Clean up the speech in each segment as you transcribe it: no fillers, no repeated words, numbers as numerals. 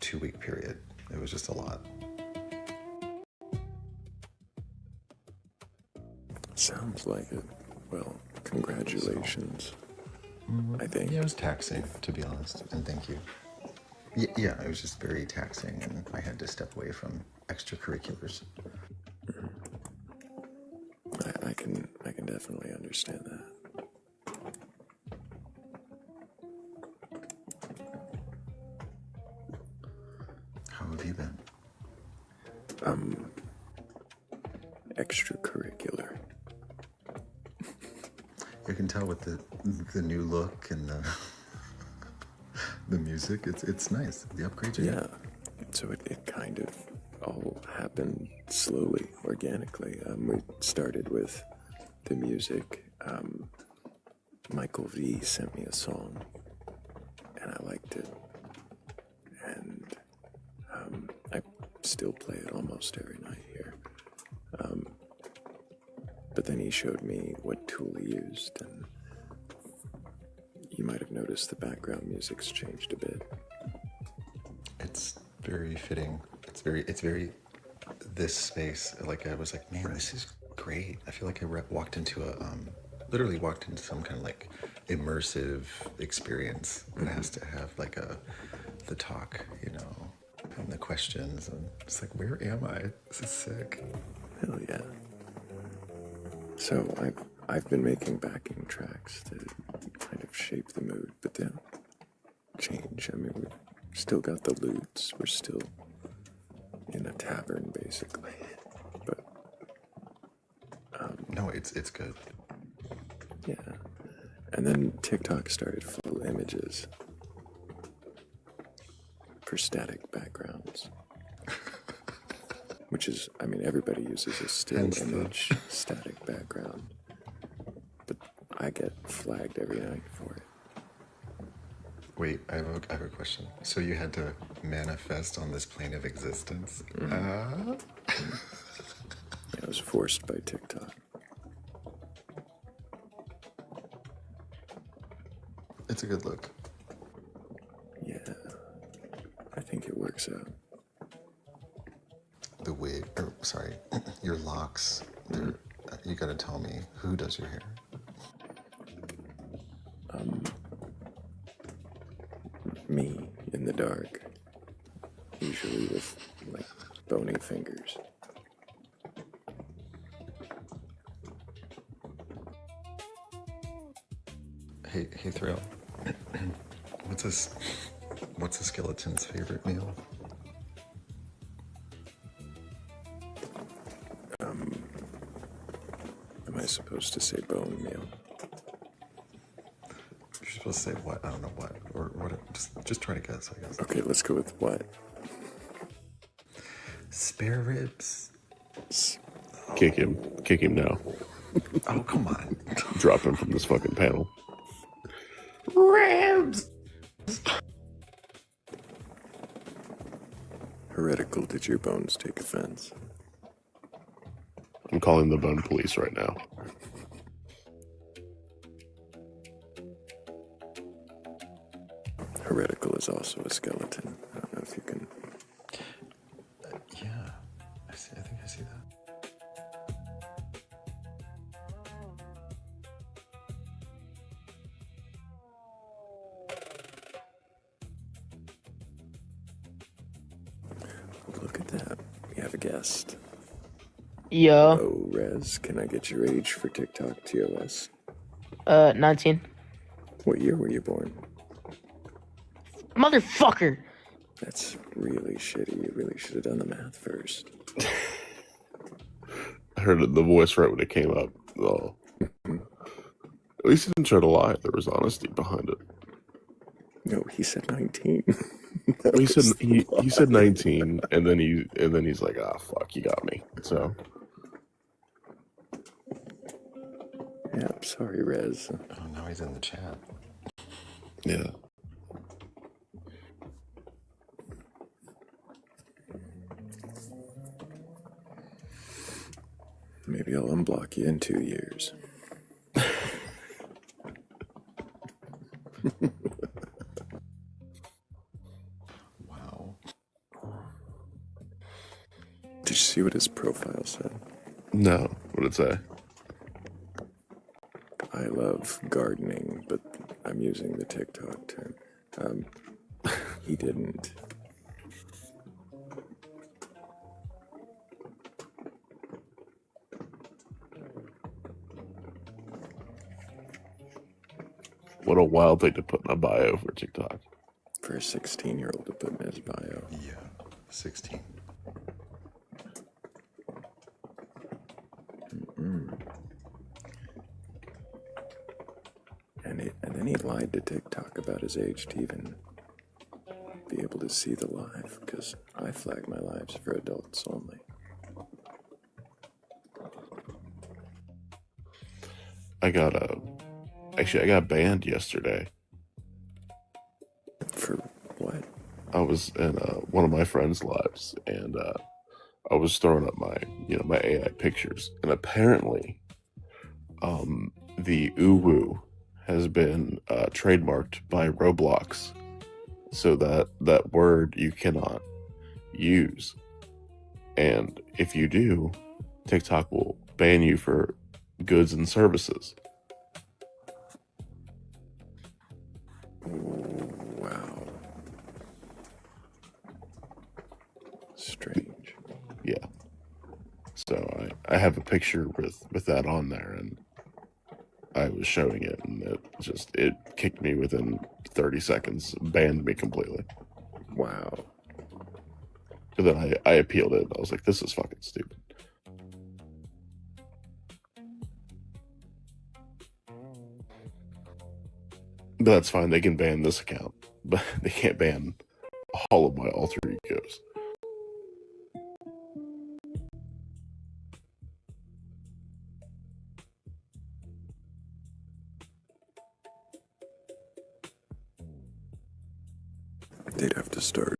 2-week period. It was just a lot. Sounds like it. Well, congratulations. I think. Yeah, it was taxing, to be honest, and thank you. Yeah, it was just very taxing, and I had to step away from extracurriculars. I can definitely understand that. How have you been? Extracurricular. You can tell with the new look and the music. It's nice. The upgrades are good. Yeah. So it kind of all happened slowly, organically. We started with the music. Michael V sent me a song, and I liked it. And I still play it almost every night here. But then he showed me what tool he used, and you might have noticed the background music's changed a bit. It's very fitting. It's very this space. Like I was like, man, this is great. I feel like I walked into literally walked into some kind of like immersive experience that has to have like the talk, and the questions, and it's like, where am I? This is sick. Hell yeah. So I've been making backing tracks to kind of shape the mood, but then change. I mean, we've still got the lutes. We're still in a tavern, basically. But No, it's good. yeah. And then TikTok started full images for static backgrounds. Which is, I mean, everybody uses a still image static background. But I get flagged every night for it. Wait, I have a question. So you had to manifest on this plane of existence? Yeah, I was forced by TikTok. It's a good look. Yeah, I think it works out. The wig, or sorry, your locks. You gotta tell me, who does your hair? Me in the dark, usually with like bony fingers. Hey Thrayle. What's a skeleton's favorite meal? Am I supposed to say bone meal? You're supposed to say what? I don't know what. Or what? Just try to guess, I guess. Okay, let's go with what? Spare ribs. Kick him now. Oh, come on. Drop him from this fucking panel. Ribs. Heretical, did your bones take offense? I'm calling the bone police right now. Heretical is also a skeleton. I don't know if you can... Yeah, I think I see that. Look at that. We have a guest. Yo. Oh, Rez, can I get your age for TikTok TOS? 19. What year were you born? Motherfucker! That's really shitty. You really should have done the math first. I heard the voice right when it came up. Oh. At least he didn't try to lie. There was honesty behind it. No, he said 19. He said 19, and then he's like, fuck, you got me. So Yeah, I'm sorry, Rez. Oh, now he's in the chat. yeah. Maybe I'll unblock you in 2 years. Wow. Did you see what his profile said? No, what did it say? I love gardening, but I'm using the TikTok term. He didn't. What a wild thing to put in a bio for TikTok. For a 16-year-old to put in his bio. Yeah, 16. And then he lied to TikTok about his age to even be able to see the live, because I flag my lives for adults only. I got banned yesterday. For what? I was in one of my friends' lives, and I was throwing up my AI pictures, and apparently, the uwu has been trademarked by Roblox, so that word you cannot use, and if you do, TikTok will ban you for goods and services. Wow. Strange. Yeah. So I have a picture with that on there, and I was showing it, and it kicked me within 30 seconds, banned me completely. Wow. And then I appealed it. I was like, this is fucking stupid. But that's fine. They can ban this account, but they can't ban all of my alter egos. They'd have to start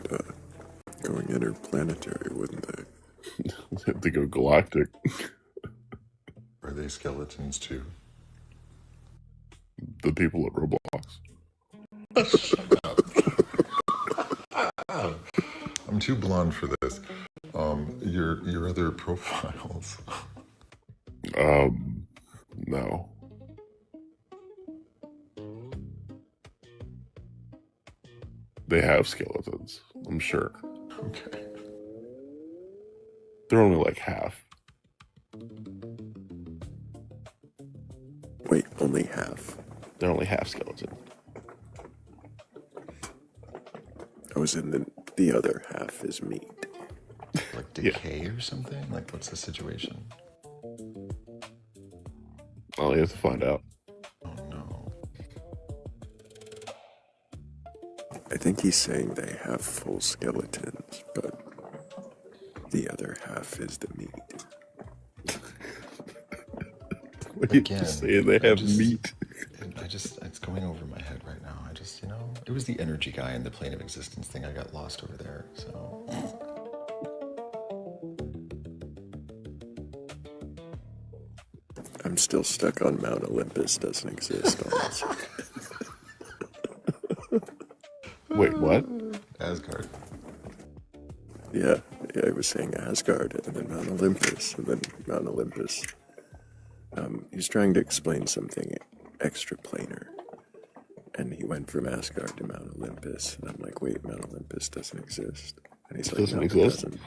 going interplanetary, wouldn't they? They go galactic. Are they skeletons too? The people at Roblox. I'm too blonde for this. Your other profiles. No. They have skeletons, I'm sure. Okay. They're only like half. Wait, only half? They're only half skeleton. I was in the other half is meat. Like decay or something? Like, what's the situation? Oh, you have to find out. Oh no. I think he's saying they have full skeletons, but the other half is the meat. What are you Again, just saying? They have meat. It's going over my head right now. It was the energy guy and the plane of existence thing. I got lost over there, so. I'm still stuck on Mount Olympus doesn't exist on this. Wait, what? Asgard. Yeah, I was saying Asgard, and then Mount Olympus, and then Mount Olympus. He's trying to explain something extra planar, and he went from Asgard to Mount Olympus, and I'm like, wait, Mount Olympus doesn't exist. And he's like, Doesn't no, exist? it doesn't.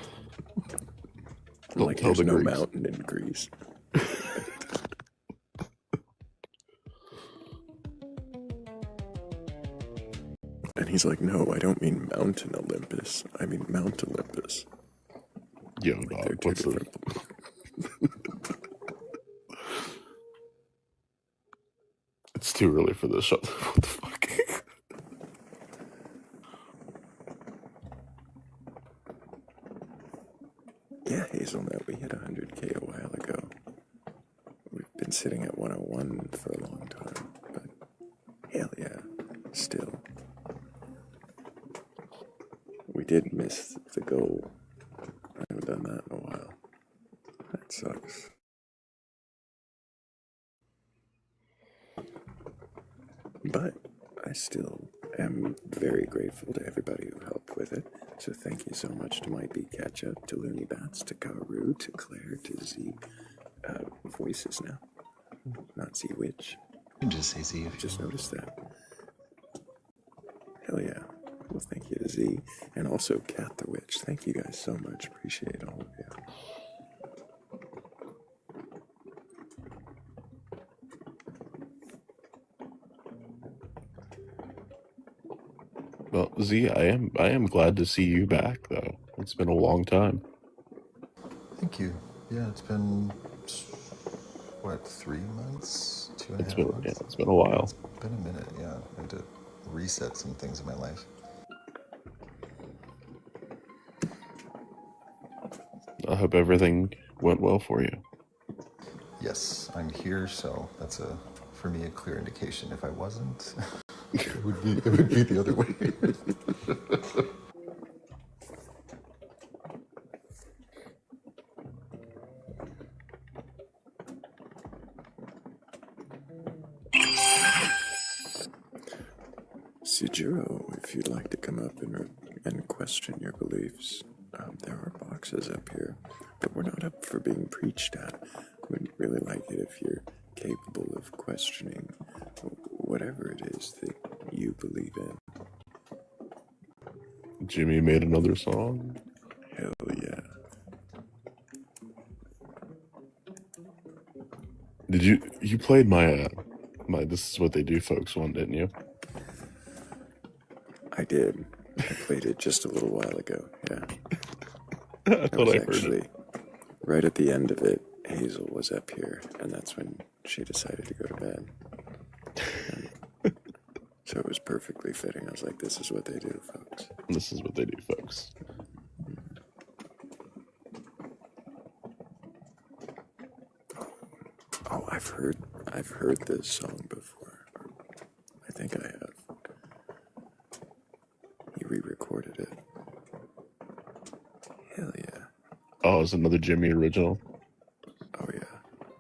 I'm Don't like, tell there's the no Greeks. mountain in Greece. And he's like, no, I don't mean Mountain Olympus. I mean Mount Olympus. Yo, They're dog, two what's the... different. It's too early for this. Shut the... What the fuck? Yeah, Hazelnut, we hit 100K a while ago. We've been sitting at 101 for a long time, but hell yeah, still. We did miss the goal. I haven't done that in a while. That sucks. But I still am very grateful to everybody who helped with it. So thank you so much to Might Be Ketchup, to Looney Bats, to Karu, to Claire, to Z. Voices now, not Z Witch. You can just say Z if you Just want. noticed that. Hell yeah. Well, thank you to Z. And also Cat the Witch. Thank you guys so much. Appreciate all of you. Well, Z, I am glad to see you back though. It's been a long time. Thank you. Yeah, it's been, what, 3 months? 2.5 months? It's been a while. It's been a minute, yeah. I had to reset some things in my life. I hope everything went well for you. Yes, I'm here, so that's for me, a clear indication. If I wasn't, it would be the other way. Sujiro, if you'd like to come up and question your beliefs, there are boxes up here, but we're not up for being preached at. We'd really like it if you're capable of questioning whatever it is that you believe in. Jimmy made another song. Hell yeah. Did you played my This Is What They Do Folks one, didn't you? I did. I played it just a little while ago, yeah. I thought I heard Actually, it. right at the end of it, Hazel was up here, and that's when she decided to go to bed. So it was perfectly fitting. I was like, this is what they do, folks. This is what they do, folks. Oh, I've heard this song before. I think I have. He re-recorded it. Hell yeah. Oh, it's another Jimmy original. Oh yeah.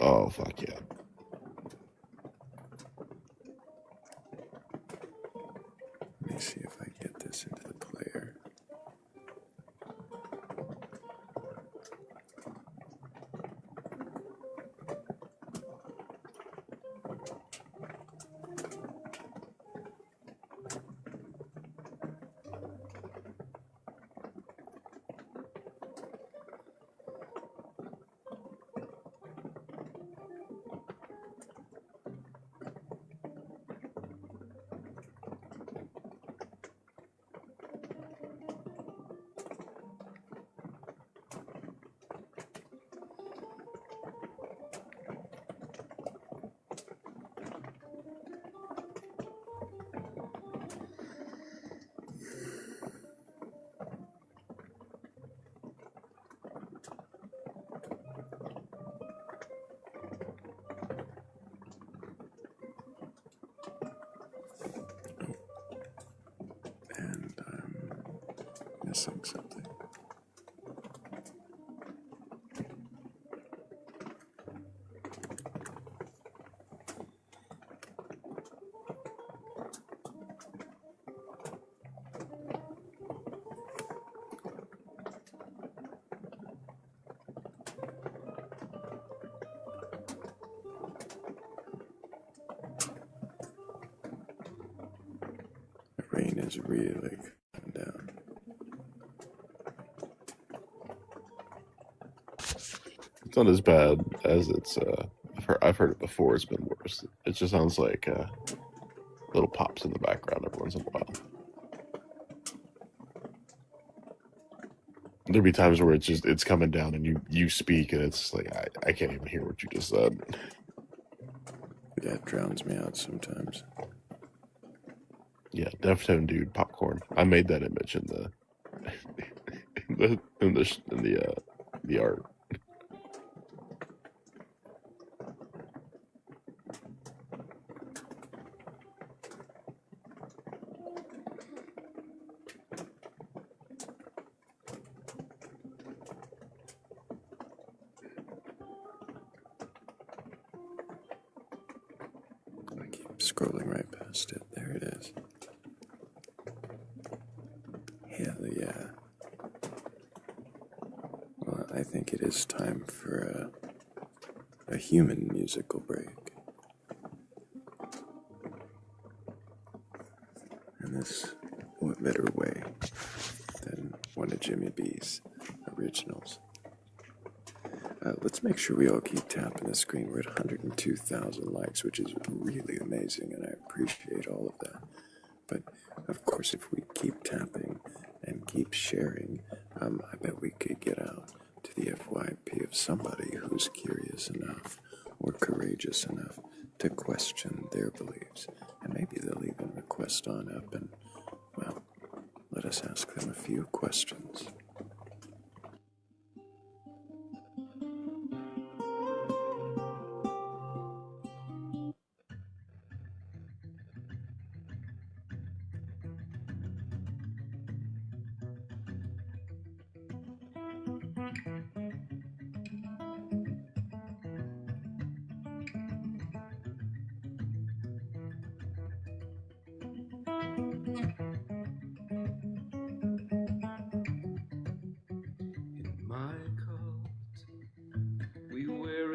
Oh, fuck yeah. Let me see if I get this into the player. And I'm missing something. The rain is really coming down. It's not as bad as it's. I've heard it before. It's been worse. It just sounds like little pops in the background every once in a while. There'll be times where it's coming down and you speak and it's like I can't even hear what you just said. Yeah, it drowns me out sometimes. Yeah, Deftone dude, popcorn. I made that image in the the art. I keep scrolling right past it. There it is. think it is time for a human musical break. And this, what better way than one of Jimmy B's originals? Let's make sure we all keep tapping the screen. We're at 102,000 likes, which is really amazing, and I appreciate all of that. But, of course, if we keep tapping and keep sharing, I bet we could get out to the FYP of somebody who's curious enough or courageous enough to question their beliefs. And maybe they'll even request on up and, well, let us ask them a few questions.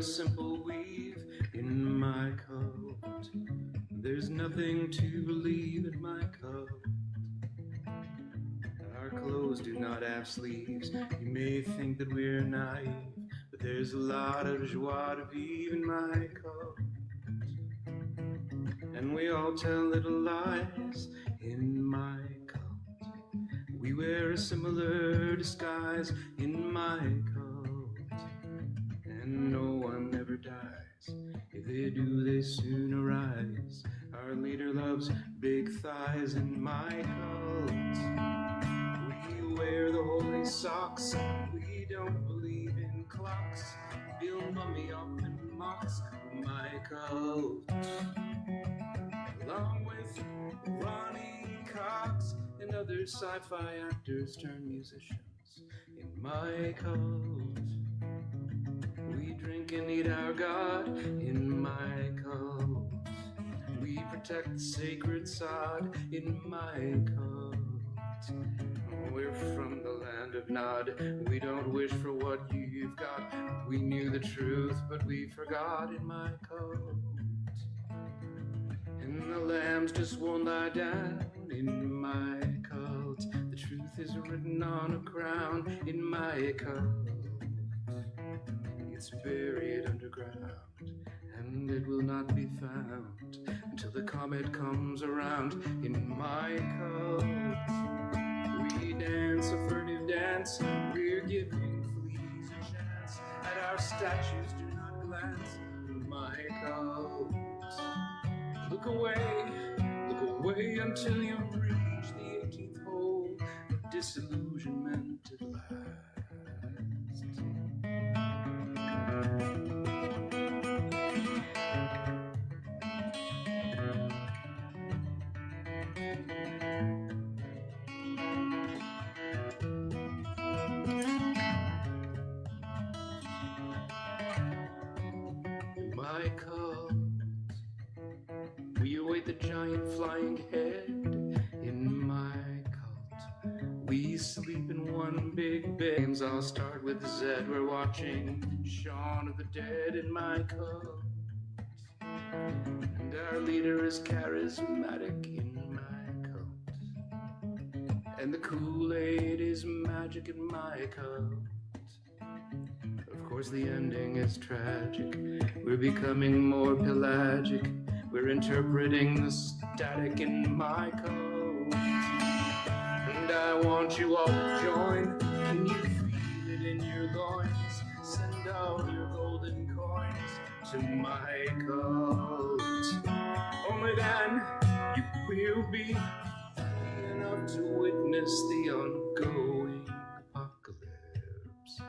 Simple weave in my coat. There's nothing to believe in my coat. Our clothes do not have sleeves. You may think that we're naive, but there's a lot of joie de vivre in my coat. And we all tell little lies in my coat. We wear a similar disguise in my coat. And no one ever dies. If they do, they soon arise. Our leader loves big thighs in my cult. We wear the holy socks. We don't believe in clocks. Bill Mummy often mocks my cult. Along with Ronnie Cox and other sci-fi actors turned musicians in my cult. We drink and eat our God in my cult. We protect the sacred sod in my cult. We're from the land of Nod. We don't wish for what you've got. We knew the truth, but we forgot in my cult. And the lambs just won't lie down in my cult. The truth is written on a crown in my cult. It's buried underground, and it will not be found until the comet comes around in my cult. We dance a furtive dance, we're giving fleas a chance, and our statues do not glance in my cult. Look away until you reach the 18th hole of disillusionment at last. My cult, we await the giant flying head in my cult. We sleep in one big bed. I'll start with Z. We're watching Shaun of the Dead in my cult. And our leader is charismatic in my cult. And the Kool-Aid is magic in my cult. Of course the ending is tragic. We're becoming more pelagic. We're interpreting the static in my code. And I want you all to join. Can you feel it in your loins? Send out your golden coins to my cult. Only then you will be free enough to witness the ongoing apocalypse.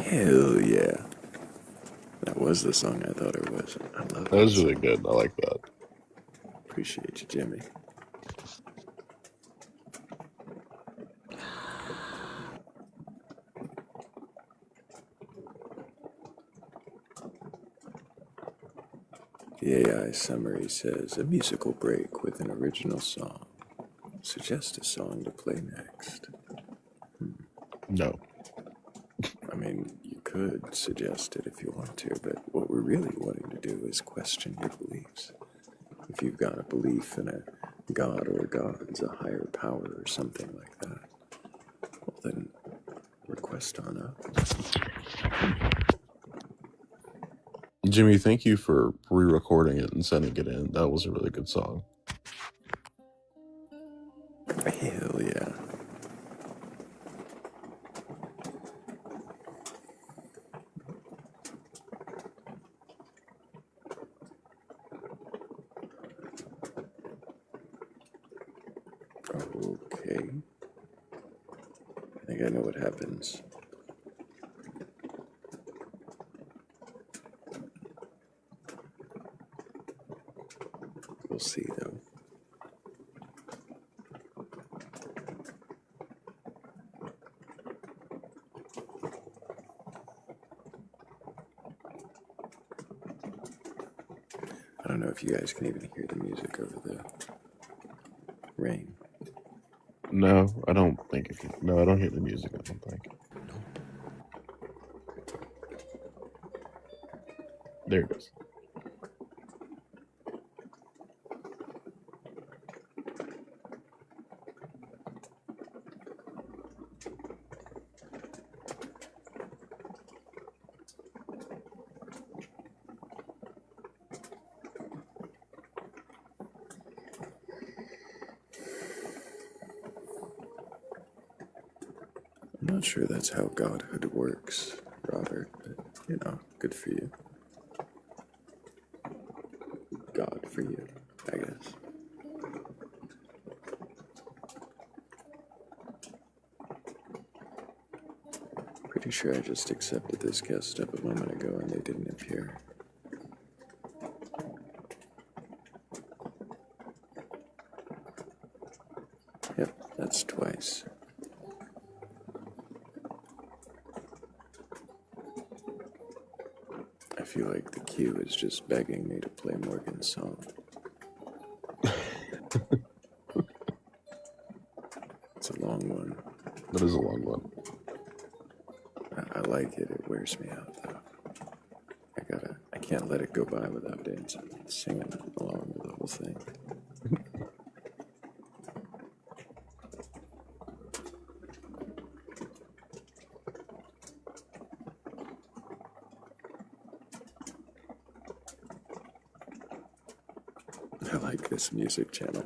Hell yeah. That was the song I thought it was. I love that. That was song. really good. I like that. Appreciate you, Jimmy. The AI summary says a musical break with an original song. Suggest a song to play next. No. I mean, you could suggest it if you want to, but what we're really wanting to do is question your beliefs. If you've got a belief in a god or gods, a higher power or something like that, well then, request on up. Jimmy, thank you for re-recording it and sending it in. That was a really good song. Hell yeah. Okay. I think I know what happens. We'll see, though. I don't know if you guys can even hear the music over the rain. No, I don't think it can. No, I don't hear the music, I don't think. There it is. I'm not sure that's how godhood works, Robert, but, you know, good for you. God for you, I guess. Pretty sure I just accepted this guest up a moment ago and they didn't appear. Yep, that's twice. I feel like the queue is just begging me to play Morgan's song. It's a long one. That is a long one. I like it. It wears me out, though. I can't let it go by without dancing, singing along with the whole thing. I like this music channel.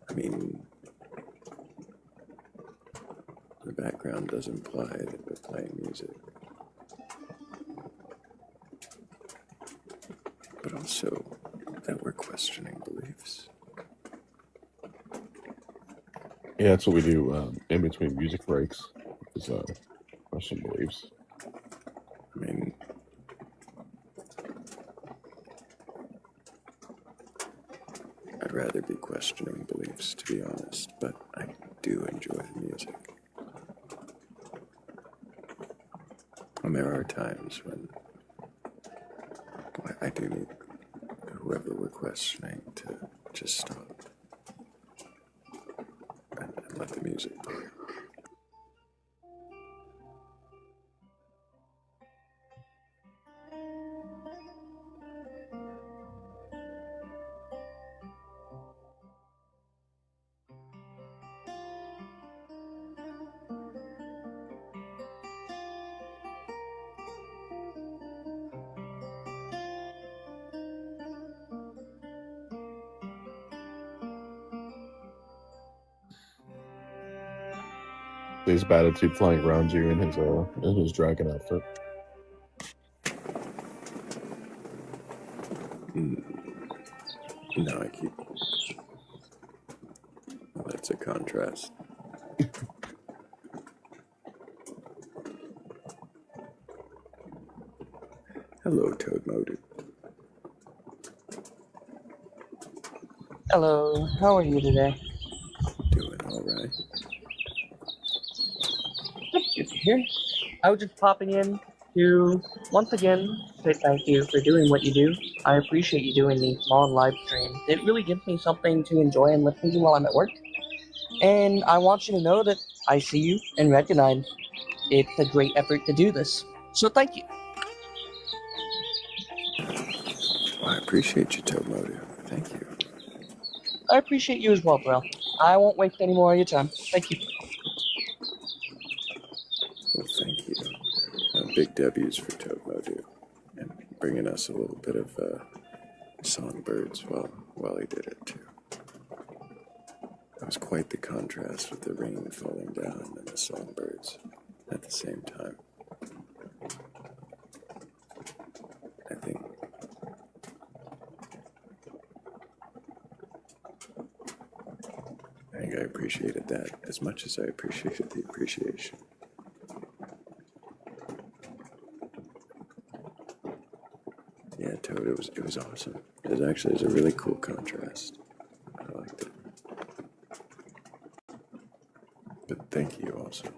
I mean, the background does imply that we're playing music. But also that we're questioning beliefs. Yeah, that's what we do in between music breaks. Is question beliefs. I mean, I'd rather be questioning beliefs, to be honest, but I do enjoy the music. And there are times when I do need whoever we're questioning to just stop and let the music play. His attitude flying around you in his dragon outfit. No, I keep. Well, that's a contrast. Hello, Toad Mode. Hello, how are you today? Doing all right. Good to hear. I was just popping in to once again say thank you for doing what you do. I appreciate you doing these long live streams. It really gives me something to enjoy and listen to while I'm at work. And I want you to know that I see you and recognize it's a great effort to do this. So thank you. Well, I appreciate you, Tomodu. Thank you. I appreciate you as well, bro. I won't waste any more of your time. Thank you. Well, thank you. Big W's for Tomodu and bringing us a little bit of songbirds while he did it too. It was quite the contrast with the rain falling down and the songbirds at the same time. I think I appreciated that as much as I appreciated the appreciation. Yeah, Toad, it was awesome. It was a really cool contrast. I liked it. But thank you also.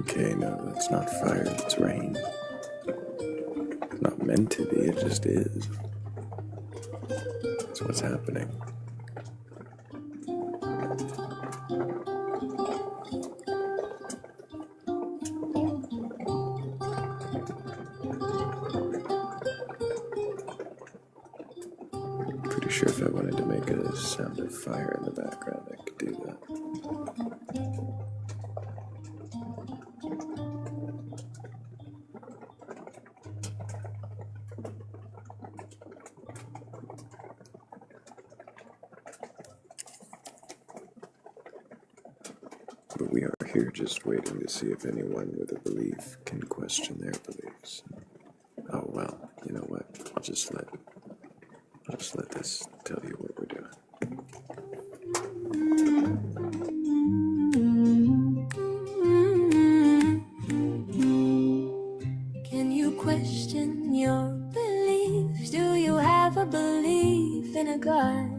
Okay, no, that's not fire, it's rain. It's not meant to be, it just is. That's what's happening. Pretty sure if I wanted to make a sound of fire in the background, I could do that. But we are here just waiting to see if anyone with a belief can question their beliefs. Oh well, you know what? I'll just let this tell you what we're doing. Can you question your beliefs? Do you have a belief in a God,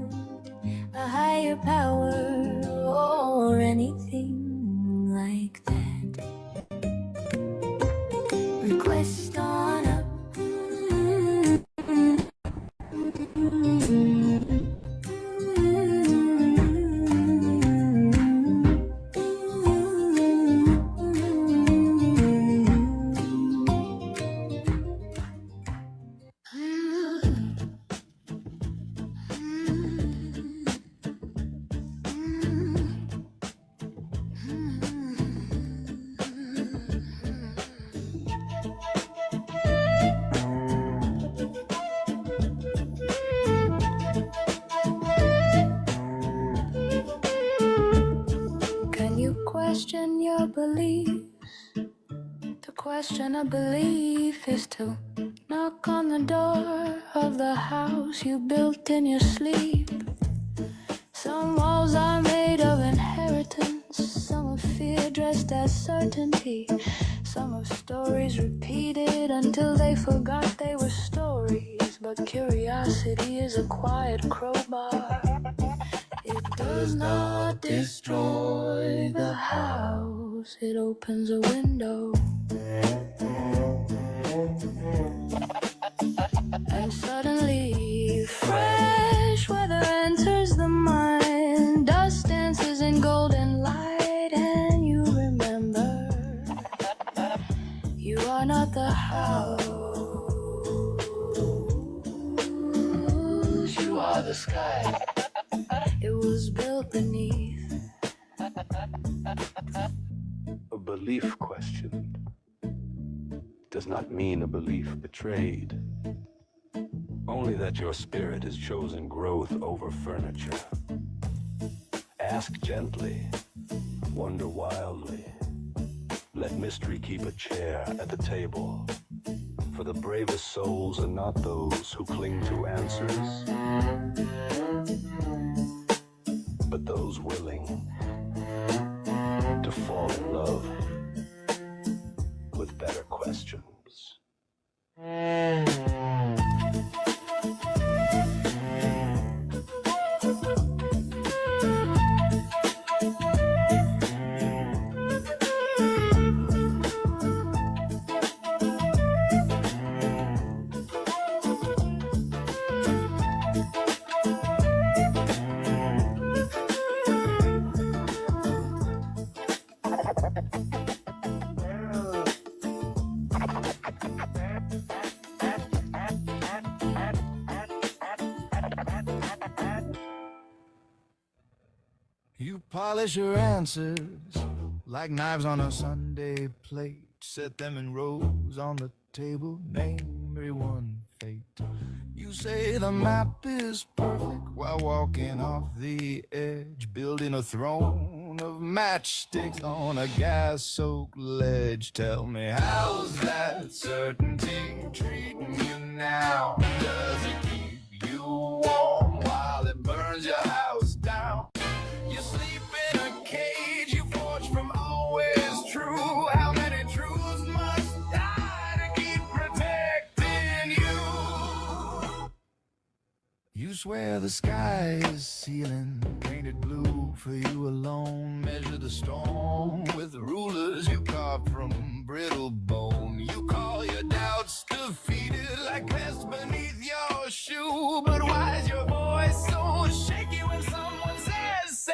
a higher power, or anything like that? Request on up. question a belief is to knock on the door of the house you built in your sleep. Some walls are made of inheritance, some of fear dressed as certainty, some of stories repeated until they forgot they were stories. But curiosity is a quiet crowbar. It does not destroy the house, it opens a window. And suddenly, fresh weather enters the mind. Dust dances in golden light, and you remember you are not the house, you are the sky it was built beneath. A belief questioned does not mean a belief betrayed. Only that your spirit has chosen growth over furniture. Ask gently, wonder wildly. Let mystery keep a chair at the table. For the bravest souls are not those who cling to answers, but those willing to fall in love with better questions. You polish your answers like knives on a Sunday plate. Set them in rows on the table, name everyone fate. You say the map is perfect while walking off the edge, building a throne of matchsticks on a gas-soaked ledge. Tell me, how's that certainty treating you now? Does it keep you warm while it burns your house down? You sleep in a cage you forged from always true. How many truths must die to keep protecting you? You swear the sky is ceiling, painted blue for you alone. Measure the storm with rulers you carved from brittle bone. You call your doubts defeated like pests beneath your shoe. But why is your voice so shaky when someone says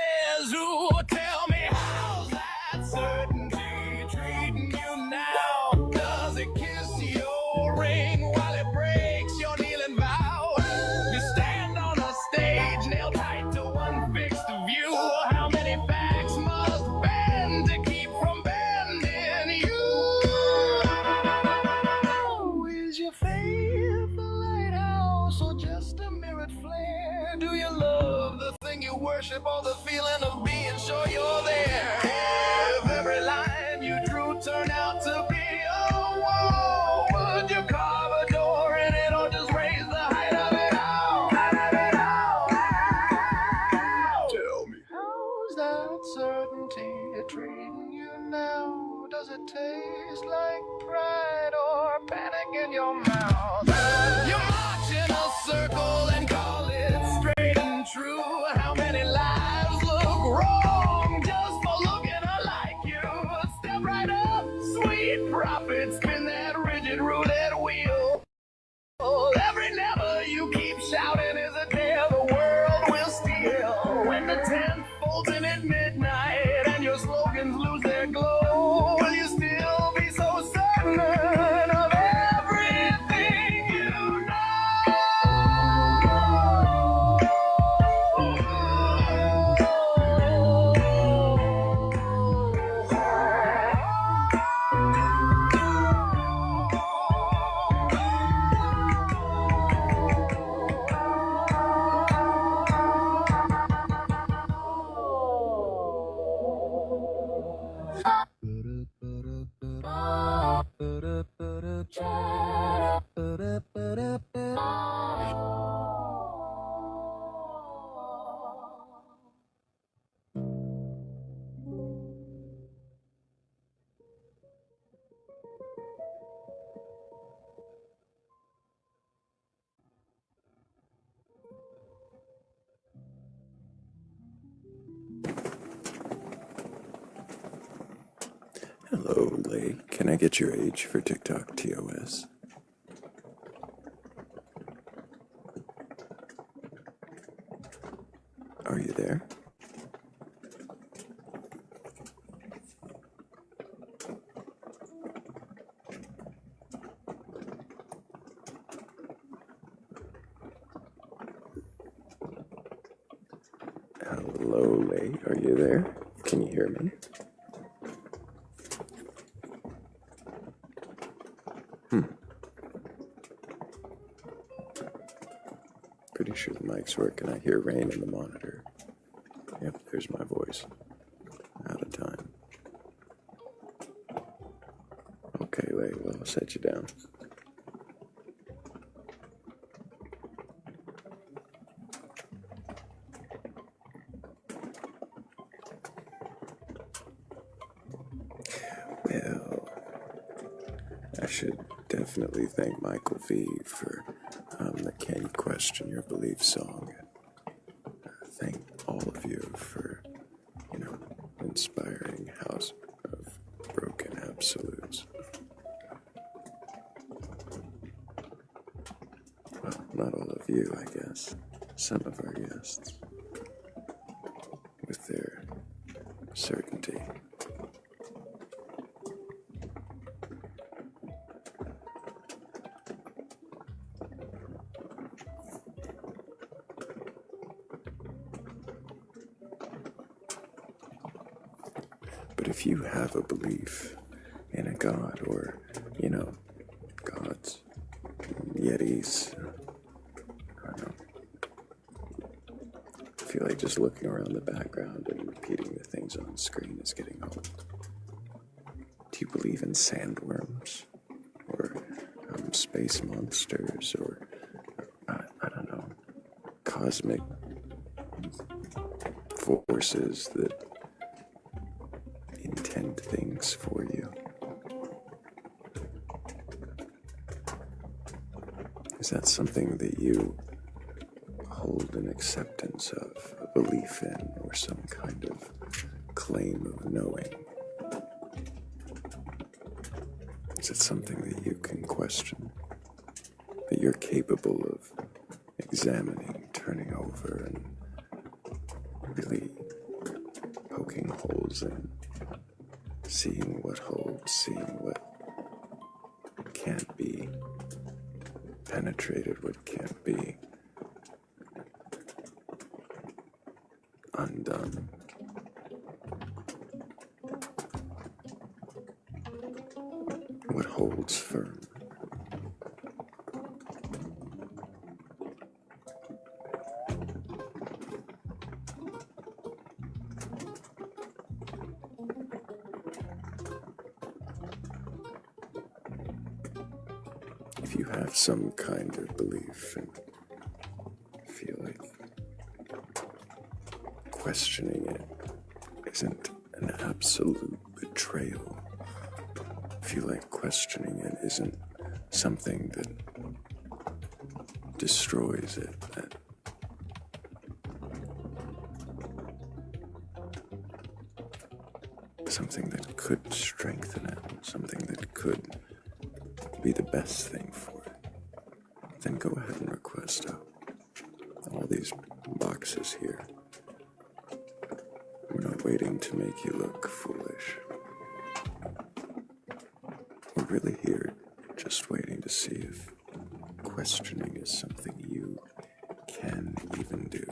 who? Tell me, how's that certainty treating you now? Does it kiss your ring while it breaks your kneeling vow? You stand on a stage nailed tight to one fixed view. How many facts must bend to keep from bending you? Is your faith a lighthouse or just a mirrored flare? Do you love the thing you worship or the feeling of being sure you're there? If every line you drew turned out to be a wall, would you carve a door in it or just raise the height of it all? Tell me, how's that certainty treating you now? Does it taste like pride or panic in your mouth? You march in a circle and call it straight and true. How many lives look wrong just for looking alike you? Step right up, sweet prophet, spin that rigid roulette wheel. Every never you keep shouting is a day the world will steal. When the tent folds in at midnight and your slogans lose their glow, will you still be so certain? Hello, Lay. Can I get your age for TikTok TOS? Are you there? Hello, Lay. Are you there? Can you hear me? Pretty sure the mic's working. I hear rain in the monitor. Yep, there's my voice. Out of time. Okay, Lay, well, I'll set you down. Well, I should definitely thank Michael V for the Can You Question Your Belief song. Thank all of you for, inspiring House of Broken Absolutes. Well, not all of you, I guess. Some of our guests. With their certainty. But if you have a belief in a god or, gods, yetis, I don't know. I feel like just looking around the background and repeating the things on screen is getting old. Do you believe in sandworms? Or space monsters? Or, I don't know, cosmic forces that intend things for you? Is that something that you hold an acceptance of, a belief in, or some kind of claim of knowing? Is it something that you can question, that you're capable of examining, turning over, and really poking holes in, seeing what holds, seeing what can't be penetrated, what can't be undone? What holds firm? If you have some kind of belief and feel like questioning it isn't an absolute betrayal, feel like questioning it isn't something that destroys it, that something that could strengthen it, something that could be the best thing for it, then go ahead and request all these boxes here. We're not waiting to make you look foolish. We're really here just waiting to see if questioning is something you can even do.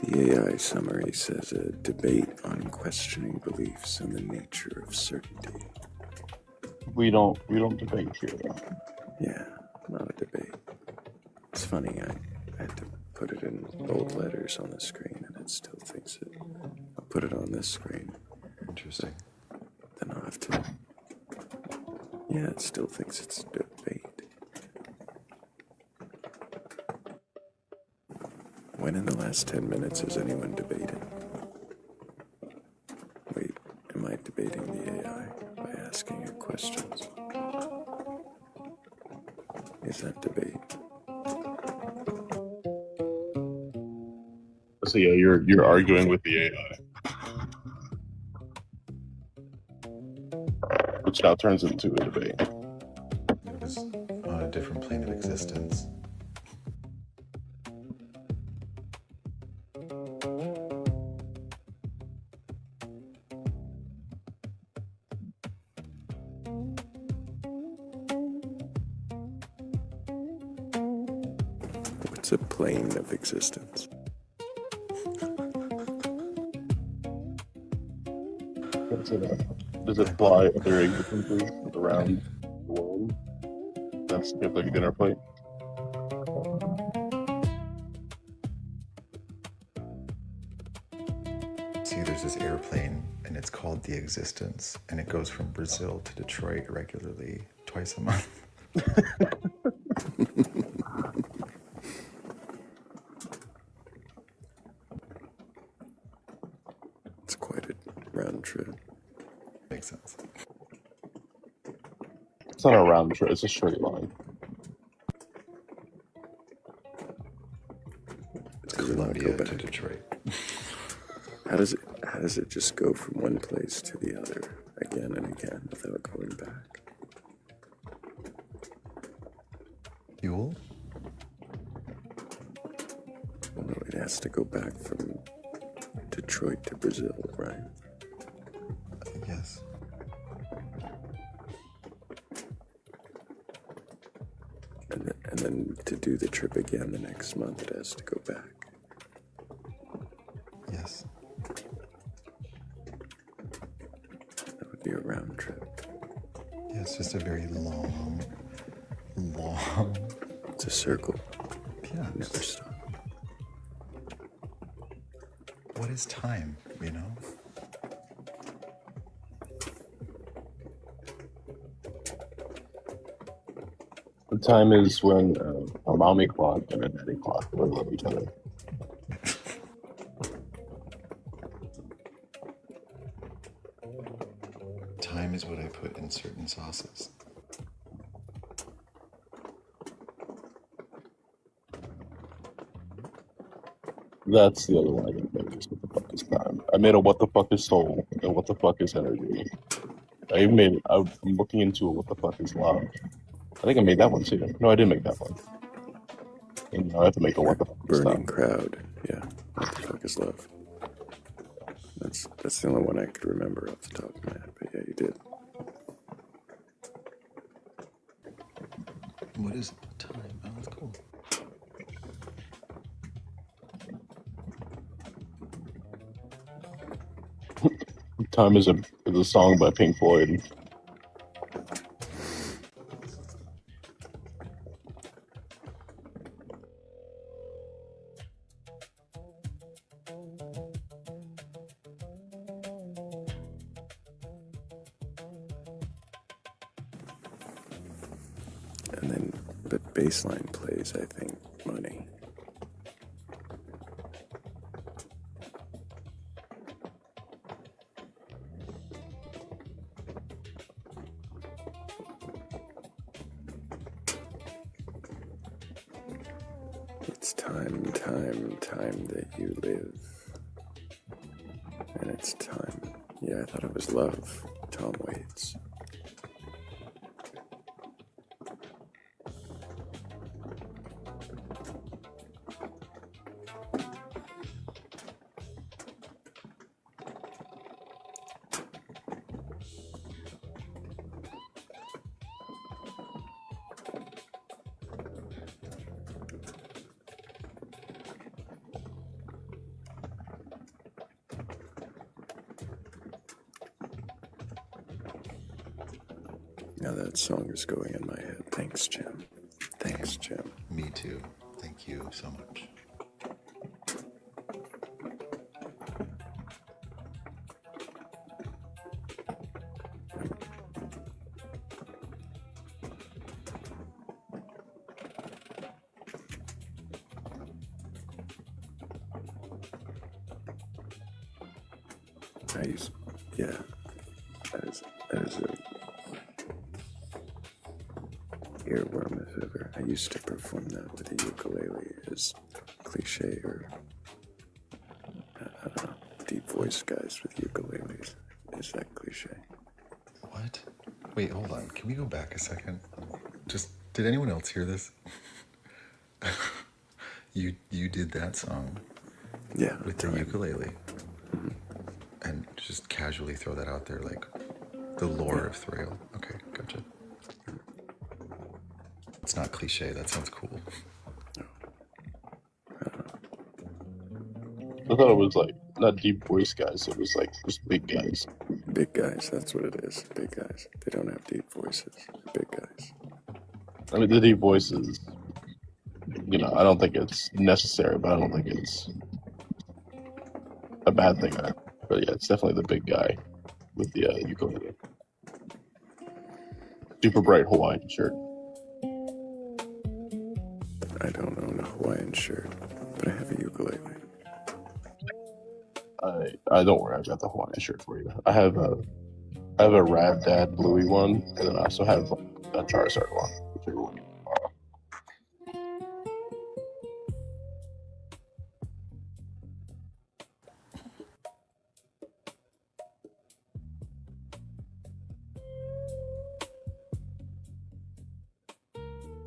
The AI summary says a debate on questioning beliefs and the nature of certainty. We don't debate here. Yeah, not a debate. It's funny, I had to put it in bold letters on the screen and it still thinks it. I'll put it on this screen. Interesting. Then I'll have to. Yeah, it still thinks it's a debate. When in the last 10 minutes has anyone debated? Wait, am I debating the AI by asking it questions? Is that debate? So yeah, you're arguing with the AI, which now turns into a debate. It was on a different plane of existence. What's a plane of existence? Does it fly other existences around the world? That's like a dinner plate. See, there's this airplane, and it's called the Existence, and it goes from Brazil to Detroit regularly, twice a month. It's quite a round trip. Makes sense. It's not a round trip; it's a straight line. Does it not go Columbia to back? Detroit. How does it just go from one place to the other again and again without going back? Fuel? Well, no, it has to go back from Detroit to Brazil, right? Yes. And then to do the trip again the next month, it has to go back. Yes. That would be a round trip. Yeah, it's just a very long. It's a circle. Yeah. Never stop. What is time, you know? The time is when a mommy clock and a daddy clock love each other. Time is what I put in certain sauces. That's the other one I didn't make. Is what the fuck is time? I made a what the fuck is soul and what the fuck is energy. I even made. I'm looking into what the fuck is love. I think I made that one too. No, I didn't make that one. And now I have to make a what the fuck is Burning time. crowd. Yeah. What the fuck is love? That's the only one I could remember off the top of my head. But yeah, you did. What is time? Oh, that's cool. Time is a song by Pink Floyd. And then, but baseline plays, I think, money. It's time that you live. And it's time. Yeah, I thought it was love. Tom Waits. Now that song is going in my head. Thanks, Jim. Thanks, Jim. Me too. Thank you so much. Yeah, as a earworm, if ever. I used to perform that with a ukulele, as cliche or deep voice guys with ukuleles. Is that cliche? What? Wait, hold on. Can we go back a second? Just, did anyone else hear this? You did that song Yeah. with the ukulele. And just casually throw that out there, like the lore of Thrayle. Okay, gotcha. It's not cliche. That sounds cool. I thought it was like not deep voice guys. It was like just big guys. Big guys, that's what it is. Big guys. They don't have deep voices. They're big guys. I mean, the deep voices. You know, I don't think it's necessary, but I don't think it's a bad thing. But yeah, it's definitely the big guy with the ukulele. Super bright Hawaiian shirt. I don't own a Hawaiian shirt, but I have a ukulele. I don't worry, I've got the Hawaiian shirt for you. I have a Rad Dad Bluey one, and then I also have a Charizard one. Whichever one you borrow.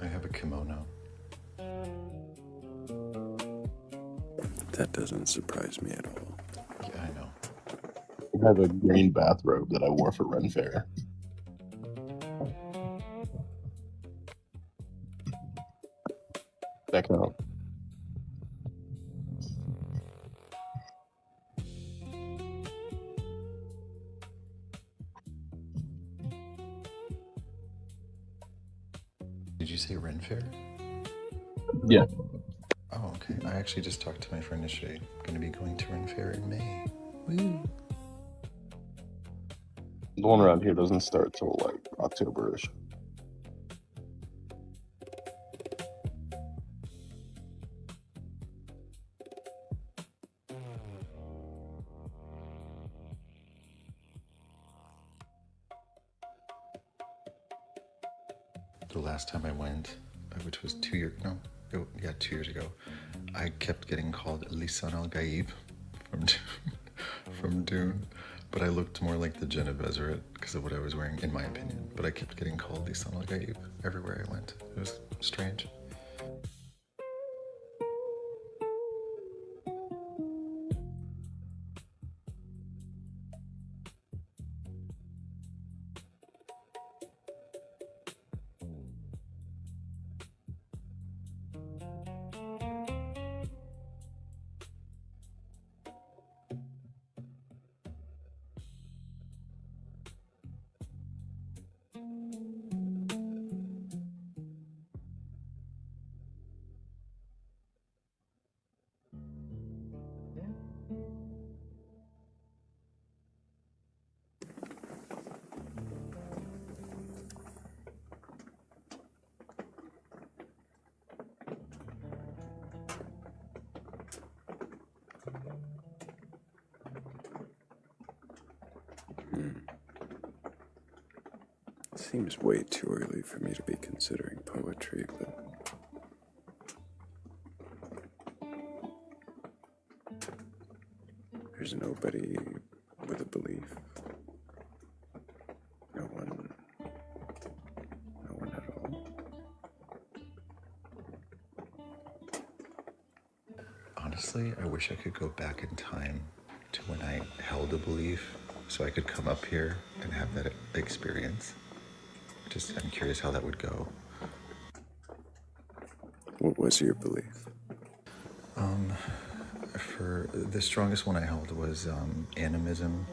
I have a kimono. That doesn't surprise me at all. Yeah, I know. I have a green bathrobe that I wore for Ren Fair. Check it out. Did you say Ren Fair? Yeah. Oh, okay. I actually just talked to my friend yesterday. I'm going to be going to Ren Fair in May. Woo! The one around here doesn't start till like October-ish. The last time I went, which was 2 years, no, 2 years ago, I kept getting called Lisan al Gaib from from Dune, but I looked more like the Jenna Bezeret because of what I was wearing, in my opinion. But I kept getting called Lisan al Gaib everywhere I went. It was strange. Seems way too early for me to be considering poetry, but there's nobody with a belief. No one at all. Honestly, I wish I could go back in time to when I held a belief so I could come up here and have that experience. I'm curious how that would go. What was your belief? For the strongest one I held was animism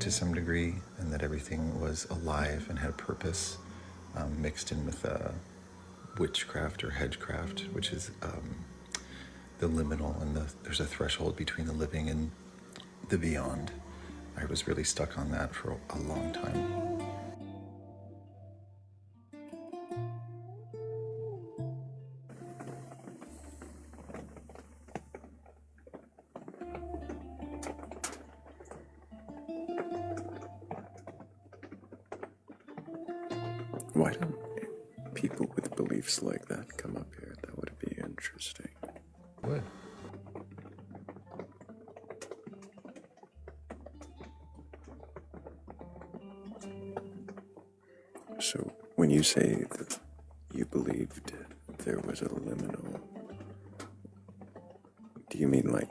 to some degree, and that everything was alive and had a purpose, mixed in with witchcraft or hedgecraft, which is the liminal, and there's a threshold between the living and the beyond. I was really stuck on that for a long time. Why don't people with beliefs like that come up here? That would be interesting. What? So when you say that you believed there was a liminal, do you mean like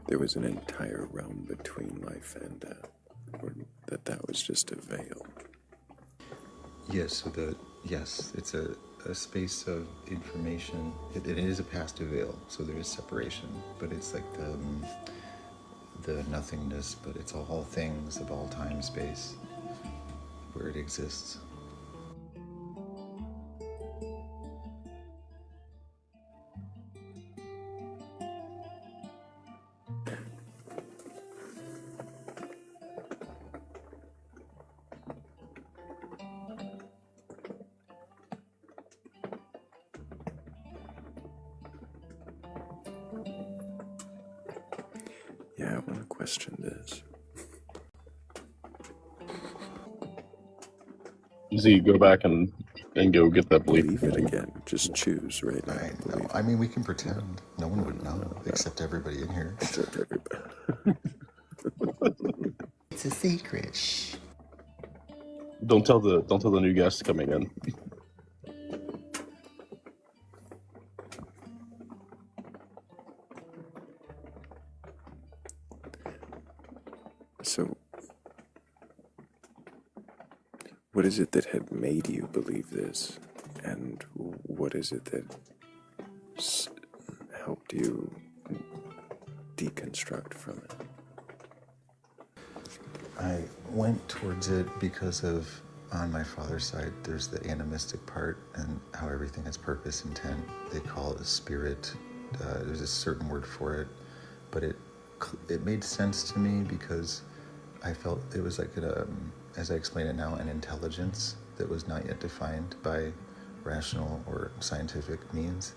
there was an entire realm between life and death, or that was just a veil? Yes, so yes, it's a space of information. It is a past veil, so there is separation, but it's like the nothingness, but it's all things of all time, space, where it exists. Yeah, I want to question this. Z, go back and go get that belief. Believe it again. Just choose right now. I to know. believe I mean, we can pretend. No one would know, except everybody in here. except everybody. It's a secret. Shh. Don't tell the new guests coming in. So, what is it that had made you believe this? And what is it that helped you deconstruct from it? I went towards it because of, on my father's side, there's the animistic part and how everything has purpose, intent. They call it a spirit. There's a certain word for it, but it made sense to me because I felt it was like, as I explain it now, an intelligence that was not yet defined by rational or scientific means.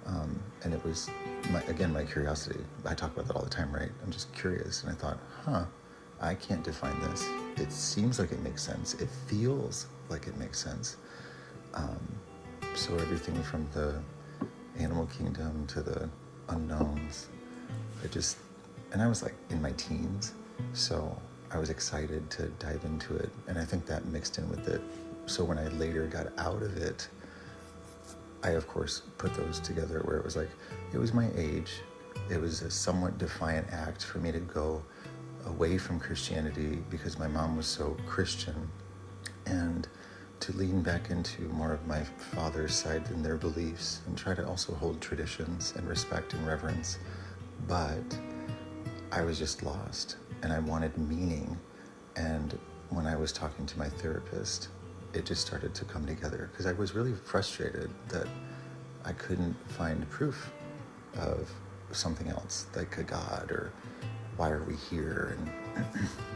And it was, my curiosity. I talk about that all the time, right? I'm just curious. And I thought, I can't define this. It seems like it makes sense. It feels like it makes sense. So everything from the animal kingdom to the unknowns, and I was like in my teens, so I was excited to dive into it. And I think that mixed in with it. So when I later got out of it, I, of course, put those together where it was like, it was my age. It was a somewhat defiant act for me to go away from Christianity because my mom was so Christian, and to lean back into more of my father's side and their beliefs and try to also hold traditions and respect and reverence. But I was just lost and I wanted meaning. And when I was talking to my therapist, it just started to come together because I was really frustrated that I couldn't find proof of something else, like a God or why are we here? And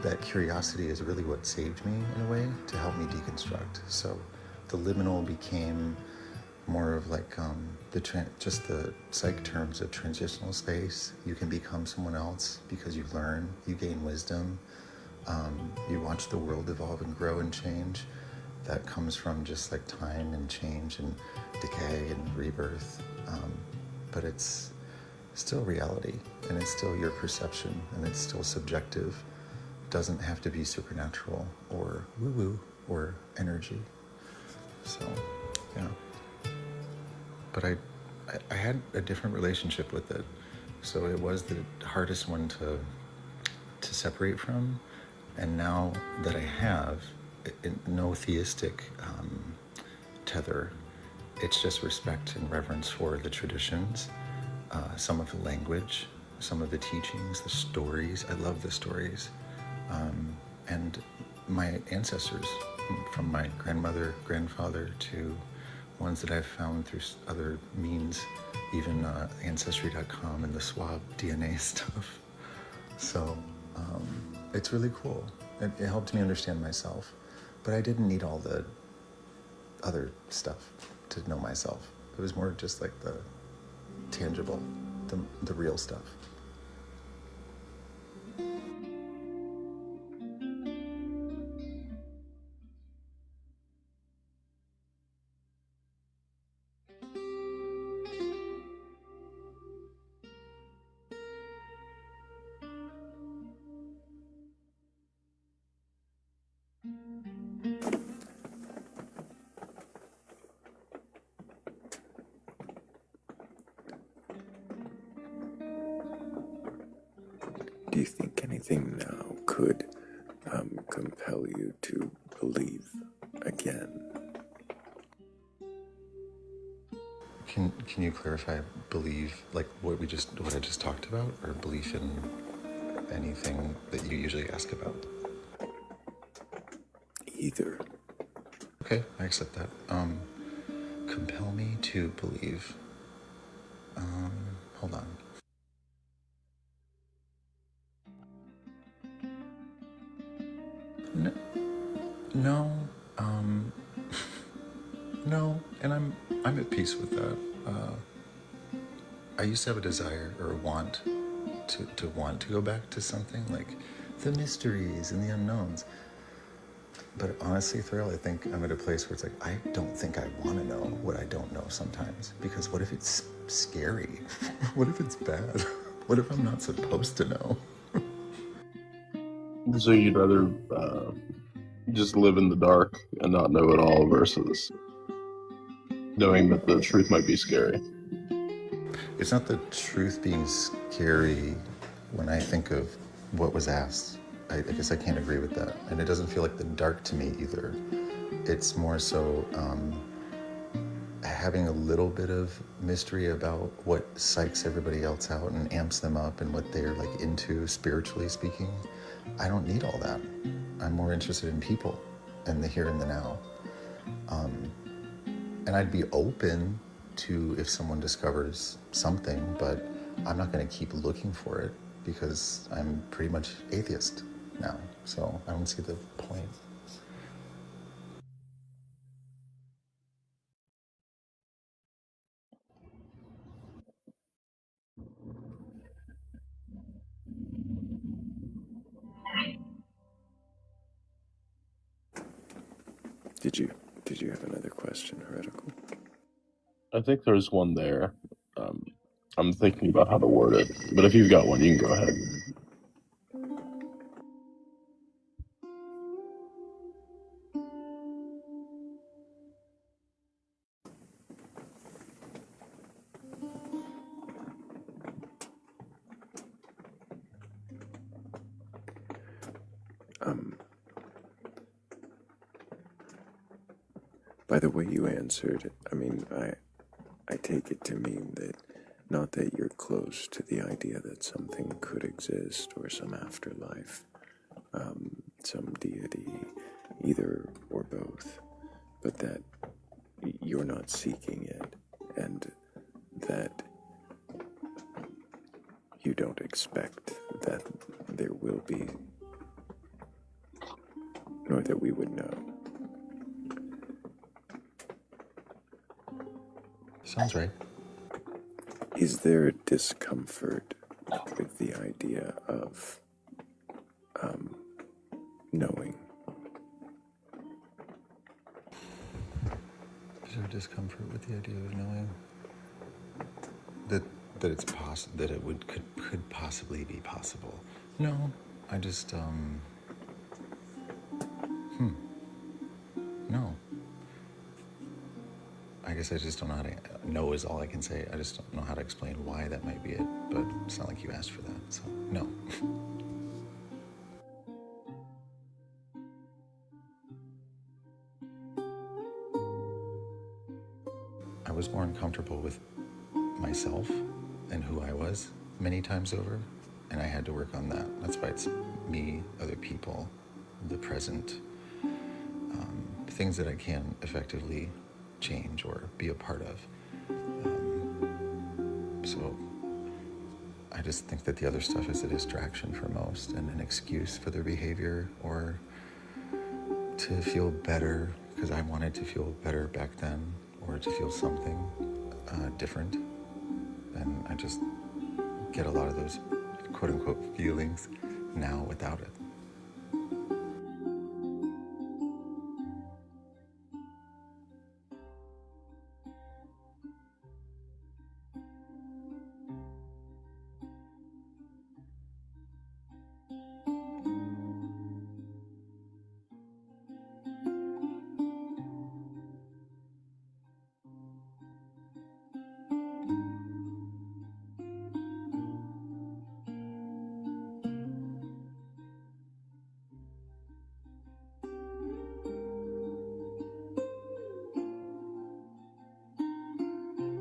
that curiosity is really what saved me in a way to help me deconstruct. So the liminal became more of like just the psych terms of transitional space. You can become someone else because you learn, you gain wisdom, you watch the world evolve and grow and change. That comes from just like time and change and decay and rebirth. But it's still reality, and it's still your perception, and it's still subjective. It doesn't have to be supernatural or woo-woo or energy. So, yeah. But I had a different relationship with it. So it was the hardest one to separate from. And now that I have no theistic tether, it's just respect and reverence for the traditions, some of the language, some of the teachings, the stories. I love the stories. And my ancestors, from my grandmother, grandfather, to ones that I've found through other means, even Ancestry.com and the swab DNA stuff. So it's really cool. It helped me understand myself. But I didn't need all the other stuff to know myself. It was more just like the tangible, the real stuff. you think anything now could compel you to believe again? Can you clarify believe like what I just talked about, or belief in anything that you usually ask about? Either. Okay, I accept that. Compel me to believe. Hold on. No, no, no, and I'm at peace with that. I used to have a desire or a want to want to go back to something like the mysteries and the unknowns. But honestly, Thrayle, I think I'm at a place where it's like, I don't think I want to know what I don't know sometimes. Because what if it's scary? What if it's bad? What if I'm not supposed to know? So you'd rather just live in the dark and not know it all versus knowing that the truth might be scary. It's not the truth being scary when I think of what was asked. I guess I can't agree with that. And it doesn't feel like the dark to me either. It's more so having a little bit of mystery about what psychs everybody else out and amps them up and what they're like into spiritually speaking. I don't need all that. I'm more interested in people and the here and the now. And I'd be open to if someone discovers something, but I'm not going to keep looking for it because I'm pretty much atheist now. So I don't see the point. Did you have another question, Heretical? I think there's one there. I'm thinking about how to word it, but if you've got one, you can go ahead. By the way you answered, I mean, I take it to mean that not that you're close to the idea that something could exist or some afterlife, some deity, either or both, but that you're not seeking it, and that you don't expect that there will be, nor that we would know. Sounds right. Is there a discomfort with the idea of knowing? Is there discomfort with the idea of knowing that it's possible, that it could possibly be possible? No, I just no. I guess I just don't know how to. No is all I can say. I just don't know how to explain why that might be it. But it's not like you asked for that, so no. I was more uncomfortable with myself and who I was many times over, and I had to work on that. That's why it's me, other people, the present, things that I can effectively change or be a part of. So I just think that the other stuff is a distraction for most and an excuse for their behavior or to feel better, because I wanted to feel better back then, or to feel something different. And I just get a lot of those quote unquote feelings now without it.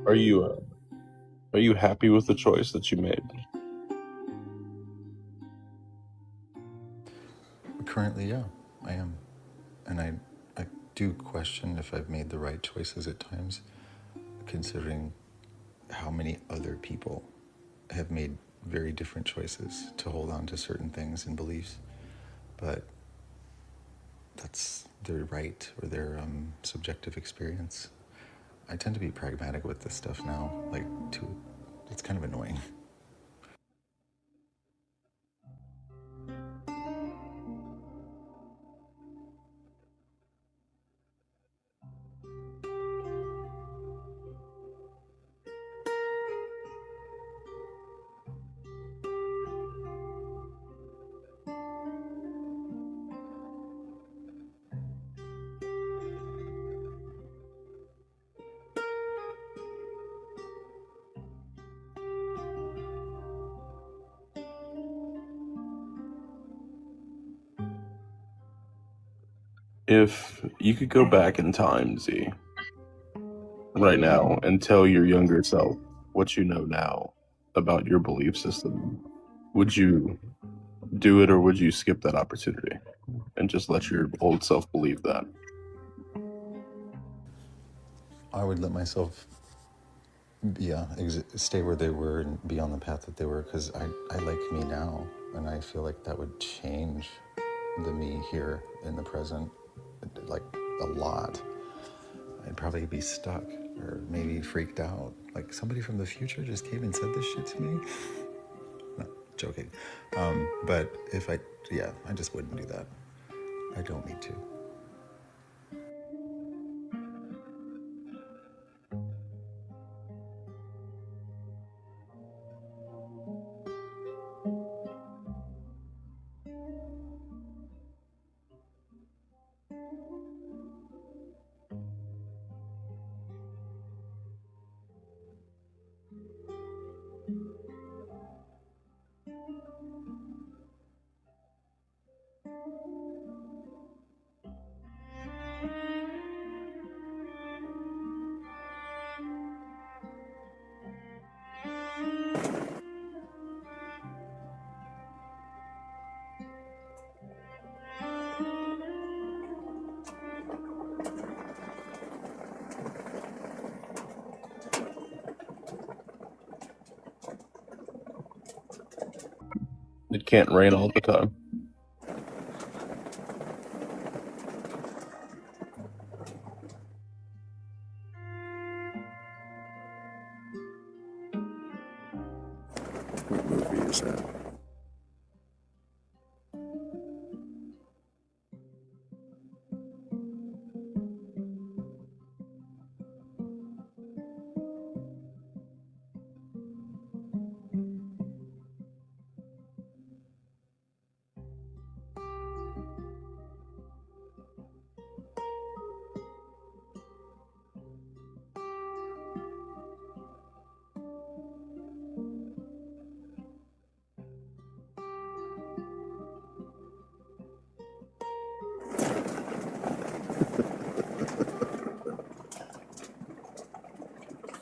Are you happy with the choice that you made? Currently, yeah, I am. And I do question if I've made the right choices at times, considering how many other people have made very different choices to hold on to certain things and beliefs. But that's their right or their subjective experience. I tend to be pragmatic with this stuff now. It's kind of annoying. If you could go back in time, Z, right now, and tell your younger self what you know now about your belief system, would you do it or would you skip that opportunity and just let your old self believe that? I would let myself, stay where they were and be on the path that they were, because I like me now, and I feel like that would change the me here in the present, like a lot. I'd probably be stuck or maybe freaked out. Like somebody from the future just came and said this shit to me. Not joking. But I just wouldn't do that. I don't need to. It can't rain all the time. What movie is that?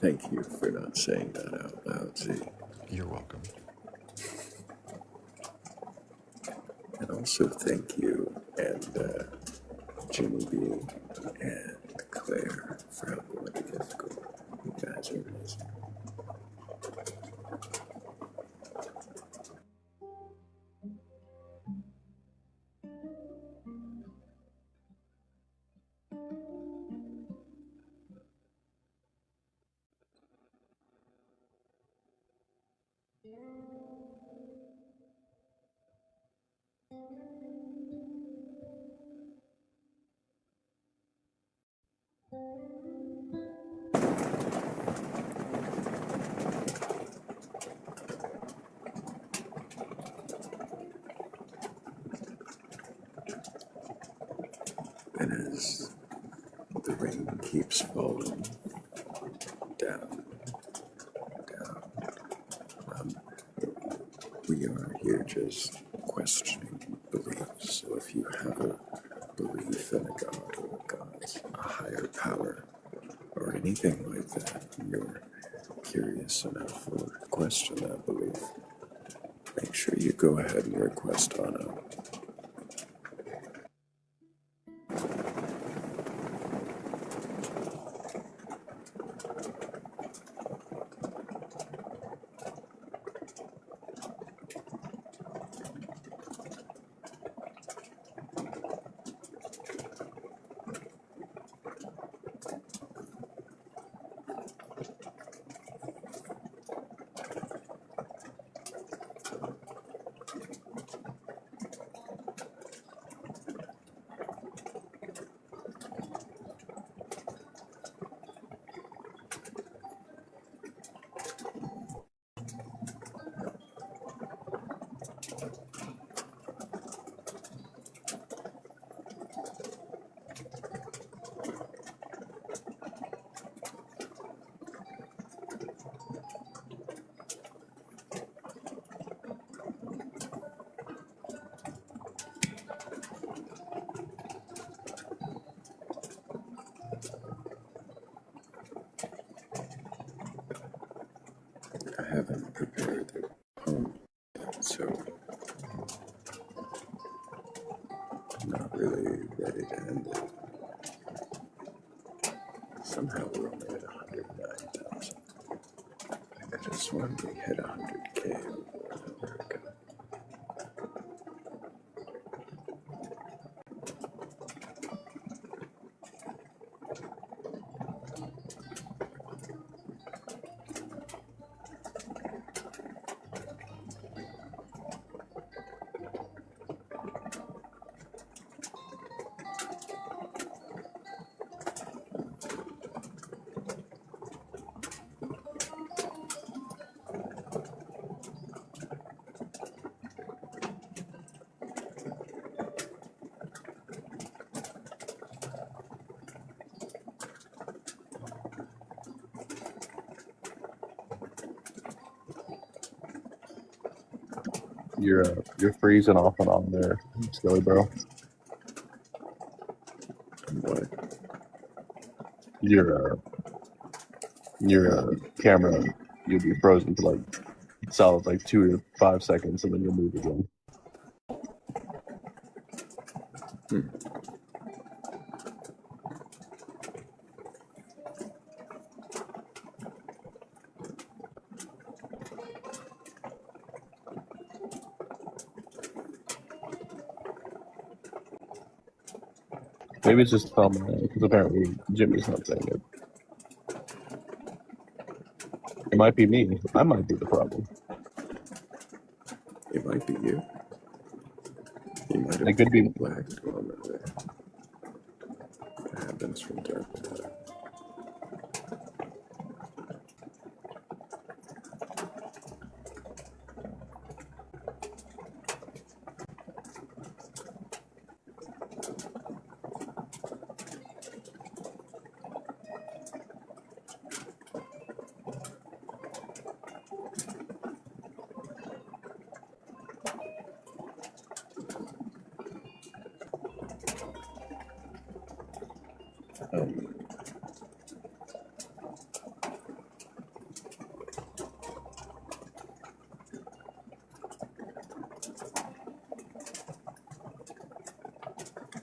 Thank you for not saying that out loud, Z. You're welcome. And also thank you and Jimmy B and Claire for helping with the difficult. You guys are amazing. And as the rain keeps falling down, down, um, we are here just questioning beliefs. So if you have a belief in a god or gods, a higher power, or anything like that, and you're curious enough or question that belief, make sure you go ahead and request on up. I haven't prepared the poem yet, so I'm not really ready to end it. Somehow we're only at 109,000. I just wanted to hit 100K over America. You're freezing off and on there, Skelly bro. What? Your camera, you'll be frozen for like solid like 2 to 5 seconds, and then you'll move again. Maybe it's just filming it, because apparently Jimmy's not saying it. It might be me. I might be the problem. It might be you. You might have It could be. blacked on there. It happens from time to time.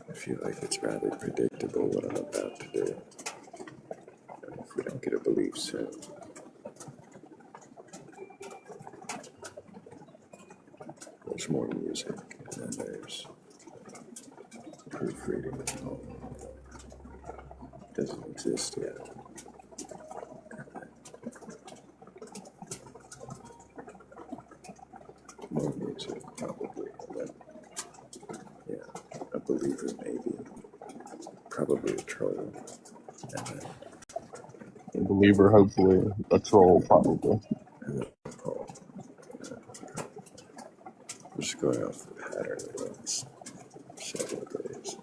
I feel like it's rather predictable what I'm about to do. And if we don't get a belief soon, there's more music, and then there's proofreading the poem. Doesn't exist yet. More music, probably. And then, yeah, a believer maybe. Probably a troll. And then A believer, hopefully. A troll, probably. a poem. I'm just going off the pattern of the last several days.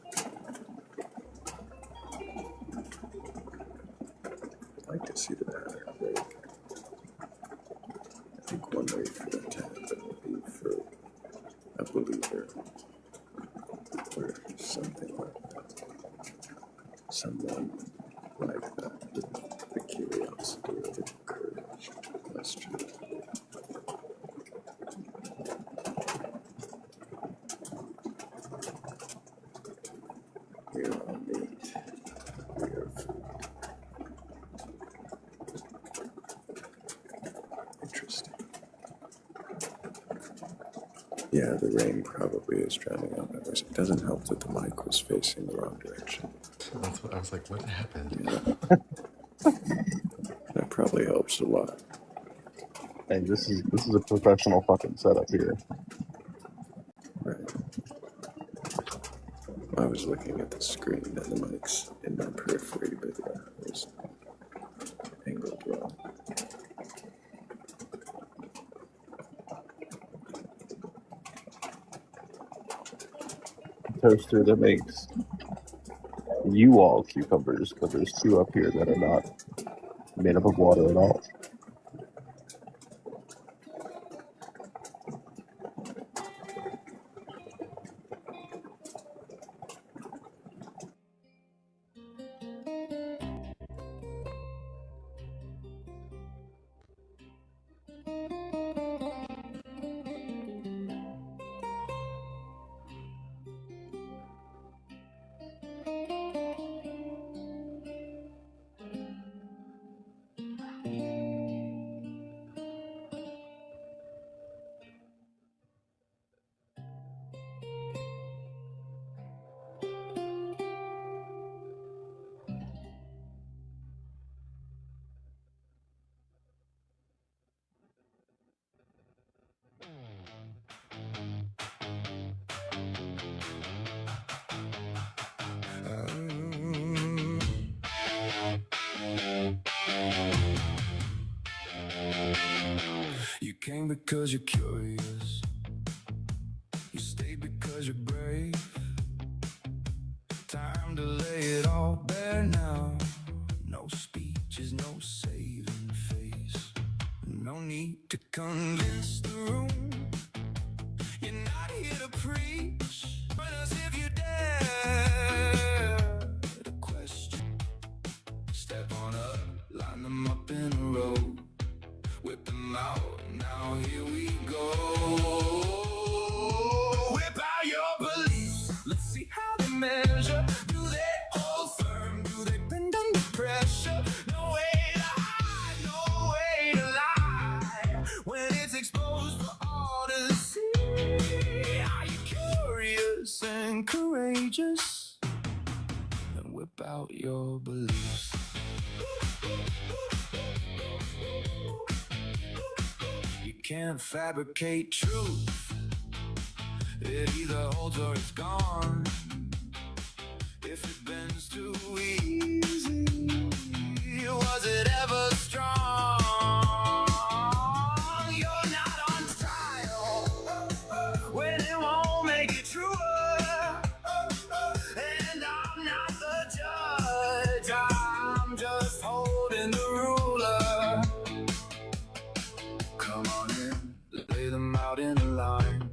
I'd like to see the pattern break. I think one way for that to happen would be for a believer or something like that. Someone like that. curiosity or the courage to question. We are all meat. We are food. Interesting. Yeah, the rain probably is drowning out my voice. It doesn't help that the mic was facing the wrong direction. That's what I was like, what happened? Yeah. That probably helps a lot. Hey, this is a professional fucking setup here. Right. I was looking at the screen and the mic's in my periphery, but yeah, it was angled wrong. Toaster that makes you all cucumbers, but there's two up here that are not made up of water at all. You came because you're curious. You stayed because you're brave. Time to lay it all bare now. No speeches, no saving face. No need to convince the room. You're not here to preach. But as if you dare to question. Step on up, line them up in a row. Whip them out, now here we go. Whip out your beliefs, let's see how they measure. Do they hold firm, do they bend under pressure? No way to hide, no way to lie. When it's exposed for all to see. Are you curious and courageous? Then whip out your beliefs. You can't fabricate truth. It either holds or it's gone. If it bends too easy, was it ever strong? You're not on trial when it won't make it truer. And I'm not the judge, I'm just holding the ruler. Come on in, lay them out in a line.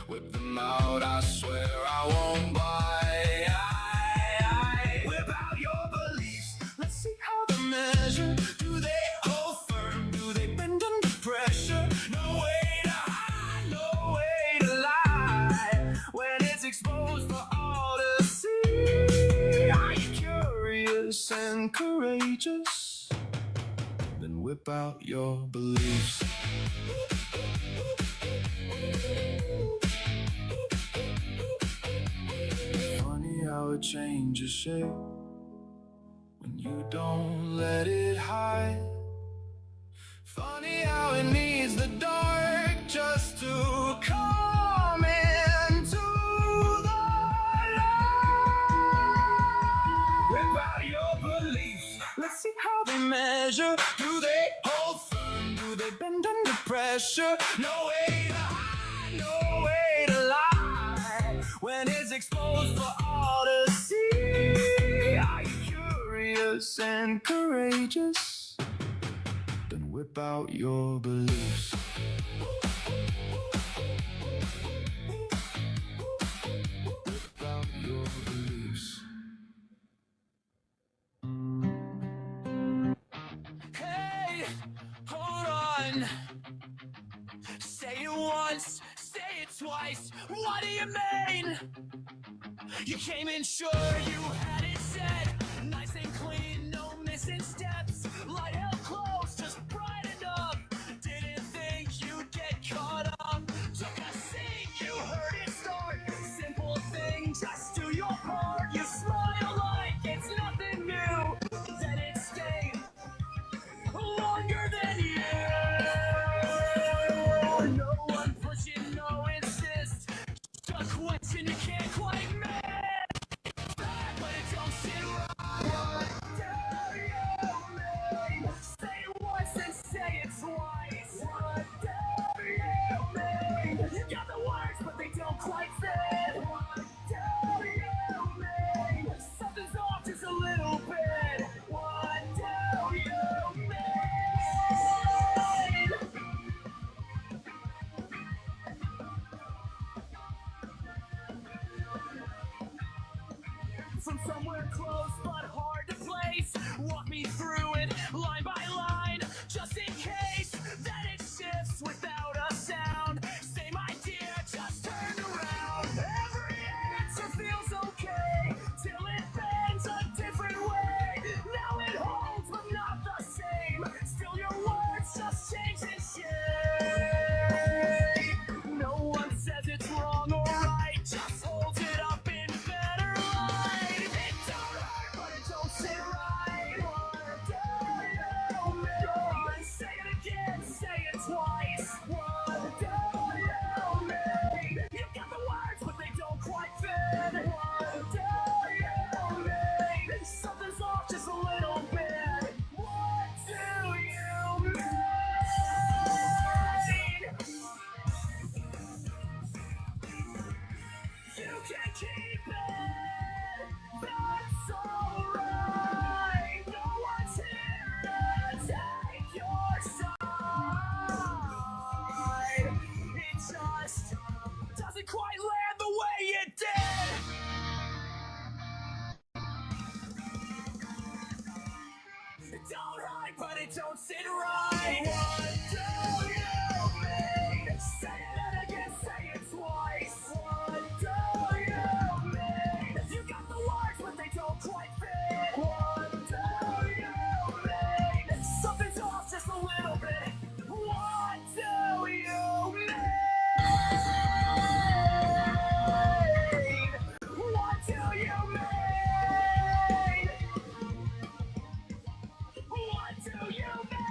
Whip them out, I swear I won't bite. Whip out your beliefs, let's see how they measure. Do they hold firm, do they bend under pressure? No way to hide, no way to lie. When it's exposed for all to see. Are you curious and courageous? Then whip out your beliefs. Funny how it changes shape when you don't let it hide. Funny how it needs the dark just to come into the light. Whip out your beliefs, let's see how they measure. Do they hold firm, do they bend under pressure? No way to hide, no way to lie. When it's exposed for all to see. Are you curious and courageous? Then whip out your beliefs. Whip out your beliefs. twice. What do you mean? You came in sure you had it set, nice and clean, no missing steps. Light held close, just bright enough. Didn't think you'd get caught up. Took a seat, you heard it start. Simple thing, just do your part. You smile like it's nothing new. Then it stayed longer than you. No one pushing, no insist. A question you can't quite miss. But it don't sit right. What do you mean? Say it once and say it twice. What do you mean? You got the words, but they don't quite fit. What do you mean? Something's off just a little bit. What do you mean? From somewhere close but hard to place, walk me through it line by line, just in case that it shifts without a sound. Same idea, just turned around. Every answer feels okay till it bends a different way. Now it holds but not the same. Still your words just change in shape. No one says it's wrong or right, just holds it up in better light. It don't hurt, but it don't sit right. What do you mean? Say it again, say it twice. What do you mean? You got the words, but they don't quite fit. What do you mean? Something's off just a little bit. What do you mean? You can keep it, that's alright. No one's here to take your side. It just doesn't quite land the way it did. It don't hurt, but it don't sit right. What do you mean? Say it again, say it twice. What do you mean? You got the words, but they don't quite fit. What do you mean? Something's off just a little bit. What do you mean? What do you mean? What do you mean?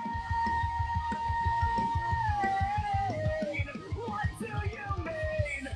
What do you mean?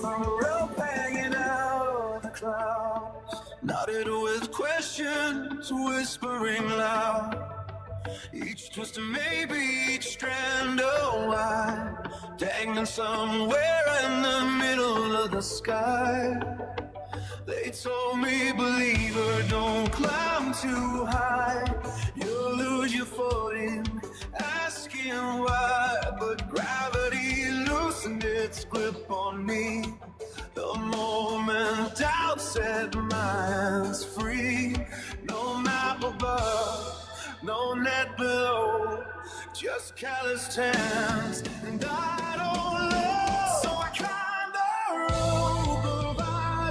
From a rope hanging out of the clouds, knotted with questions, whispering loud. Each twist of maybe, each strand of why, dangling somewhere in the middle of the sky. They told me, believer, don't climb too high, you'll lose your footing, asking why. But gravity loosened its grip on me the moment doubt set my hands free. No map above, no net below, just calloused hands, and I don't know. So I climbed the rope of I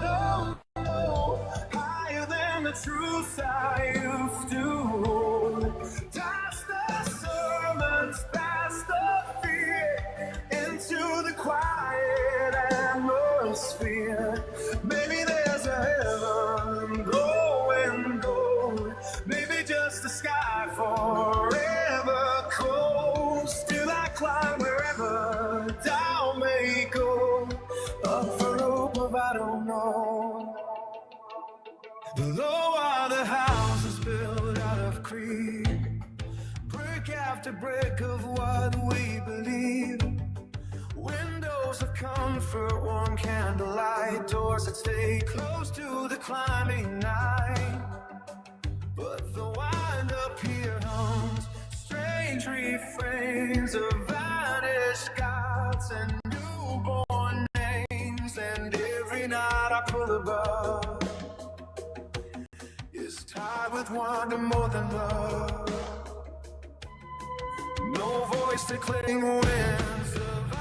don't know, higher than the truth I used to hold. Past the sermons, past the fear, into the quiet atmosphere. Maybe there's a heaven glowing gold, maybe just the sky forever cold. Still I climb wherever down may go, up the rope of I don't know. Below I to break of what we believe. Windows of comfort, warm candlelight, doors that stay close to the climbing night. But the wind up here hums strange refrains of vanished gods and newborn names. And every night I pull above is tied with wonder more than love. No voice to cling winds of I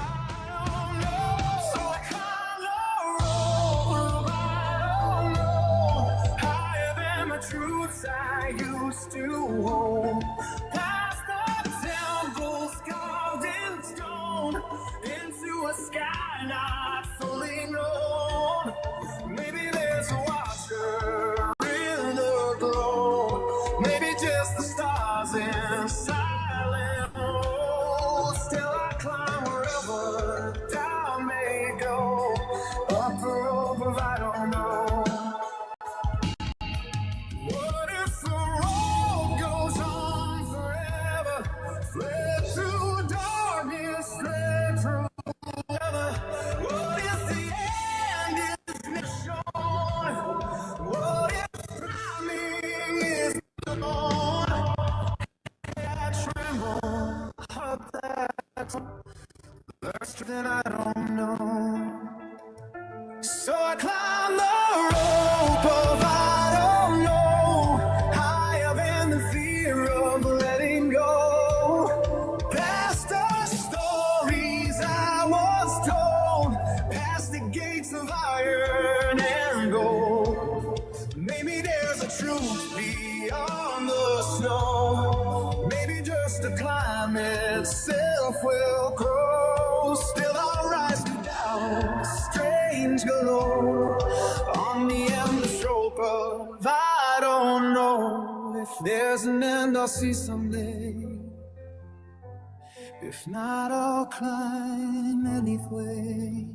don't know. So I climb the road of I don't know, higher than the truths I used to hold. Past the temples carved in stone, into a sky not fully known. Maybe there's a watcher in the glow, maybe just the stars in silent mode. Still I climb wherever down may go, up or over I don't know. What if the road goes on forever, fled through darkness, fled through weather? What if the end is never shown? What if timing is gone? I tremble, heart that's worse than I don't know. So I climb the rope of I don't know, higher than the fear of letting go. Past the stories I was told, past the gates of iron and gold. Maybe there's a truth beyond the snow, maybe just the climb itself will grow. Still I'll rise to doubt, strange glow on the endless rope of I don't know. If there's an end I'll see someday, if not I'll climb anyway.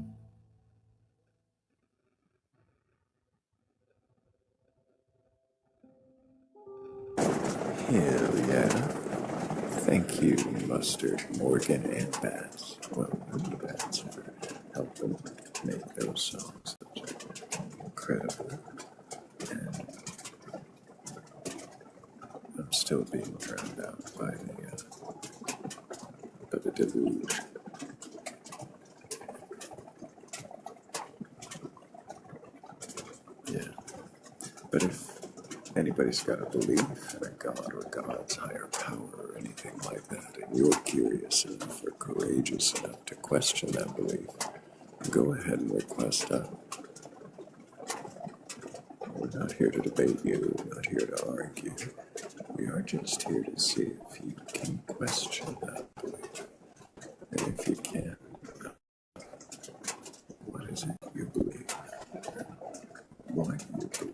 Hell yeah. Thank you, Mustard, Morgan, and Bats. Well, the Bats for helping make those songs such incredible. And I'm still being drowned out by the deluge. Yeah. But if anybody's got a belief in a god or God's higher power or anything like that, and you're curious enough or courageous enough to question that belief, go ahead and request that. We're not here to debate you, we're not here to argue. We are just here to see if you can question that belief. And if you can, what is it you believe? Why do you believe?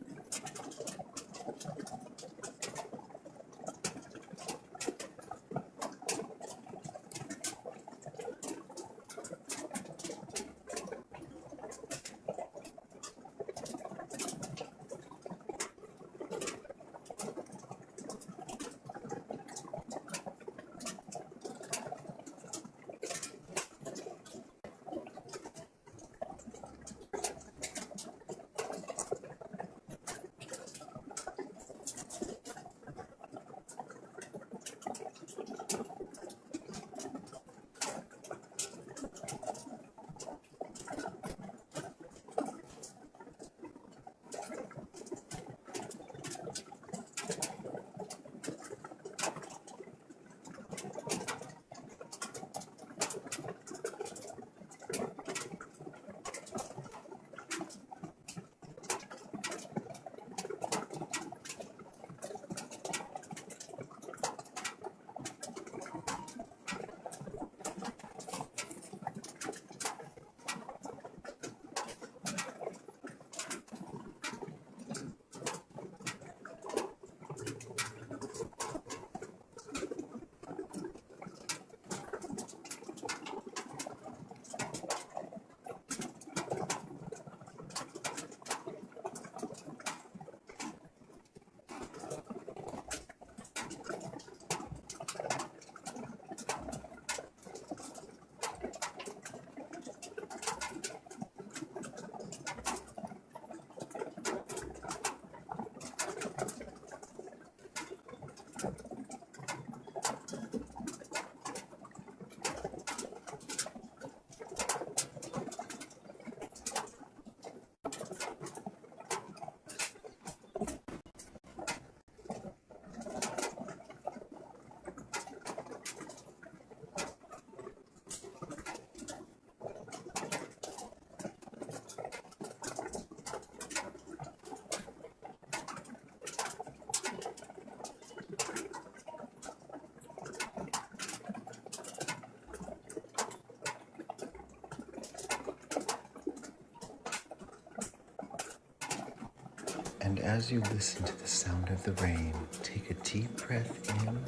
as you listen to the sound of the rain, take a deep breath in.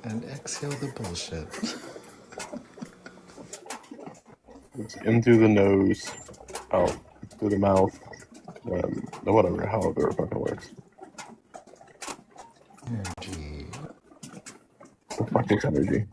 And exhale the bullshit. It's in through the nose, out through the mouth, whatever, however it fucking works. Energy. The fuck is energy?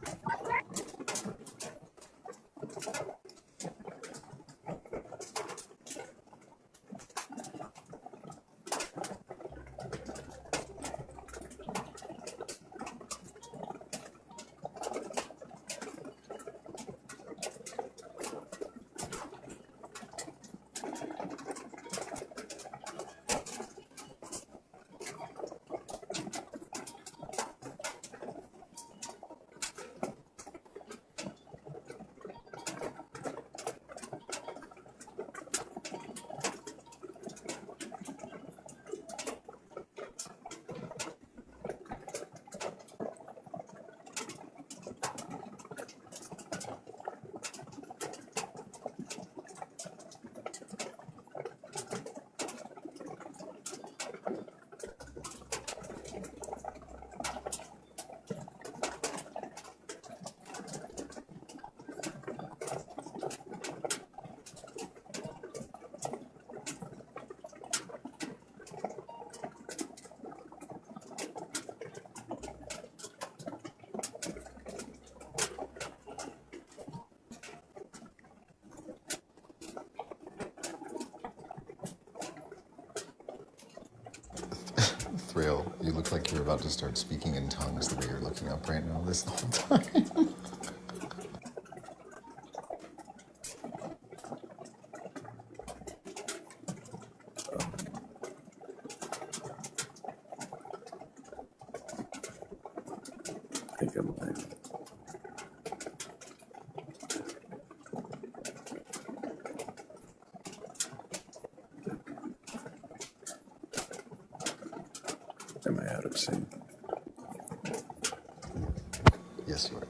Thrayle, you look like you're about to start speaking in tongues the way you're looking up right now this whole time. I think I'm live. Am I out of sync? Yes, you are.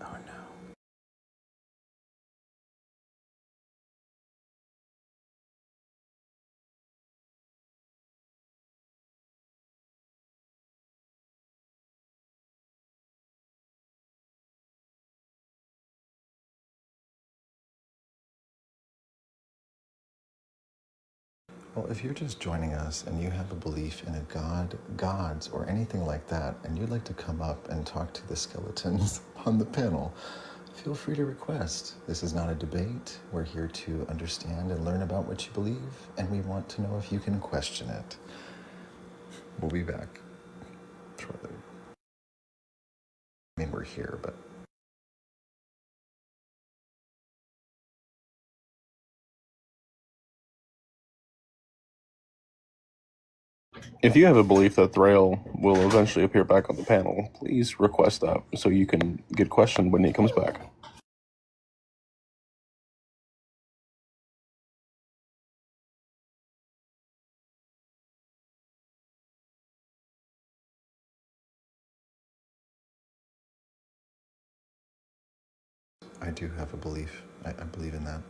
Oh no. Well, if you're just joining us and you have a belief in a god, gods, or anything like that, and you'd like to come up and talk to the skeletons on the panel, feel free to request. This is not a debate. We're here to understand and learn about what you believe, and we want to know if you can question it. We'll be back shortly. I mean, we're here, but... If you have a belief that Thrayle will eventually appear back on the panel, please request that so you can get questioned when he comes back. I do have a belief. I believe in that.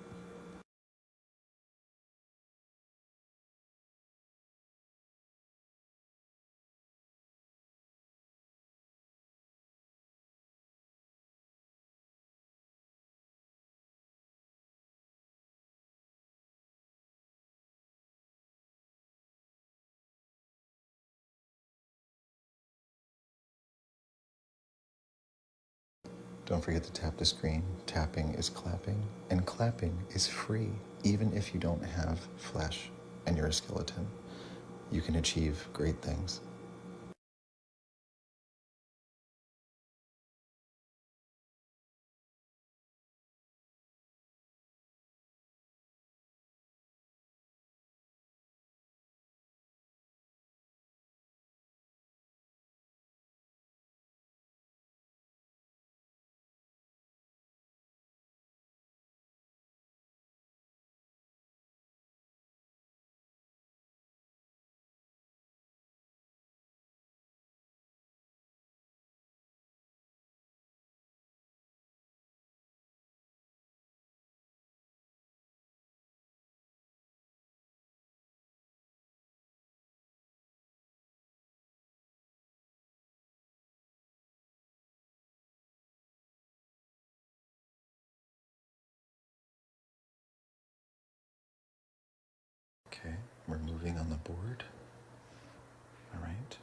Don't forget to tap the screen. Tapping is clapping, and clapping is free. Even if you don't have flesh and you're a skeleton, you can achieve great things. Okay, we're moving on the board. All right.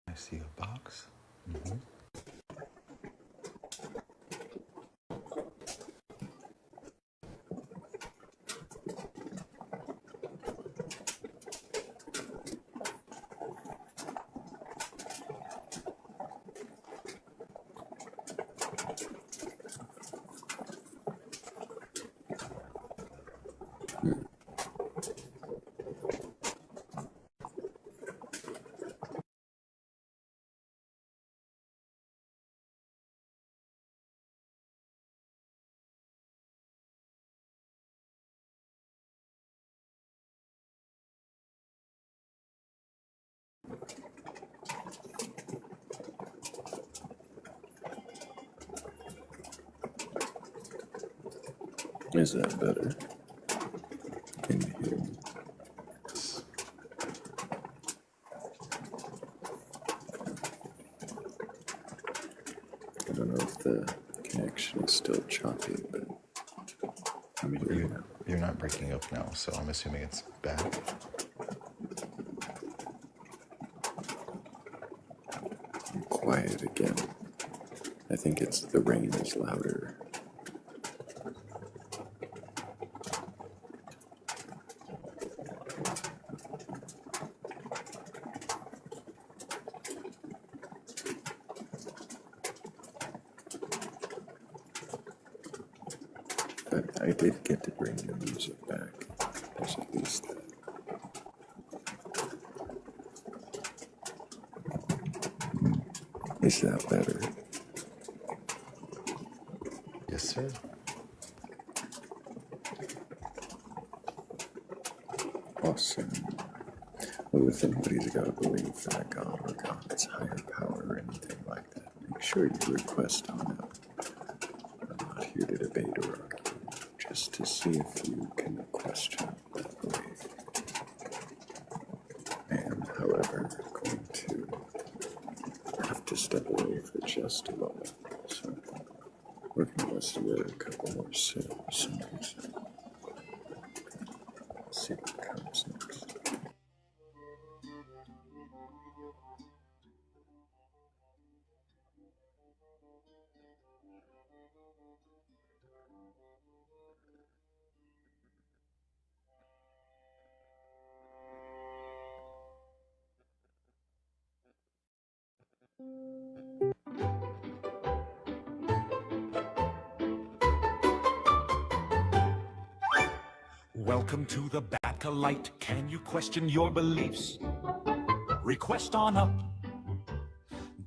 I see a box. Mm-hmm. Is that better? Can you hear me? I don't know if the connection is still choppy, but I'm hearing it. You're not breaking up now, so I'm assuming it's bad. I'm quiet again. I think it's the rain is louder. But I did get to bring the music back. There's at least that. Is that better? Yes, sir. Awesome. Well, if anybody's got a belief in a god or god's higher power or anything like that, make sure you request on up. I'm not here to debate or argue, just to see if you can question that belief. I am, however, going to have to step away for just a moment, so we're going to listen to a couple more songs. See what comes next. Welcome to the Batcolyte. Can you question your beliefs? Request on up.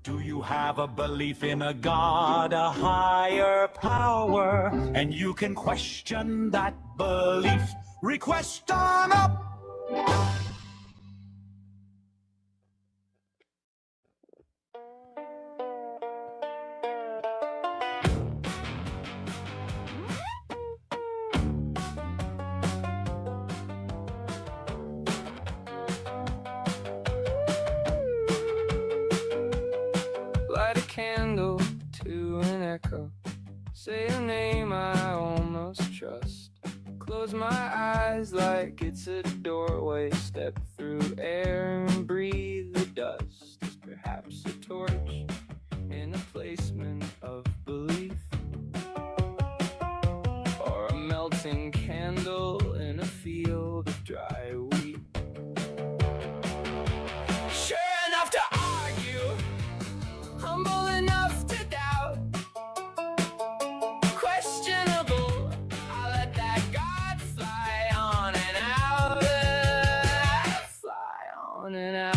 Do you have a belief in a god, a higher power? And you can question that belief. Request on up. candle to an echo. Say a name I almost trust. Close my eyes like it's a doorway. Step through air and breathe the dust. Perhaps a torch in a placement of belief, or a melting candle in a field of dry wheat. Sure enough to argue, humble enough to doubt, questionable, I'll let that guard fly on and out, fly on and out.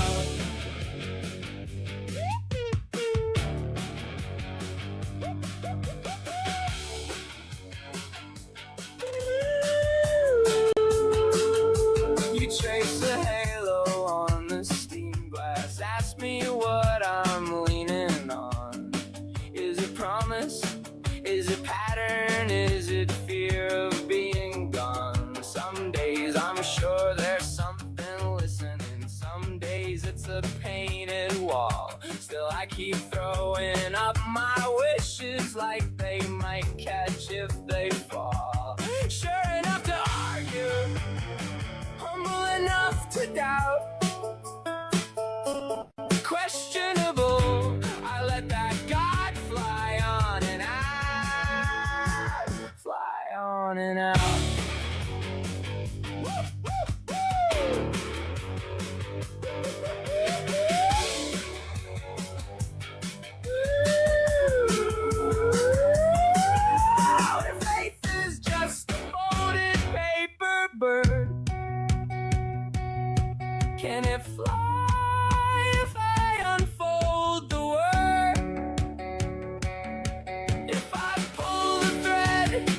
You trace a halo on the steam glass. Ask me what I'm leaning on. Is it promise? Is it pattern? Is it fear of being gone? Some days I'm sure there's something listening. Some days it's a painted wall. Still I keep throwing up my wishes like they might catch if they fall. Sure enough to argue, humble enough to doubt, questionable, I let that guard fly on and out, fly on and out. If faith is just a folded paper bird, can it fly if I unfold the word? If I pull the thread,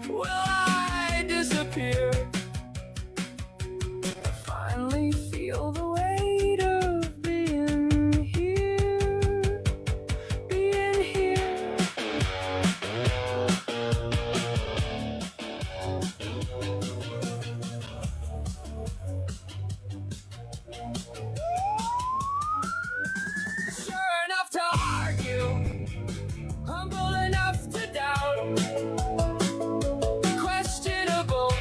will I disappear? I finally feel the weight of being here, being here. Sure enough to argue, humble enough to doubt, questionable,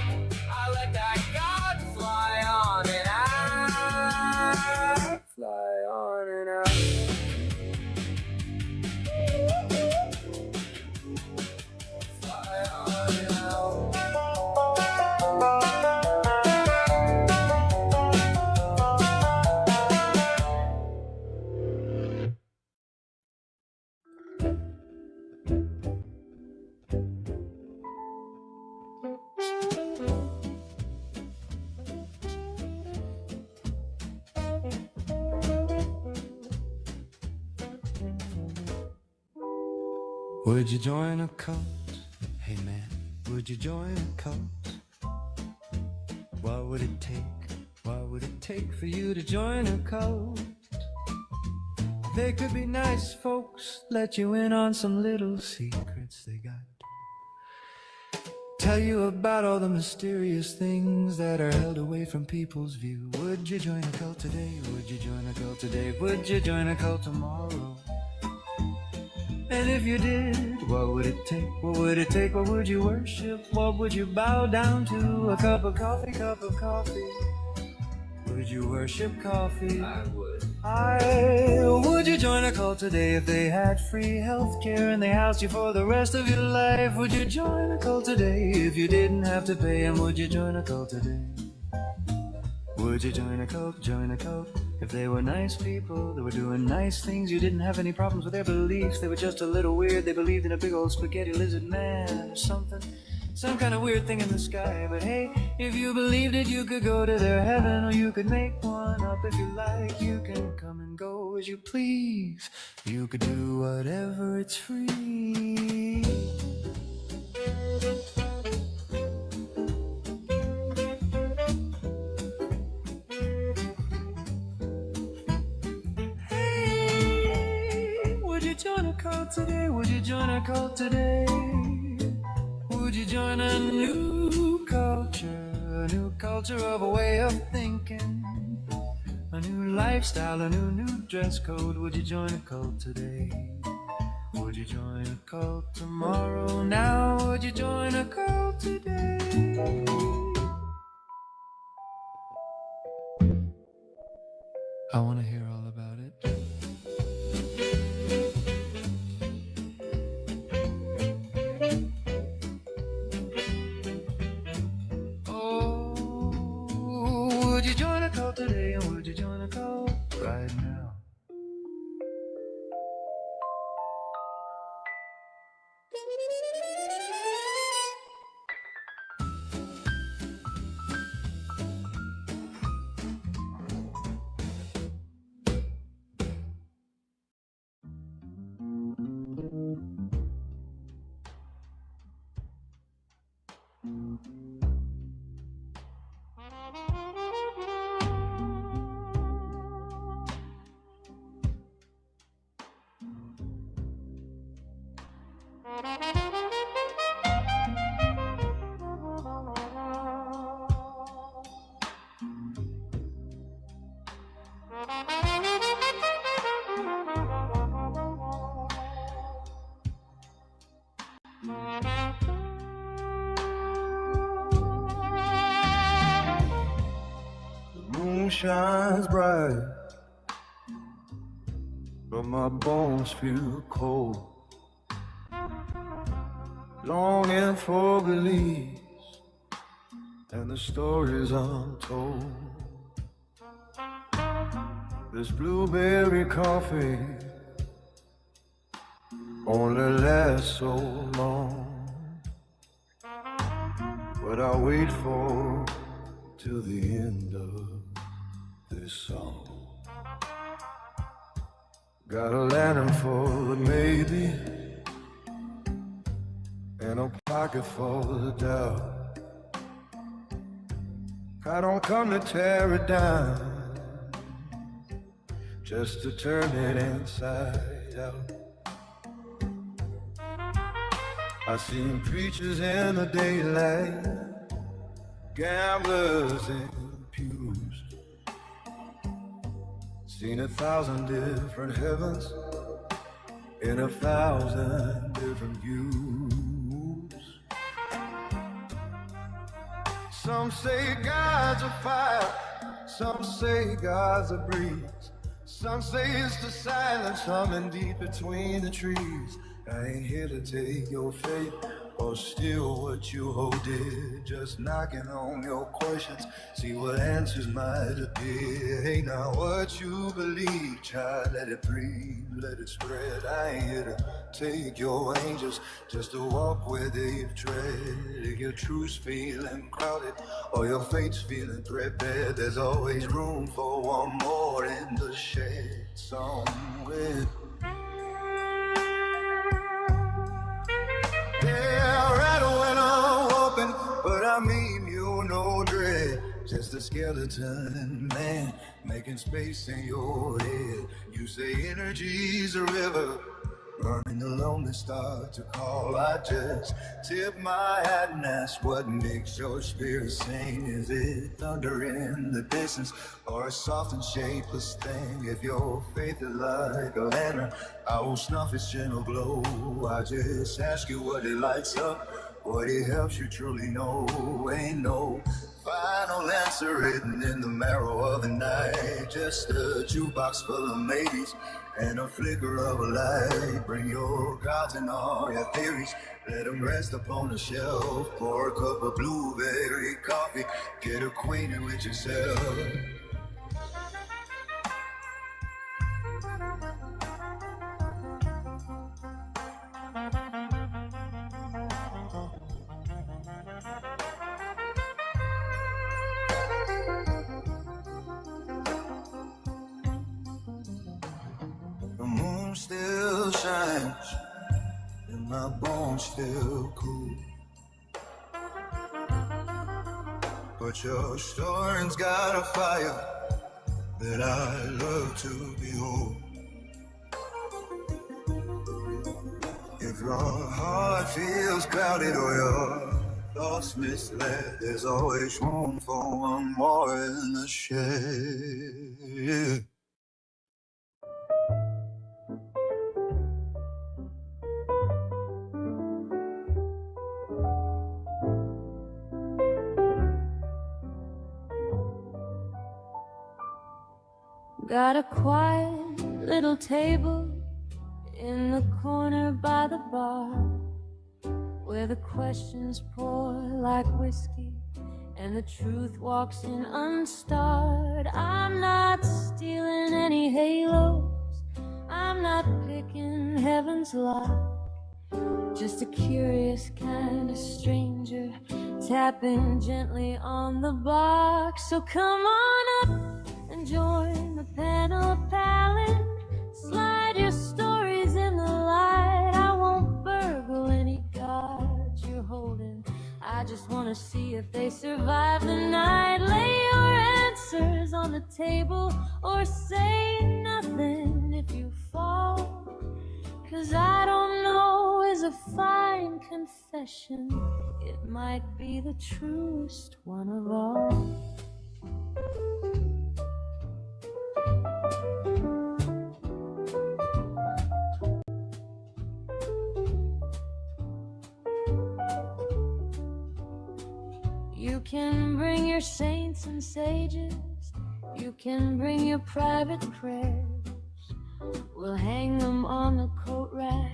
I let that God fly on and out, fly on and out. Fly on and out. Would you join a cult? Hey man, would you join a cult? What would it take? What would it take for you to join a cult? They could be nice folks, let you in on some little secrets they got. Tell you about all the mysterious things that are held away from people's view. Would you join a cult today? Would you join a cult today? Would you join a cult tomorrow? And if you did, what would it take? What would it take? What would you worship? What would you bow down to? A cup of coffee, cup of coffee. Would you worship coffee? I would. Would you join a cult today if they had free health care and they housed you for the rest of your life? Would you join a cult today if you didn't have to pay? And would you join a cult today? Would you join a cult, join a cult? If they were nice people, they were doing nice things, you didn't have any problems with their beliefs, they were just a little weird, they believed in a big old spaghetti lizard man or something, some kind of weird thing in the sky. But hey, if you believed it, you could go to their heaven, or you could make one up if you like. You can come and go as you please, you could do whatever, it's free. Would you join a cult today? Would you join a cult today? Would you join a new culture of a way of thinking? A A new lifestyle, a new dress code. Would you join a cult today? Would you join a cult tomorrow? Now, would you join a cult today? I want to hear all about it. Oh, would you join a cult today? And would you join a cult right now? The moon shines bright, but my bones feel cold. Longing for beliefs and the stories untold. This blueberry coffee only lasts so long, but I'll wait for till the end of this song. Got a lantern full of maybe and a pocket full of doubt. I don't come to tear it down, just to turn it inside out. I seen preachers in the daylight, gamblers in pews. Seen 1,000 different heavens in 1,000 different views. Some say God's a fire, some say God's a breeze, some say it's the silence humming deep between the trees. I ain't here to take your faith or steal what you hold dear, just knocking on your questions, see what answers might appear. Hey, now what you believe, child, let it breathe, let it spread. I ain't here to take your angels, just to walk where they've tread. If your truth's feeling crowded or your fate's feeling threadbare, there's always room for one more in the shed somewhere. Yeah, right when I'm open, but I mean you no dread. Just a skeleton man making space in your head. You say energy's a river, burning the lonely star to call. I just tip my hat and ask what makes your spirit sing. Is it thunder in the distance or a soft and shapeless thing? If your faith is like a lantern, I will snuff its gentle glow. I just ask you what it lights up, what it helps you truly know. Ain't no final answer written in the marrow of the night, just a jukebox full of maybes and a flicker of a light. Bring your gods and all your theories, let them rest upon the shelf. Pour a cup of blueberry coffee, get acquainted with yourself. The moon still shines and my bones feel cool, but your story's got a fire that I love to behold. If your heart feels clouded or your thoughts misled. There's always room for one more in the shed. Got a quiet little table in the corner by the bar, where the questions pour like whiskey and the truth walks in unstarred. I'm not stealing any halos, I'm not picking heaven's lock, just a curious kind of stranger tapping gently on the box. So come on up and join the panel palette. Slide your stories in the light. I won't burgle any cards you're holding. I just want to see if they survive the night. Lay your answers on the table or say nothing if you fall. 'Cause I don't know is a fine confession. It might be the truest one of all. You can bring your saints and sages, you can bring your private prayers. We'll hang them on the coat rack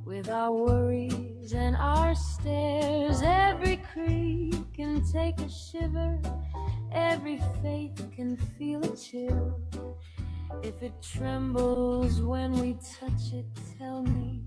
with our worries and our stares. Every creed can take a shiver, every faith can feel a chill. If it trembles when we touch it, tell me,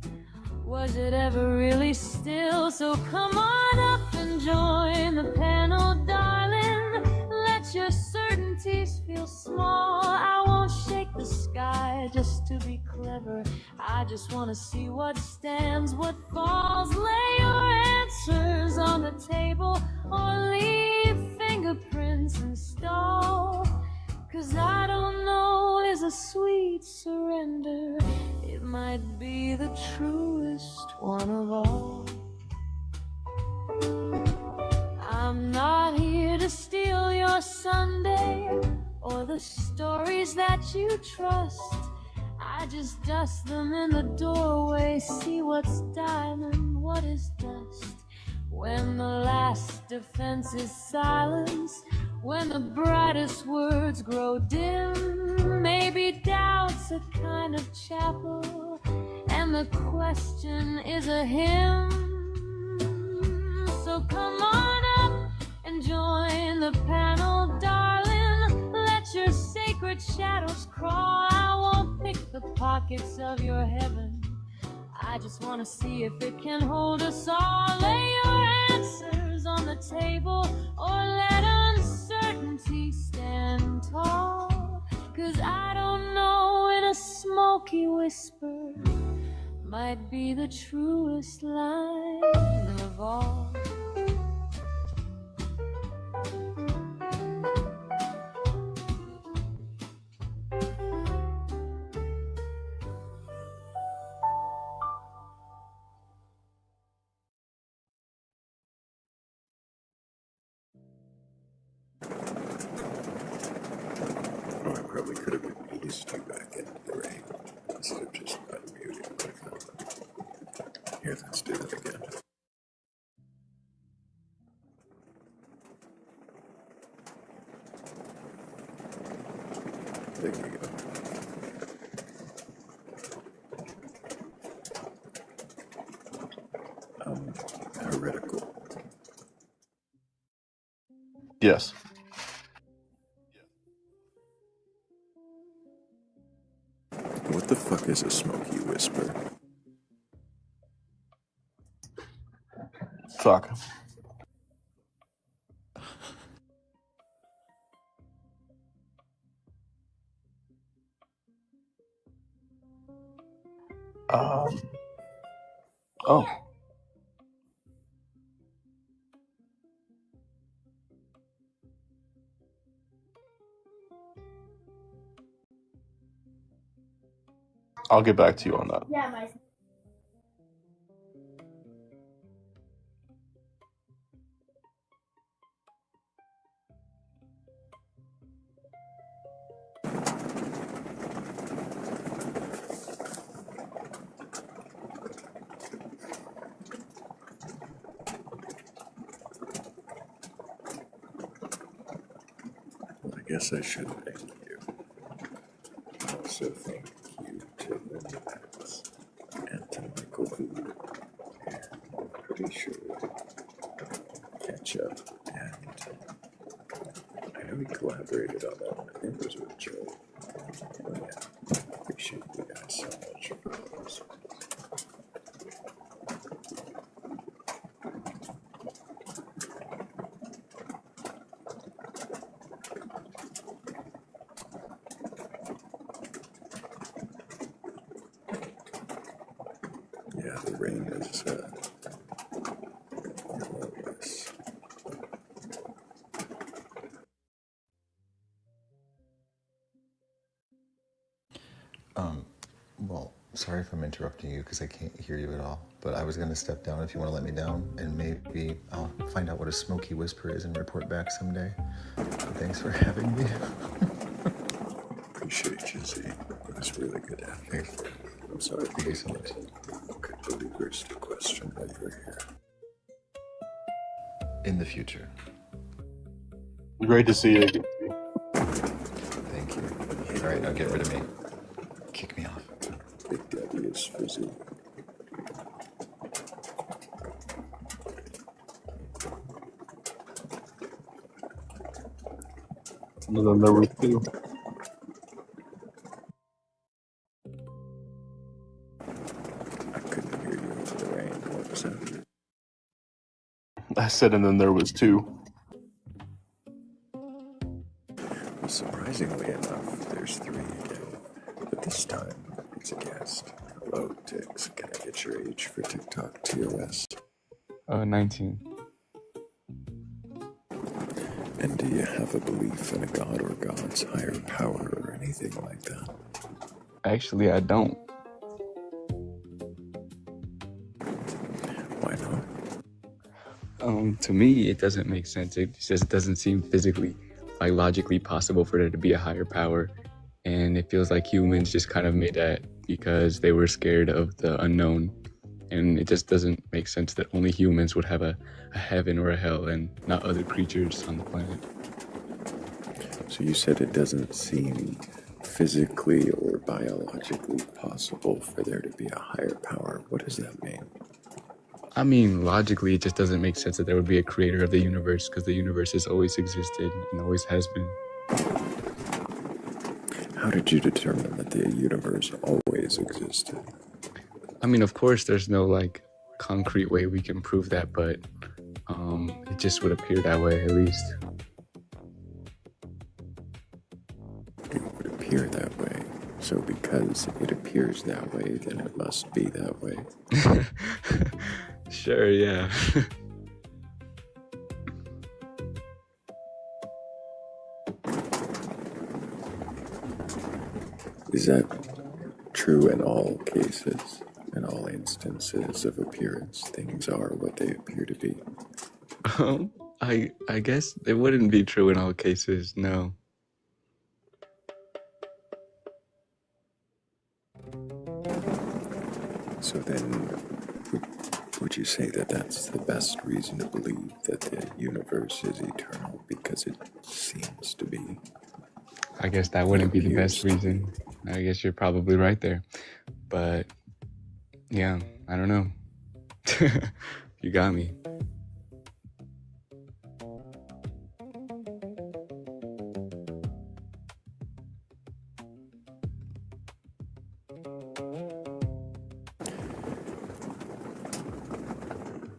was it ever really still? So come on up and join the panel, darling. Let your certainties feel small. I won't shake the sky just to be clever. I just want to see what stands, what falls. Lay your answers on the table or leave fingerprints installed. 'Cause I don't know is a sweet surrender. It might be the truest one of all. I'm not here to steal your Sunday or the stories that you trust. I just dust them in the doorway, see what's diamond, what is dust. When the last defense is silence, when the brightest words grow dim, maybe doubt's a kind of chapel, and the question is a hymn. So come on up and join the panel, darling. Let your sacred shadows crawl. I won't pick the pockets of your heaven, I just want to see if it can hold us all. Lay your answers on the table or let uncertainty stand tall. 'Cause I don't know in a smoky whisper might be the truest line of all. Oh, I probably could have eased you back into the rain instead of just unmuting like that. Here, let's do it again. There you go. Heretical. Yes. What the fuck is a smoky whisper? Fuck. Oh. I'll get back to you on that. Yeah, my guess I should thank you. I also thank you to Max and to Michael who I'm pretty sure catch up, and I know we collaborated on that one. I think it was with Joe. Oh yeah, appreciate you guys so much for those. Yeah, the rain is relentless. Well, sorry if I'm interrupting you because I can't hear you at all, but I was going to step down if you want to let me down, and maybe I'll find out what a smoky whisper is and report back someday. Thanks for having me. Appreciate you, Z. It was really good having you. I'm sorry. Thank you so much. Could reversed the question while you were here. In the future. Great to see you again. Thank you. All right, now get rid of me. Kick me off. Big Daddy is frizzy. And then there were two. I couldn't hear you over the rain. What was that? I said, and then there was two. Well, surprisingly enough, there's three again. But this time, it's a guest. Hello, Tix. Can I get your age for TikTok TOS? 19. And do you have a belief in a god or god's higher power or anything like that? Actually, I don't. Why not? To me, it doesn't make sense. It just doesn't seem physically, logically possible for there to be a higher power. And it feels like humans just kind of made that because they were scared of the unknown. And it just doesn't make sense that only humans would have a heaven or a hell and not other creatures on the planet. So you said it doesn't seem physically or biologically possible for there to be a higher power. What does that mean? I mean, logically, it just doesn't make sense that there would be a creator of the universe because the universe has always existed and always has been. How did you determine that the universe always existed? I mean, of course, there's no concrete way we can prove that, but it just would appear that way, at least. It would appear that way. So because it appears that way, then it must be that way. Sure, yeah. Is that true in all cases? In all instances of appearance, things are what they appear to be. I guess it wouldn't be true in all cases, no. So then, would you say that that's the best reason to believe that the universe is eternal because it seems to be? I guess that wouldn't be the best reason. I guess you're probably right there. But, yeah, I don't know. You got me.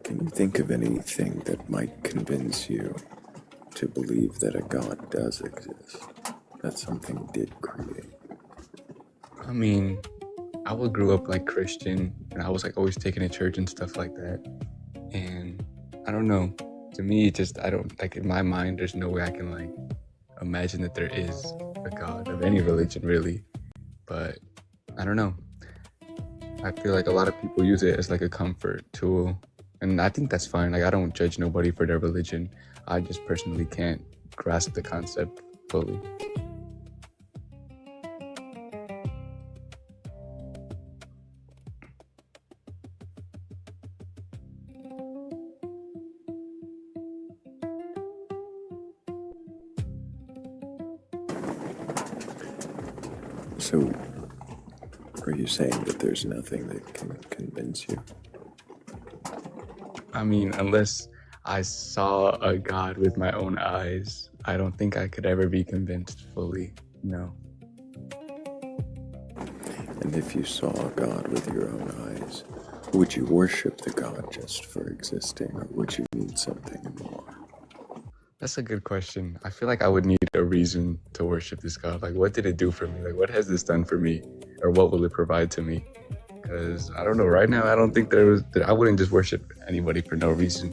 Can you think of anything that might convince you to believe that a God does exist? That something did create? I mean, I grew up Christian, and I was always taken to church and stuff like that. And I don't know. To me, I don't, in my mind, there's no way I can imagine that there is a God of any religion, really. But I don't know. I feel like a lot of people use it as a comfort tool. And I think that's fine. I don't judge nobody for their religion. I just personally can't grasp the concept fully. So, are you saying that there's nothing that can convince you? I mean, unless I saw a God with my own eyes, I don't think I could ever be convinced fully. No. And if you saw God with your own eyes, would you worship the God just for existing, or would you need something more? That's a good question. I feel like I would need a reason to worship this God. Like, what did it do for me? Like, what has this done for me? Or what will it provide to me? Because I don't know. Right now, I don't think I wouldn't just worship anybody for no reason.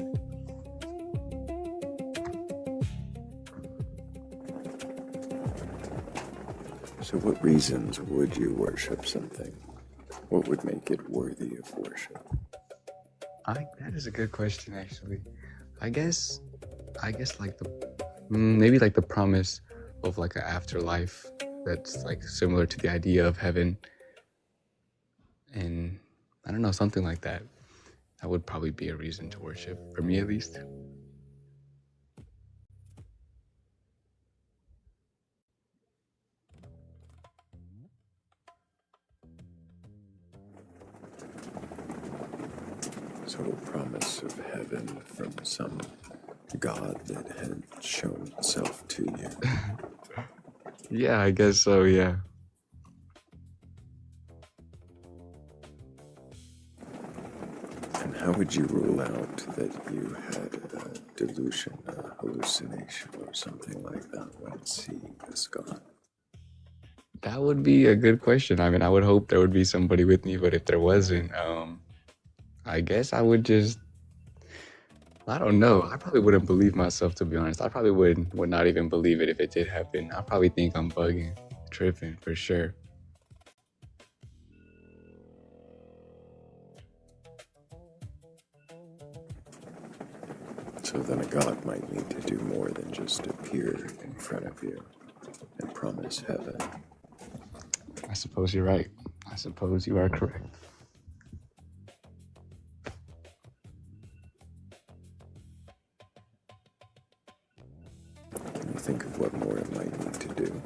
So what reasons would you worship something? What would make it worthy of worship? That is a good question, actually. I guess like maybe like the promise of like an afterlife that's like similar to the idea of heaven. And I don't know, something like that. That would probably be a reason to worship, for me at least. So a promise of heaven from some God that had shown itself to you. Yeah, I guess so, yeah. And how would you rule out that you had a delusion, a hallucination, or something like that when seeing this God? That would be a good question. I mean, I would hope there would be somebody with me, but if there wasn't, I guess I would just, I don't know. I probably wouldn't believe myself, to be honest. I probably would not even believe it if it did happen. I probably think I'm bugging, tripping, for sure. So then a God might need to do more than just appear in front of you and promise heaven. I suppose you're right. I suppose you are correct. Can you think of what more it might need to do?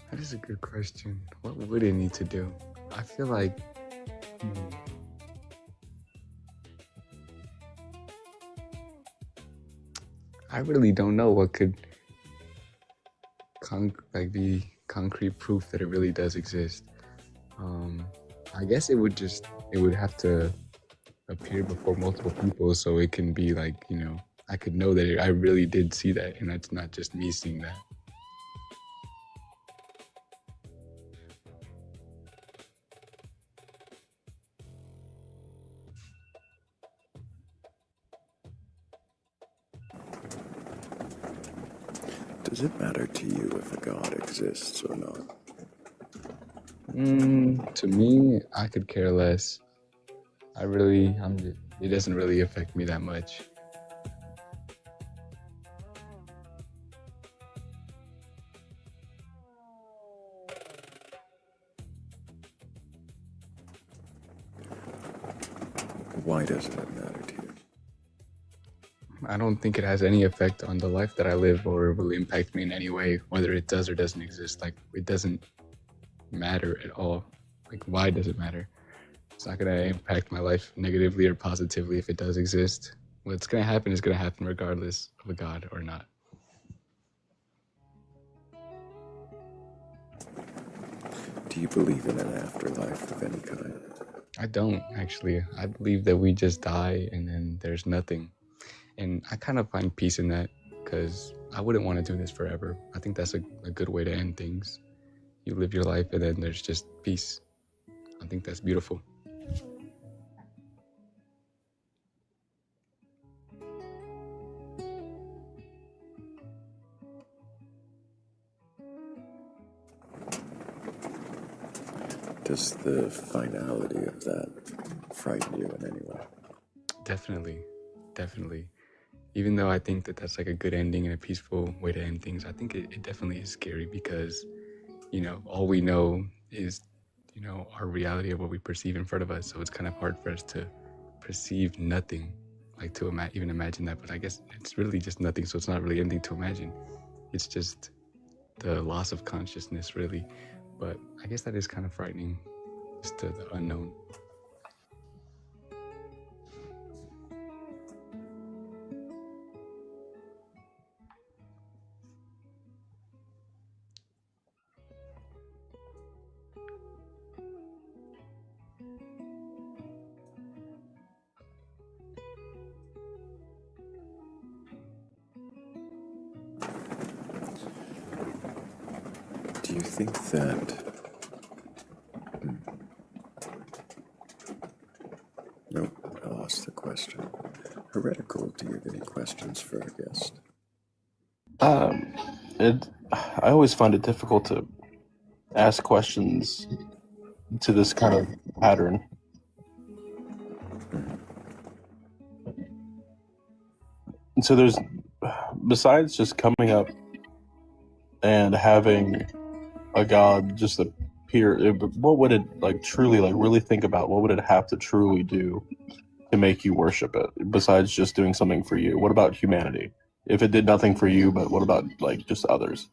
That is a good question. What would it need to do? I feel like... I really don't know what could be concrete proof that it really does exist. I guess it would have to appear before multiple people so it can be like, you know, I could know that I really did see that and it's not just me seeing that. Does it matter to you if a God exists or not? To me, I could care less. It doesn't really affect me that much. Why doesn't it matter to you? I don't think it has any effect on the life that I live or will impact me in any way, whether it does or doesn't exist. Like, it doesn't matter at all. Like, why does it matter? It's not going to impact my life negatively or positively if it does exist. What's going to happen is going to happen regardless of a God or not. Do you believe in an afterlife of any kind? I don't, actually. I believe that we just die and then there's nothing. And I kind of find peace in that because I wouldn't want to do this forever. I think that's a good way to end things. You live your life and then there's just peace. I think that's beautiful. Does the finality of that frighten you in any way? Definitely. Even though I think that that's like a good ending and a peaceful way to end things, I think it definitely is scary because, you know, all we know is, you know, our reality of what we perceive in front of us. So it's kind of hard for us to perceive nothing, like to even imagine that. But I guess it's really just nothing. So it's not really anything to imagine. It's just the loss of consciousness, really. But I guess that is kind of frightening, just to the unknown. Do you think that... Nope, I lost the question. Heretical, do you have any questions for our guest? I always find it difficult to ask questions to this kind of pattern. And so there's, besides just coming up and having a god just appear, what would it like truly, like really think about? What would it have to truly do to make you worship it, besides just doing something for you? What about humanity? If it did nothing for you, but what about like just others?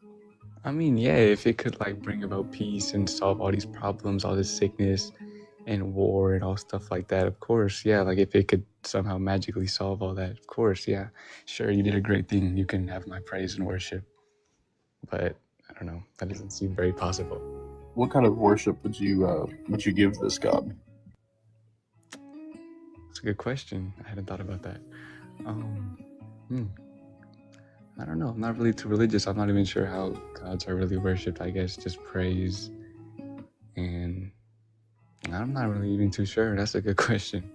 I mean, yeah, if it could like bring about peace and solve all these problems, all this sickness and war and all stuff like that, of course, yeah. Like if it could somehow magically solve all that, of course, yeah. Sure, you did a great thing. You can have my praise and worship. But I don't know. That doesn't seem very possible. What kind of worship would you give this god? That's a good question. I hadn't thought about that. I don't know. I'm not really too religious. I'm not even sure how gods are really worshipped. I guess just praise. And I'm not really even too sure. That's a good question.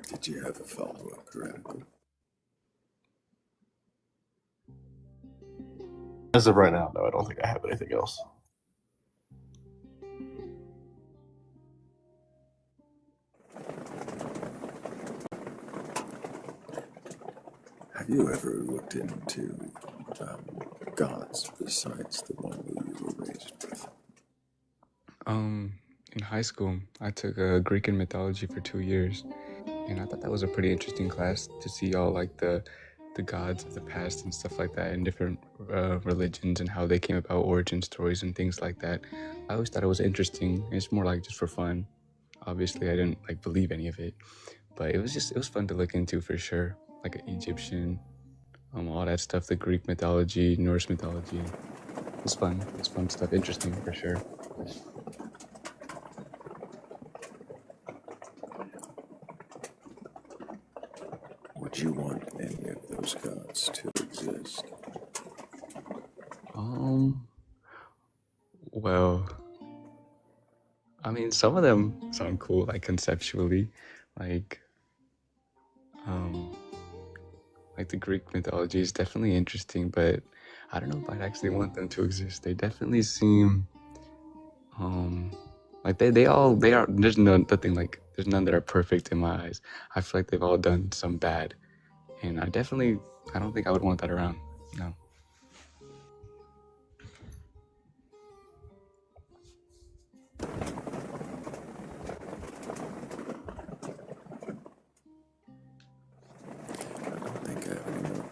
Did you have a follow-up, Heretical? As of right now, no, I don't think I have anything else. Have you ever looked into gods besides the one that you were raised with? In high school, I took Greek and mythology for 2 years, and I thought that was a pretty interesting class to see all like the gods of the past and stuff like that, and different religions and how they came about, origin stories and things like that. I always thought it was interesting. It's more like just for fun. Obviously, I didn't like believe any of it, but it was fun to look into for sure. Like Egyptian, all that stuff, the Greek mythology, Norse mythology. It's fun. It's fun stuff. Interesting for sure. Would you want any of those gods to exist? Well, I mean, some of them sound cool, like conceptually, like the Greek mythology is definitely interesting, but I don't know if I'd actually want them to exist. They definitely seem, like they are. There's none that are perfect in my eyes. I feel like they've all done some bad, and I don't think I would want that around. No.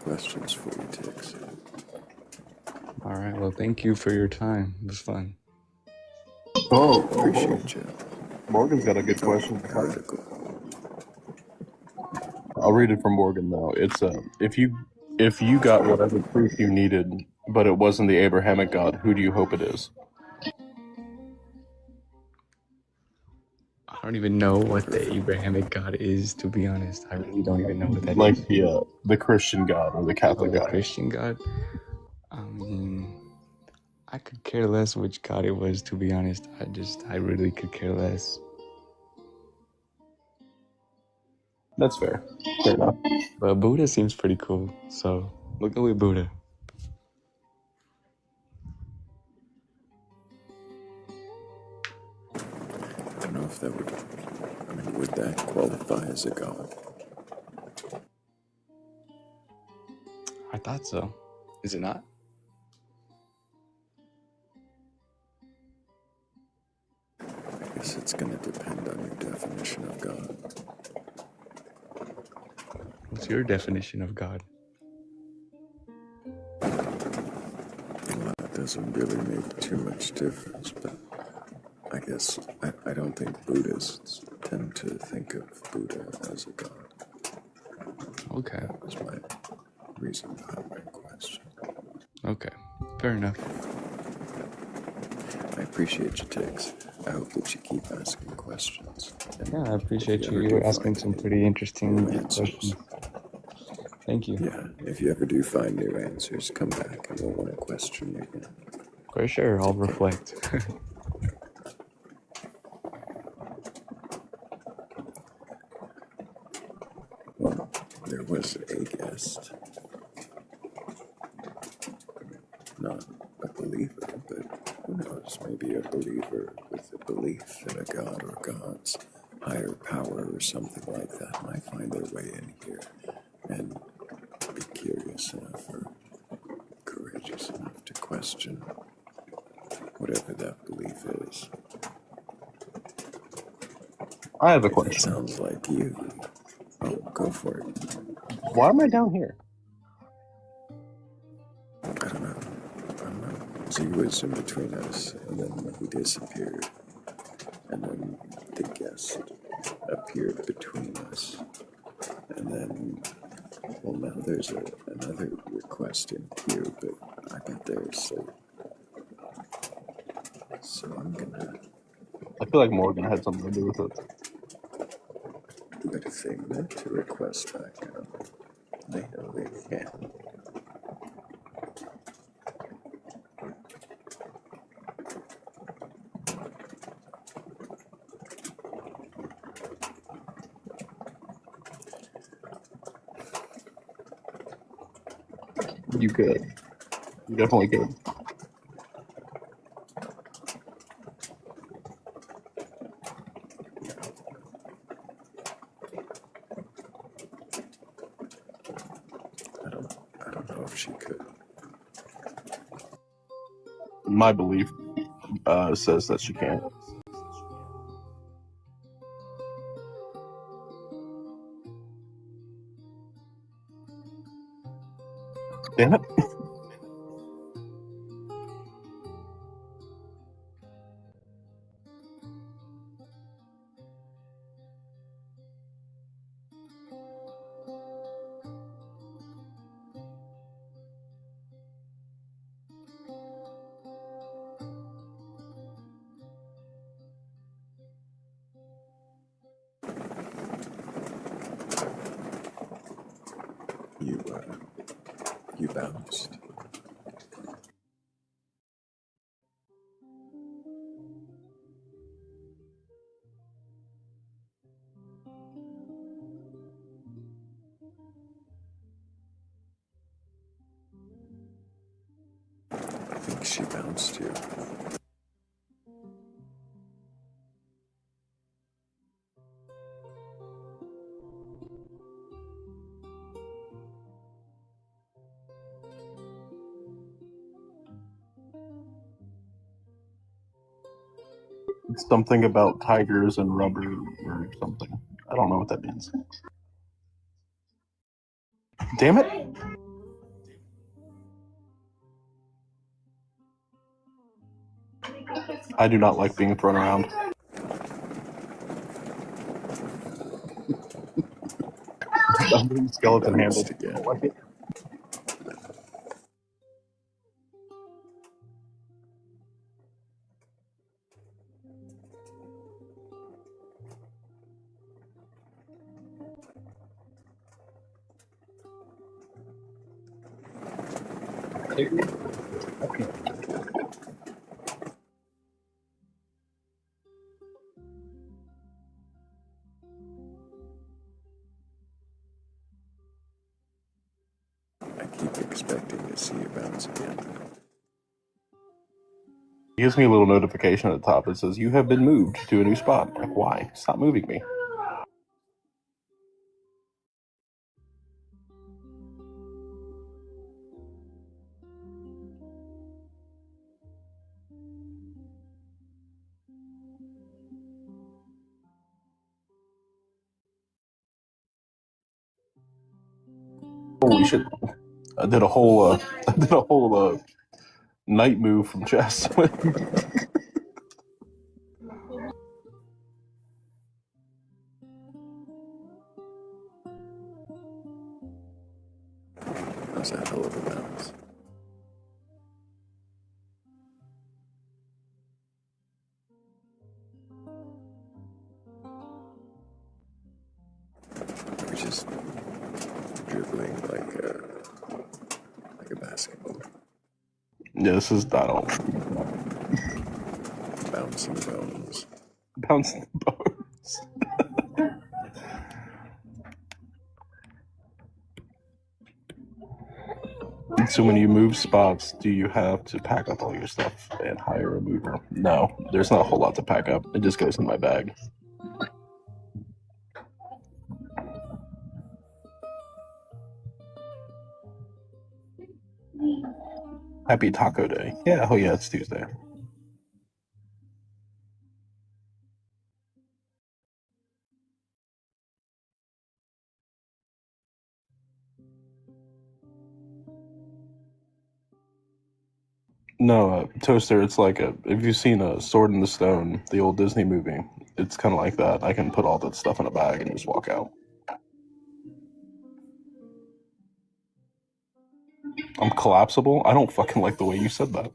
Questions for you, Tix. All right. Well, thank you for your time. It was fun. Appreciate you. Morgan's got a good question. I'll read it from Morgan though. It's if you got whatever proof you needed, but it wasn't the Abrahamic God, who do you hope it is? I don't even know what the Abrahamic God is, to be honest. I really don't even know what that like is. The Christian God or the Catholic God. The Christian God? I could care less which God it was, to be honest. I really could care less. That's fair. Fair enough. But Buddha seems pretty cool, so we'll go with Buddha. I don't know if that would I mean, would that qualify as a god? I thought so. Is it not? I guess it's gonna depend on your definition of God. What's your definition of God? Well, it doesn't really make too much difference, but I guess I don't think Buddhists tend to think of Buddha as a god. Okay. That was my reason behind my question. Okay. Fair enough. I appreciate your takes. I hope that you keep asking questions. And Yeah, I appreciate if you. ever You do were asking find some any pretty interesting new answers, questions. Thank you. yeah, if you ever do find new answers, come back and we'll want to question you again. For sure, I'll reflect. Well, there was a guest. Not a believer, but who knows, maybe a believer with a belief in a god or gods, higher power or something like that might find their way in here and be curious enough or courageous enough to question whatever that belief is. I have a If that question. sounds like you. Oh, go for it. Why am I down here? I don't know. So he was in between us, and then he disappeared. And then the guest appeared between us. And then, well, now there's another request in queue, but I bet they're asleep. So I'm gonna. I feel like Morgan had something to do with it. But if they meant to request back up, they know they can. You could. You definitely could. I don't know if she could. My belief says that she can't. Damn it. You bounced. I think she bounced you. It's something about tigers and rubber or something. I don't know what that means. Damn it. I do not like being thrown around. I'm being skeleton handled. I don't like it. I keep expecting to see you bounce again. It gives me a little notification at the top that says, you have been moved to a new spot. Like, why? Stop moving me. Holy shit! I did a whole night move from chess. That's a hell of a bounce. We're just dribbling like a basketball. Yeah, this is not all. Bouncing bones. Bouncing bones. So when you move spots, do you have to pack up all your stuff and hire a mover? No, there's not a whole lot to pack up. It just goes in my bag. Happy Taco Day. Yeah, oh yeah, it's Tuesday. No, Toaster, it's like if you've seen a Sword in the Stone, the old Disney movie, it's kind of like that. I can put all that stuff in a bag and just walk out. I'm collapsible? I don't fucking like the way you said that.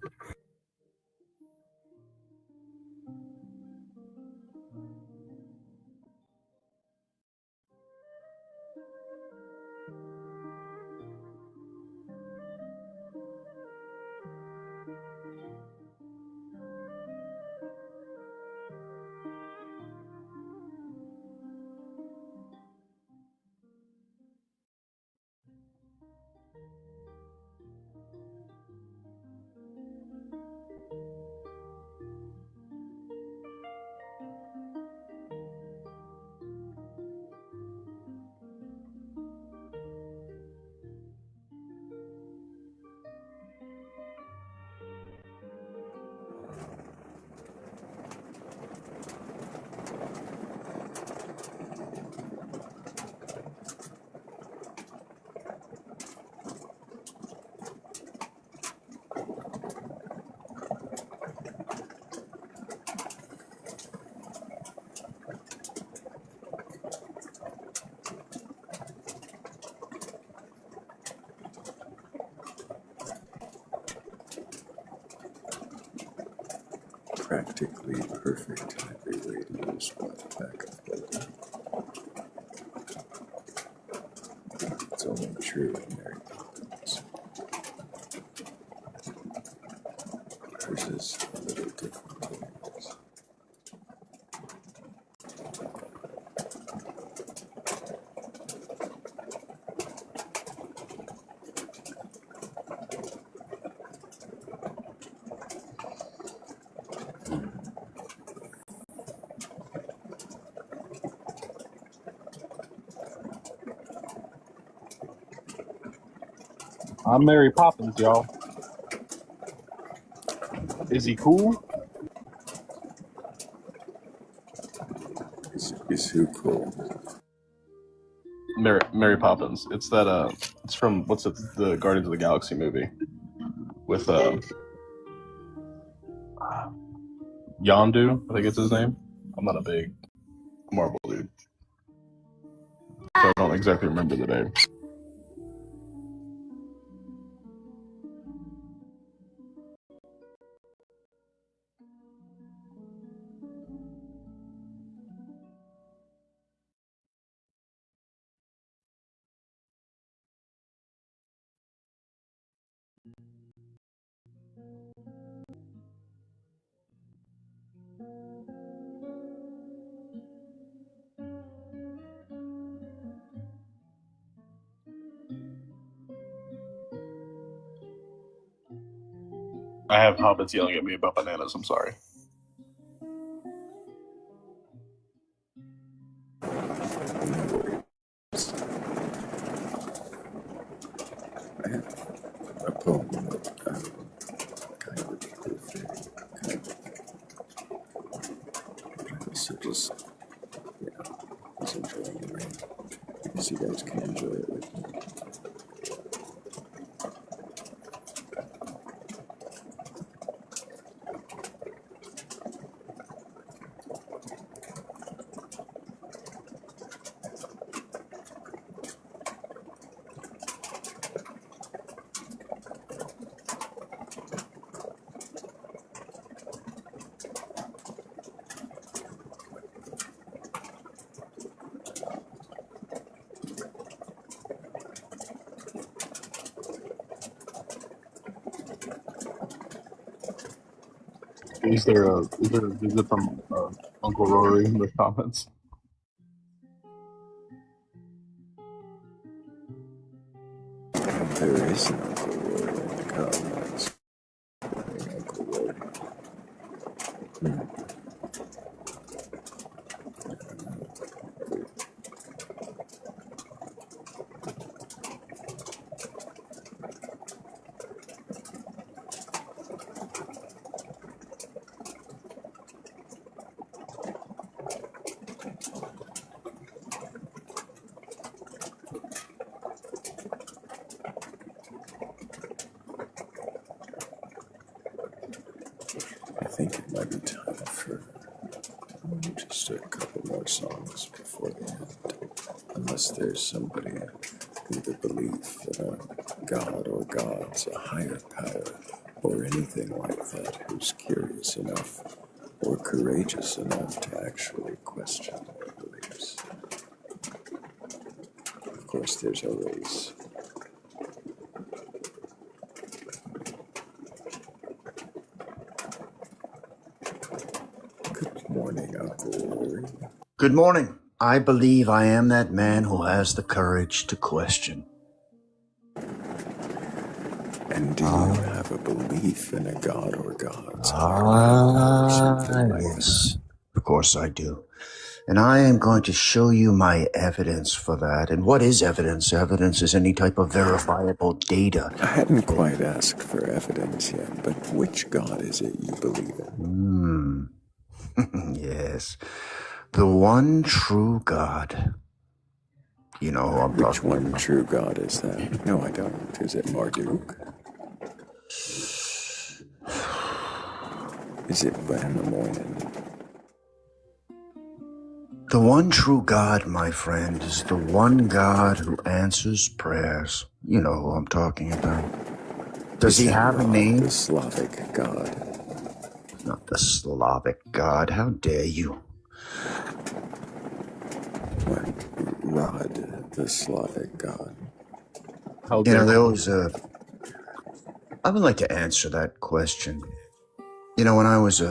Practically perfect every way to use one backup building. It's only true in Mary Poppins. Hers is a little different than yours. I'm Mary Poppins, y'all. Is he cool? Is who cool? Mary Poppins. It's that it's from the Guardians of the Galaxy movie with Yondu, I think it's his name. I'm not a big Marvel dude, so I don't exactly remember the name. I have hobbits yelling at me about bananas. I'm sorry. I have a poem that kind of perfect, kind of. So just, just enjoying the rain. Because you guys can enjoy it with me. Is there a visit from Uncle Rory in the comments? There is an Uncle Rory in the comments. Uncle Rory. I think it might be time for just a couple more songs before the end. Unless there's somebody with a belief in a god or gods, a higher power, or anything like that who's curious enough or courageous enough to actually question their beliefs. Of course, there's always good morning, Uncle Rory. Good morning. I believe I am that man who has the courage to question. And do you have a belief in a god or gods? Yes. Of course I do. And I am going to show you my evidence for that. And what is evidence? Evidence is any type of verifiable data. I hadn't quite asked for evidence yet, but which god is it you believe in? Yes. The one true God. You know who I'm Which talking one about. true god is that? No, I don't. Is it Marduk? Is it Wainamoinen? The one true God, my friend, is the one God who answers prayers. You know who I'm talking about. Does he have a name? The Slavic god. Not the Slavic God. How dare you? What? Rod, the Slavic god. How You know, dare there was a... I would like to answer that question. You know, when I was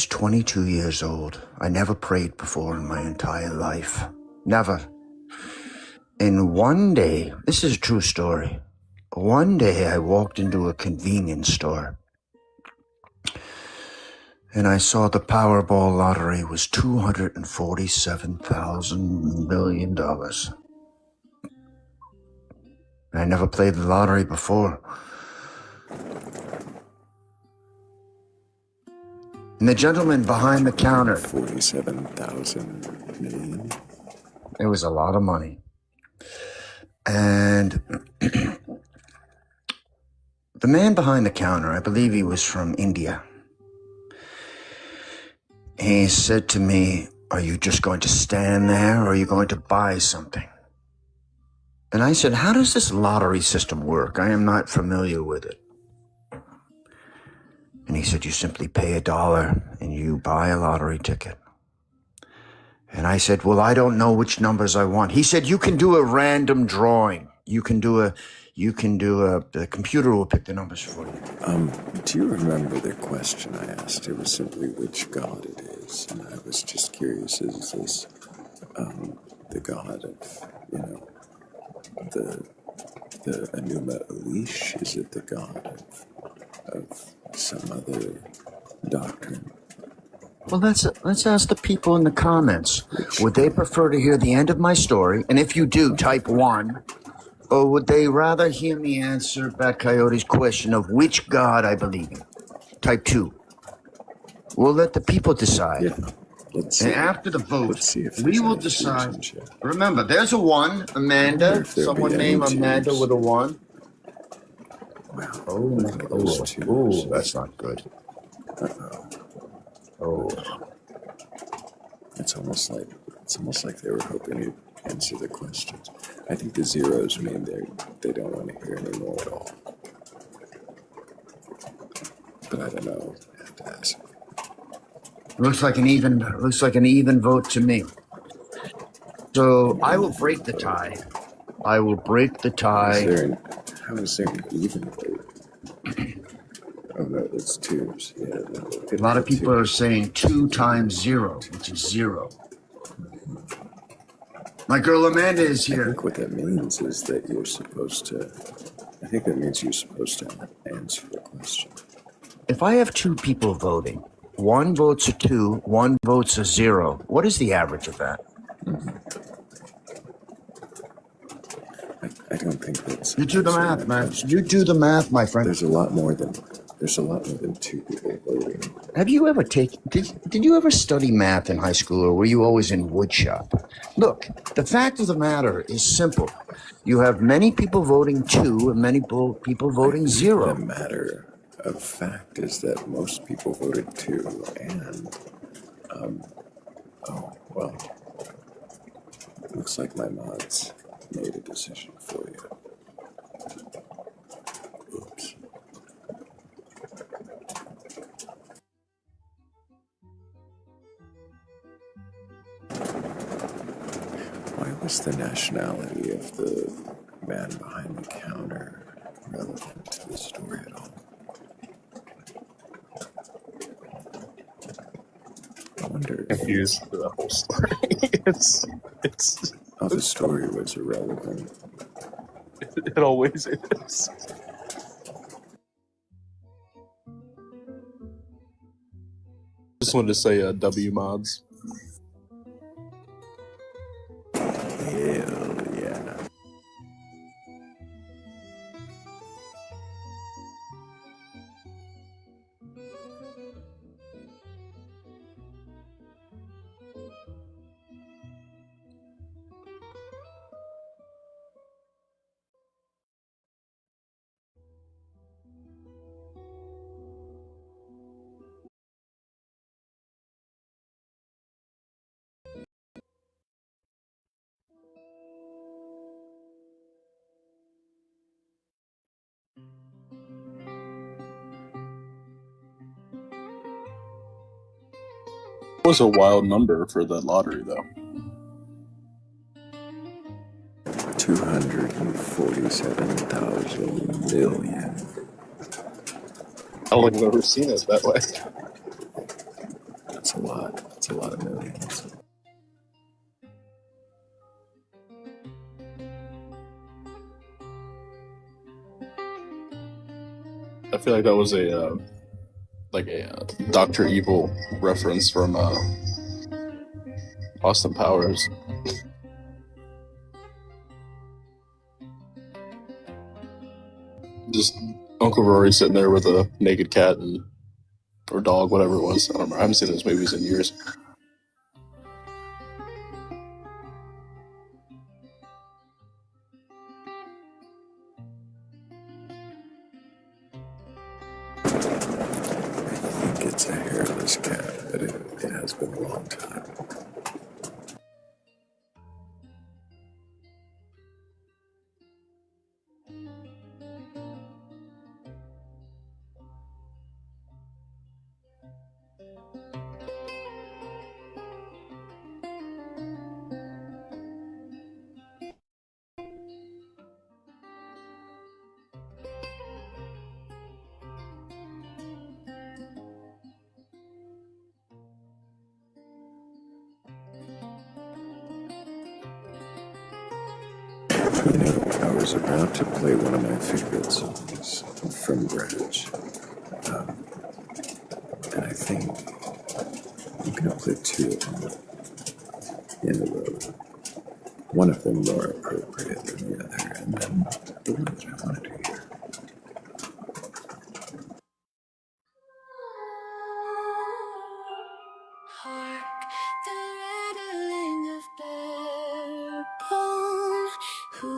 22 years old, I never prayed before in my entire life. Never. And one day, this is a true story. One day I walked into a convenience store and I saw the Powerball lottery was $247,000 million. I never played the lottery before. And the gentleman behind the counter, 47,000 million. it was a lot of money. And the man behind the counter, I believe he was from India. He said to me, "Are you just going to stand there or are you going to buy something?" And I said, "How does this lottery system work? I am not familiar with it." And he said, "You simply pay $1 and you buy a lottery ticket." And I said, "Well, I don't know which numbers I want." He said, "You can do a random drawing. The computer will pick the numbers for you." Do you remember the question I asked? It was simply which god it is. And I was just curious, is this the god of, the Enuma Elish? Is it the god of some other doctrine? Well, let's ask the people in the comments. Would they prefer to hear the end of my story? And if you do, type 1. Or would they rather hear me answer Batcoyote's question of which God I believe in? Type 2. We'll let the people decide. Yeah. Let's see. And after the vote, Let's see if we there's will any decide. fusions. Remember, there's a 1, Amanda. If there'll Someone be named any Amanda twos. with a 1. Wow. Oh, that's not good. Oh. It's almost like they were hoping you'd answer the questions. I think the zeros mean they don't want to hear anymore at all. But I don't know. I have to ask. Looks like an even vote to me. So I will break the tie. How is there an even vote? Oh no, it's twos. Yeah, no, A lot of people are saying 2 times 0, which is 0. My girl Amanda is I here. think what that means is that you're supposed to. I think that means you're supposed to answer the question. If I have 2 people voting, 1 votes a 2, 1 votes a 0, what is the average of that? I don't think that's. You do the math, man. You do the math, my friend. There's a lot more than 2 people voting. Have you ever did you ever study math in high school, or were you always in woodshop? Look, the fact of the matter is simple. You have many people voting 2 and many people voting 0. The matter of fact is that most people voted 2, and oh well, looks like my mods made a decision for you. Oops. Why was the nationality of the man behind the counter relevant to the story at all? I wonder. Confused for the whole story. it's. Oh, the story was irrelevant. It always is. Just wanted to say W mods. Hell yeah. It was a wild number for the lottery, though. 247,000 million. I don't think I've ever seen it that way. That's a lot. That's a lot of millions. I feel like that was a Dr. Evil reference from Austin Powers. Just Uncle Rory sitting there with a naked cat or dog, whatever it was. I don't remember. I haven't seen those movies in years. I think it's a hairless cat, but it has been a long time. You know, I was about to play one of my favorite songs from Grudge. And I think I'm going to play 2 of them in a row. One of them more appropriate than the other, and then the one that I wanted to hear. Hark, the rattling of bare bone. Who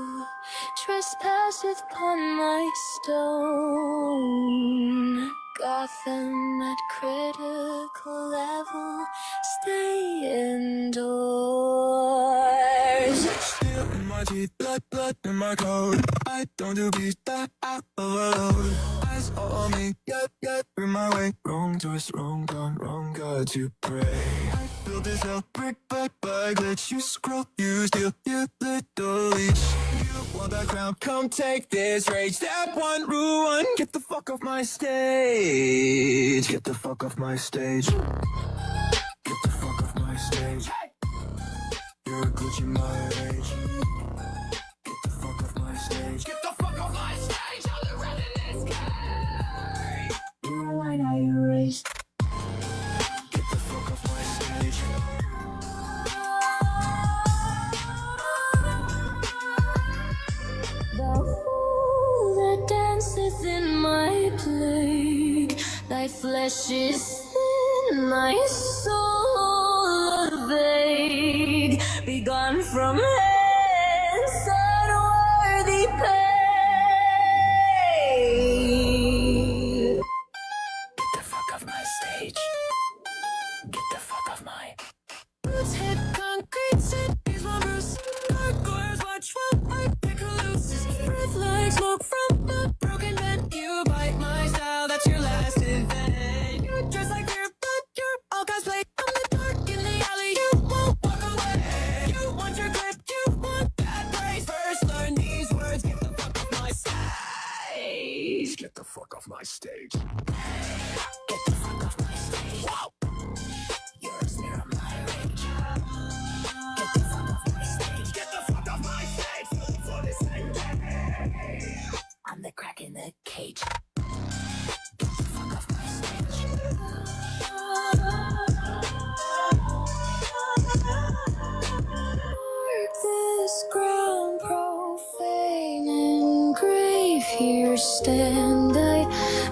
trespasseth upon my stone? Gotham at critical level, stay indoors. Steel in my teeth, blood in my coat. I don't do beat that out of a load. I is all me. Get in my way. Wrong choice, wrong time, wrong God to pray. I built this hell brick by glitch. You scroll, you steal, you little leech. You want that crown? Come take this rage. Step one, rule one. Get the fuck off my stage. Get the fuck off my stage. Get the fuck off my stage. You're a glitch in my rage. Get the fuck off my stage. Get the fuck off my stage. I'm the red in this game. You're right, I erase. Get the fuck off my stage. The fool that danceth in my plague, thy flesh is thin, thy soul vague. Be gone from hence, unworthy pain. Get the fuck off my stage. Get the fuck off my. Roots hit concrete, cities lumbers. Gargoyles watch while I pick a loose. Breath like smoke from a broken bed. You bite my style, that's your last event. You dress like fear, but you're all cosplay. I'm the dark in the alley, you won't walk away. You want your clip, you want that praise. First learn these words, get the fuck off my stage. Get the fuck off my stage. Get the fuck off my stage. Wow. You're a snare of my rage. Get the fuck off my stage. Get the fuck off my stage. For this thing. I'm the crack in the cage. Get the fuck off my stage. Mark this ground profane and grave. Here stand I,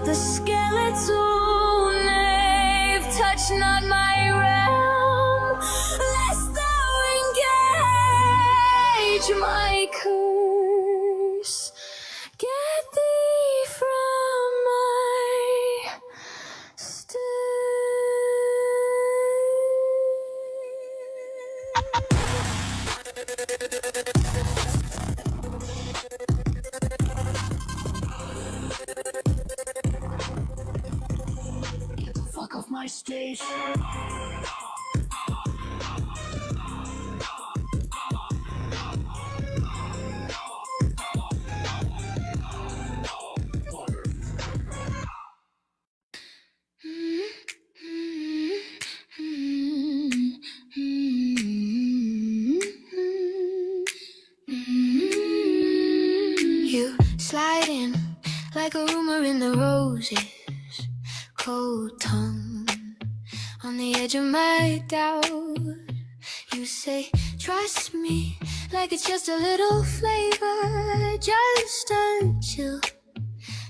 the skeletal knave. Touch not my realm, lest thou engage my curse. Get thee from my stage. Get the fuck off my stage. You slide in like a rumor in the roses, cold tongue on the edge of my doubt. You say, trust me, like it's just a little flavor, just a chill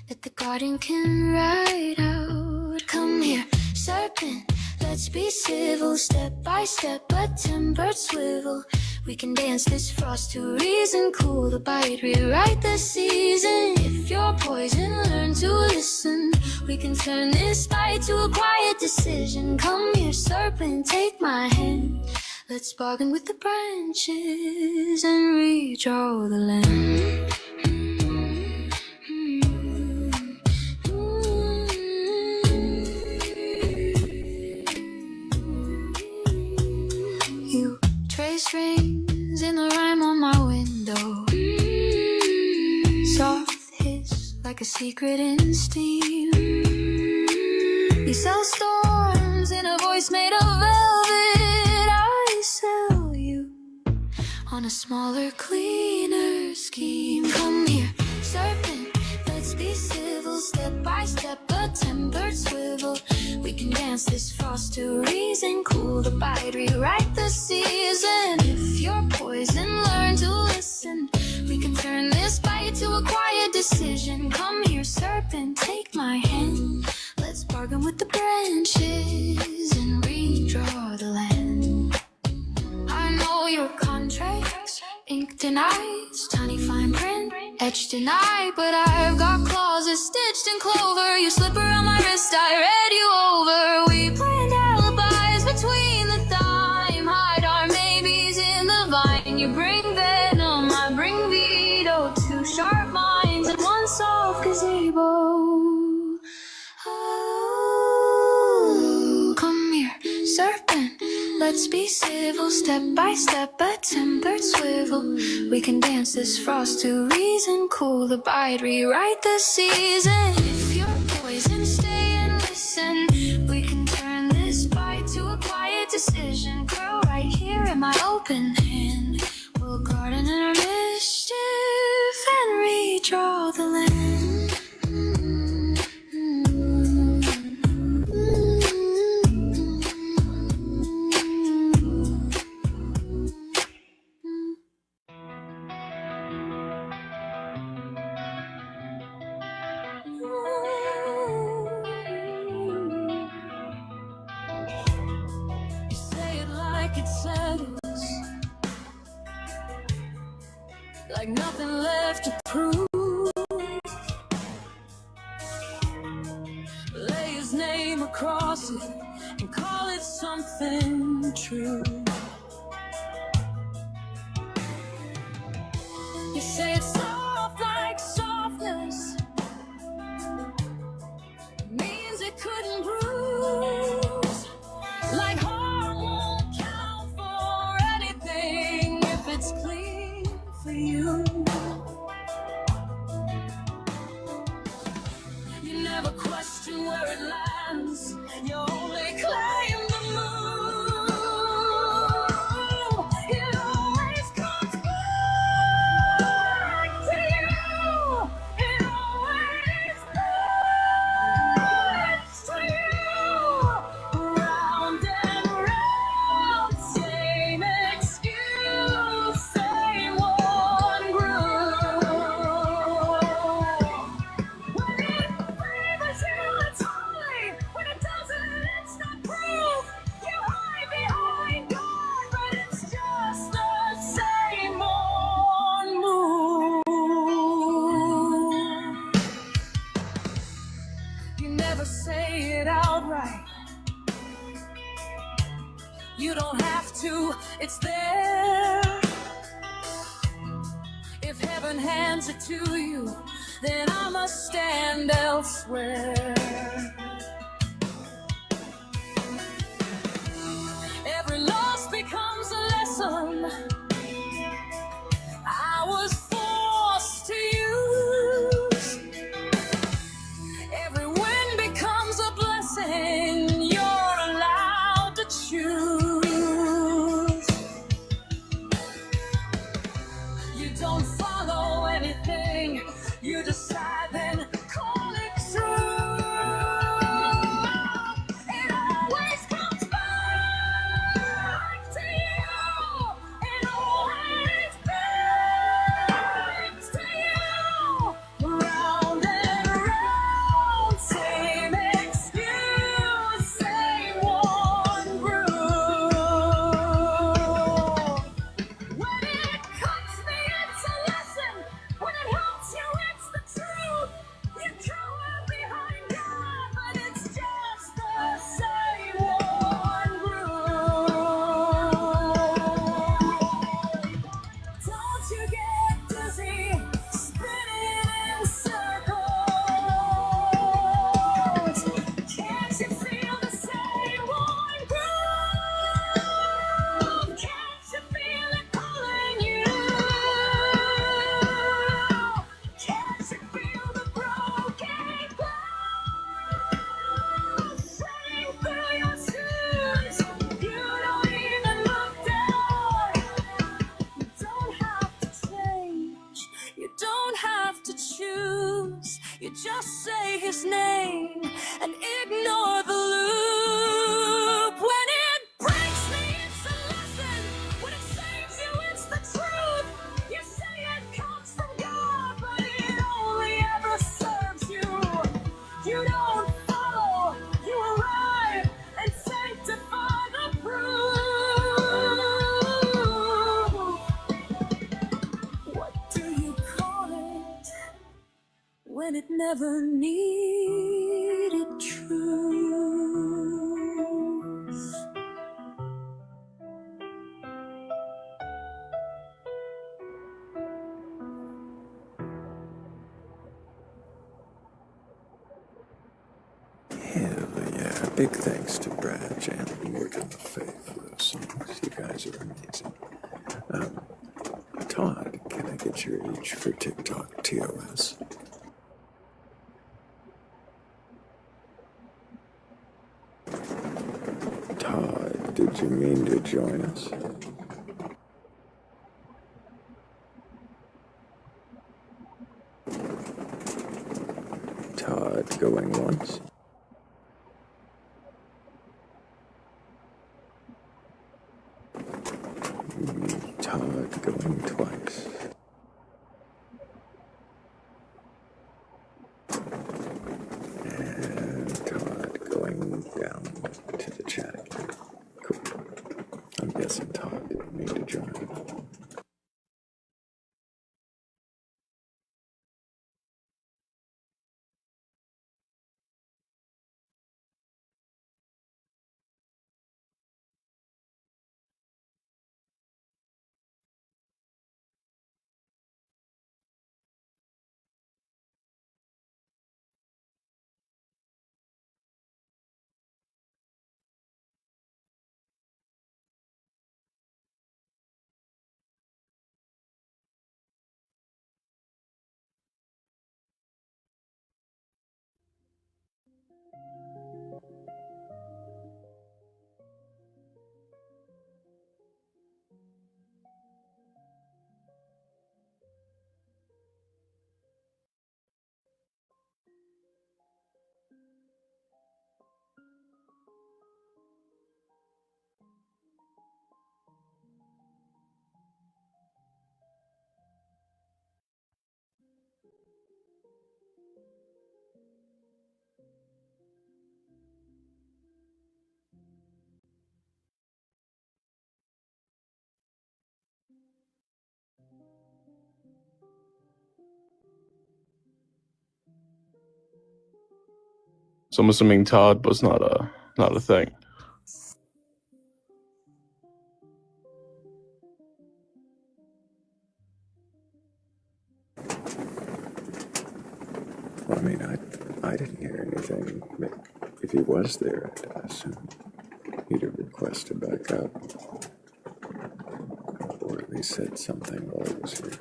that the garden can ride out. Come here, serpent, let's be civil, step by step, a tempered swivel. We can dance this frost to reason, cool the bite, rewrite the season. If you're poison, learn to listen. We can turn this fight to a quiet decision. Come here, serpent, take my hand. Let's bargain with the branches and redraw the land. You trace rings in the rhyme on my window. Soft hiss like a secret in steam. You sell storms in a voice made of velvet. I sell you on a smaller, cleaner scheme. Come here, serpent, let's be civil, step by step, a tempered swivel. We can dance this frost to reason, cool the bite, rewrite the season. If you're poison, learn to listen. We can turn this bite to a quiet decision. Come here, serpent, take my hand. Let's bargain with the branches and redraw the land. I know your contracts, inked in ice, tiny fine print, etched in eye. But I've got clauses stitched in clover. You slip around my wrist, I read you over. We planned alibis between the thyme, hide our maybes in the vine. You bring venom, I bring veto, two sharp minds and one soft gazebo. just be civil, step by step, a tempered swivel. We can dance this frost to reason, cool the bite, rewrite the season. If you're poison, stay and listen. We can turn this fight to a quiet decision. Girl, right here in my open hand. We'll garden in our mischief and redraw the land. You say it like it settles, like nothing left to prove. Lay his name across it and call it something true. You say it's soft like softness, means it couldn't bruise. Like heart won't count for anything if it's clean for you. You never question where it lands, you only claim the move. It always comes back to you. It always comes to you. Round and round, same excuse, same one groove. When it favors you, it's holy. When it doesn't, it's not proof. You hide behind God, but it's just the same old move. You never say it outright. You don't have to, it's there. If heaven hands it to you, then I must stand elsewhere. Every loss becomes a lesson I was forced to use. Every win becomes a blessing you're allowed to choose. You don't follow anything, you decide then call it true. It always comes back to you. It always brings to you. Round and round, same excuse, same one groove. When it cuts me, it's a lesson. When it helps you, it's the truth. You cower behind God, but it's just the same one groove. Don't you get dizzy, spinning in circles? Can't you feel the same one groove? Can't you feel it calling you? Can't you feel the broken glass shining through your shoes? You don't even look down. You don't have to change. You don't have to choose. You just say his name and ignore the loop. When it breaks me, it's a lesson. When it saves you, it's the truth. You say it comes from God, but it only ever serves you. You don't follow, you arrive and sanctify the proof. What do you call it when it never needed truth? Hell yeah, big thanks to Brad, Jan, and Morgan and Faye for those songs. You guys are amazing. Todd, can I get your age for TikTok TOS? Todd, did you mean to join us? Todd going once? Todd going twice. And Todd going down to the chat again. Cool. I'm guessing Todd didn't mean to join. So I'm assuming Todd was not a thing. Well, I mean, I didn't hear anything. If he was there, I'd assume he'd have requested back up. Or at least said something while he was here.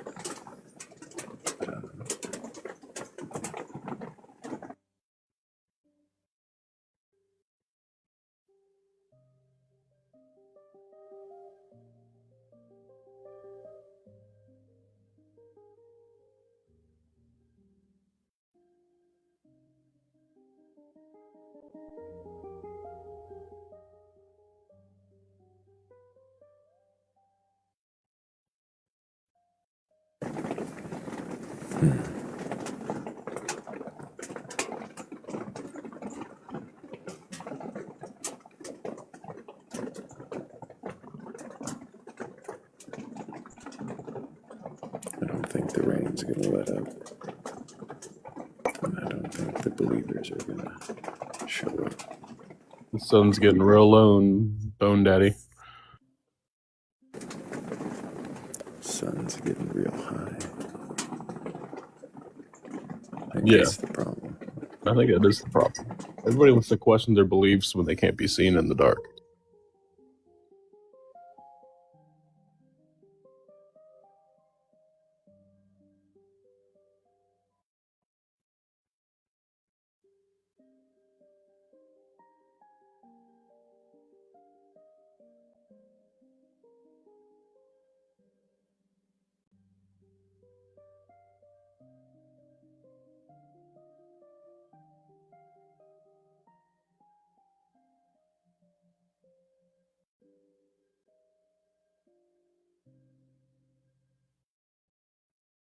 I don't think the rain's gonna let up. And I don't think the believers are gonna show up. The sun's getting real low in Bone Daddy. Sun's getting real high. Yeah. That's the problem. I think that is the problem. Everybody wants to question their beliefs when they can't be seen in the dark.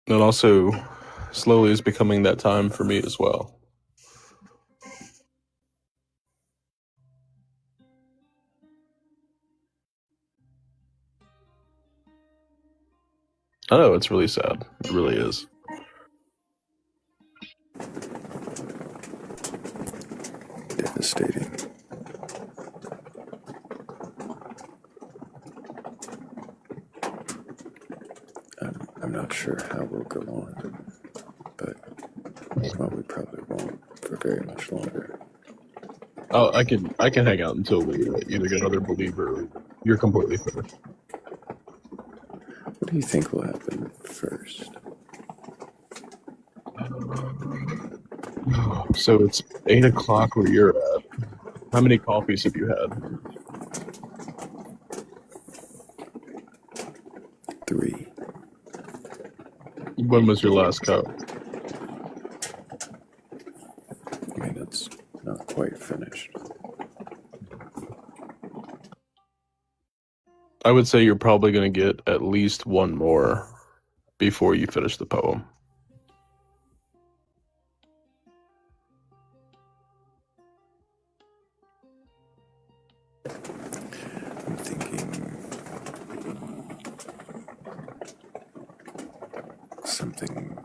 And also, slowly is becoming that time for me as well. I know, it's really sad. It really is. Devastating. I'm not sure how we'll go on, but well, we probably won't for very much longer. Oh, I can hang out until we either get another believer or you're completely finished. What do you think will happen first? So it's 8 o'clock where you're at. How many coffees have you had? 3. When was your last cup? I mean, it's not quite finished. I would say you're probably going to get at least one more before you finish the poem. I'm thinking something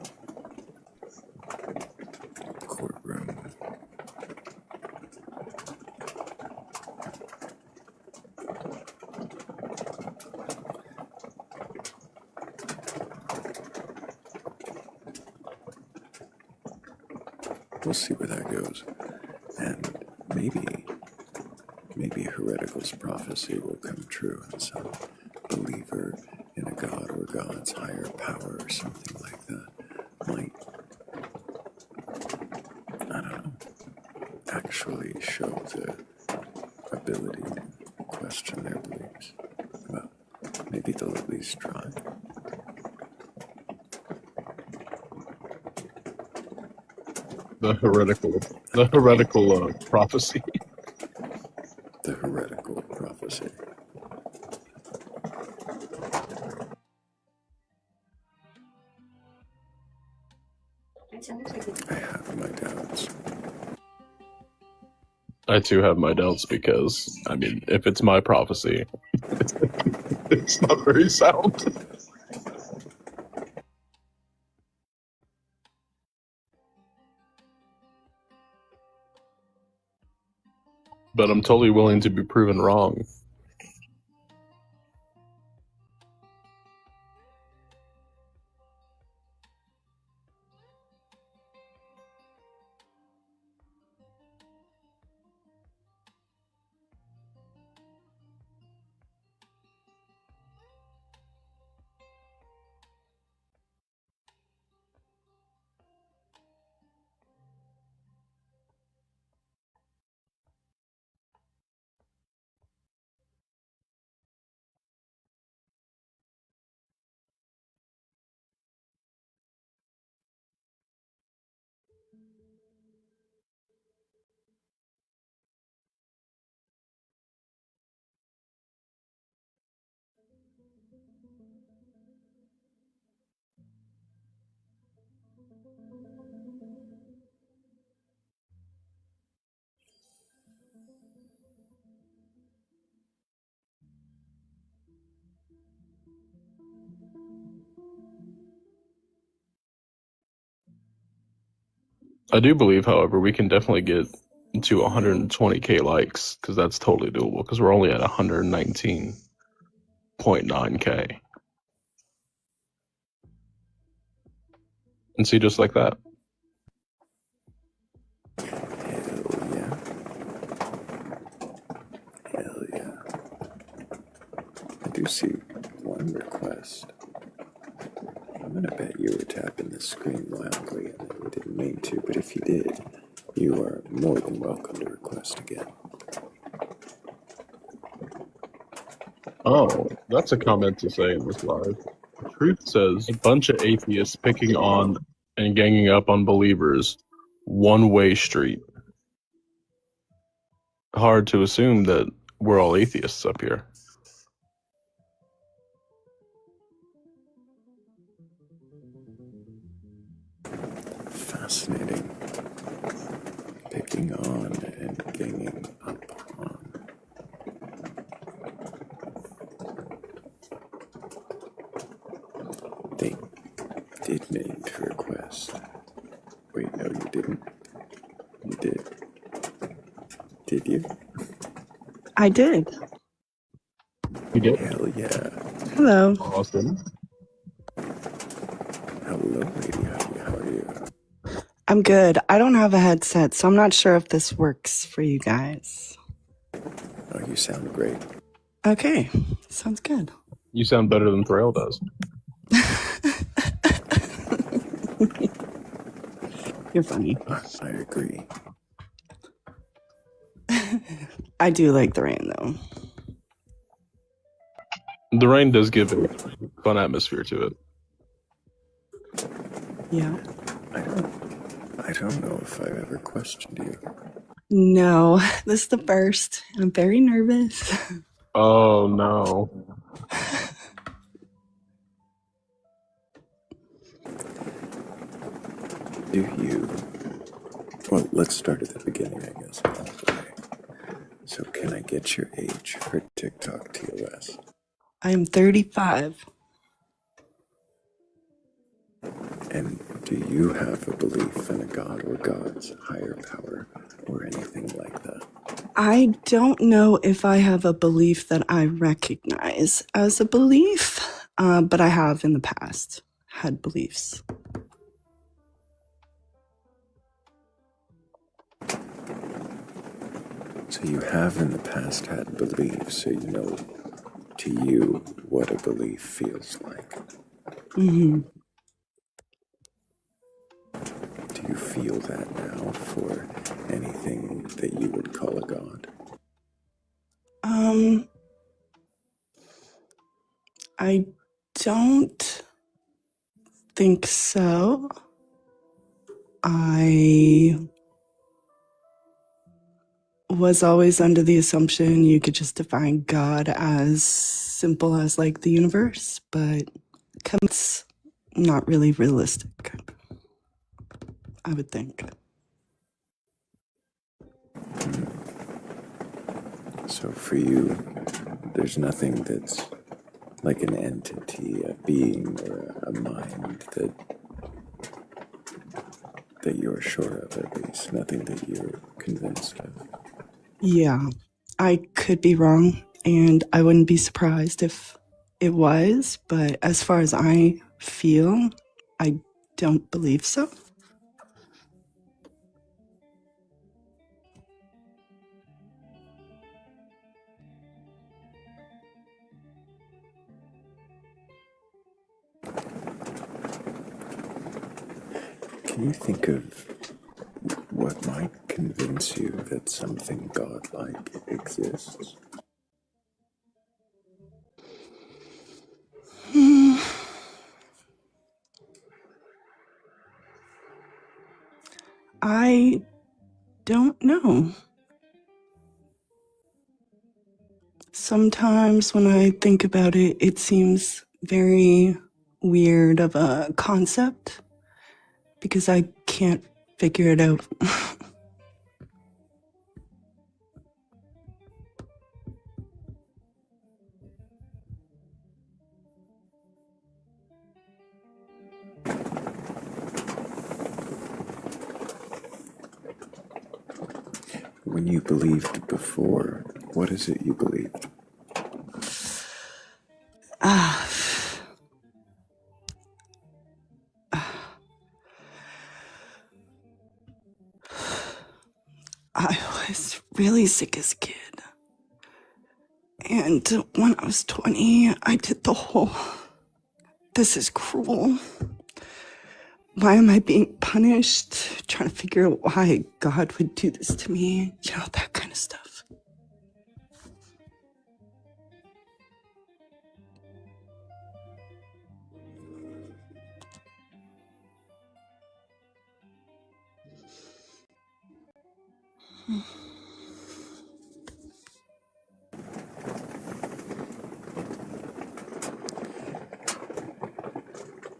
courtroom. We'll see where that goes. And maybe Heretical's prophecy will come true and some believer in a god or god's higher power or something like that might, I don't know, actually show the ability to question their beliefs. Well, maybe they'll at least try. The heretical prophecy. The heretical prophecy. I have my doubts. I too have my doubts because, I mean, if it's my prophecy, it's not very sound. But I'm totally willing to be proven wrong. I do believe, however, we can definitely get to 120k likes, because that's totally doable, because we're only at 119.9k. And see, just like that. Hell yeah. Hell yeah. I do see one request. I'm gonna bet you were tapping the screen wildly and that you didn't mean to, but if you did, you are more than welcome to request again. Oh, that's a comment to say in this live. Truth says, a bunch of atheists picking on and ganging up on believers. One-way street. Hard to assume that we're all atheists up here. Fascinating. Picking on and ganging up on. They did mean to request. Wait, no, you didn't. You did. Did you? I did. You did? Hell yeah. Hello. Awesome. Hello, lady. How are you? I'm good. I don't have a headset, so I'm not sure if this works for you guys. Oh, you sound great. Okay, sounds good. You sound better than Thrayle does. You're funny. I agree. I do like the rain, though. The rain does give a fun atmosphere to it. Yeah. I don't know if I've ever questioned you. No, this is the first. I'm very nervous. Oh, no. Do you... Well, let's start at the beginning, I guess. So can I get your age for TikTok TOS? I am 35. And do you have a belief in a god or gods, higher power, or anything like that? I don't know if I have a belief that I recognize as a belief, but I have in the past had beliefs. So you have in the past had beliefs, so you know to you what a belief feels like. Mm-hmm. Do you feel that now for anything that you would call a god? I don't think so. I was always under the assumption you could just define God as simple as like the universe, but it's not really realistic, I would think. So for you, there's nothing that's like an entity, a being, or a mind that you're sure of, at least. Nothing that you're convinced of. Yeah, I could be wrong, and I wouldn't be surprised if it was, but as far as I feel, I don't believe so. Can you think of what might convince you that something godlike exists? I don't know. Sometimes when I think about it, it seems very weird of a concept because I can't figure it out. When you believed before, what is it you believed? I was really sick as a kid. And when I was 20, I did the whole, this is cruel. Why am I being punished? Trying to figure out why God would do this to me. You know, that kind of stuff.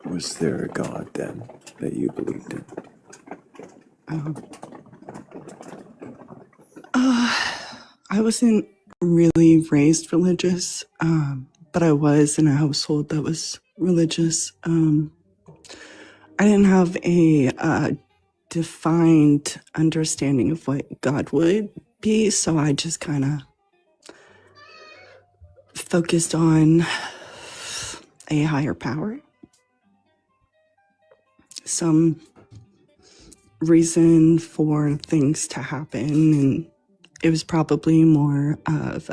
Was there a god then that you believed in? I wasn't really raised religious, but I was in a household that was religious. I didn't have a defined understanding of what God would be, so I just kind of focused on a higher power. Some reason for things to happen, and it was probably more of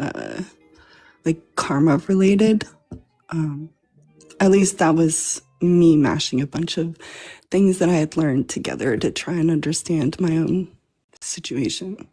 like karma related. At least that was me mashing a bunch of things that I had learned together to try and understand my own situation.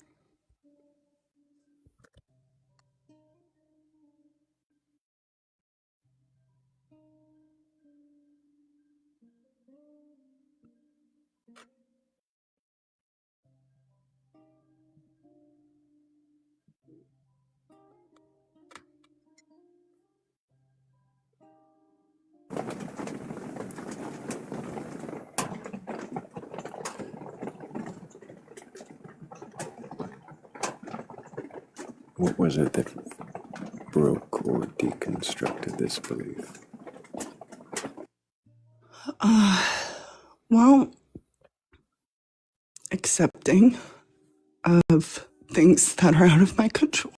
What was it that broke or deconstructed this belief? Well, accepting of things that are out of my control.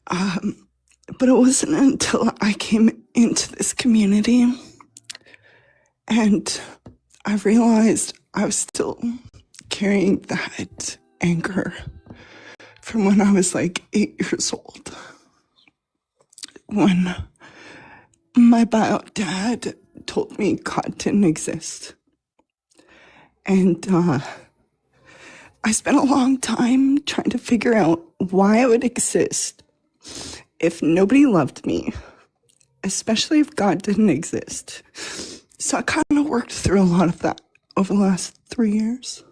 But it wasn't until I came into this community and I realized I was still carrying that anger from when I was like 8 years old. When my bio dad told me God didn't exist. And I spent a long time trying to figure out why I would exist if nobody loved me, especially if God didn't exist. So I kind of worked through a lot of that over the last 3 years.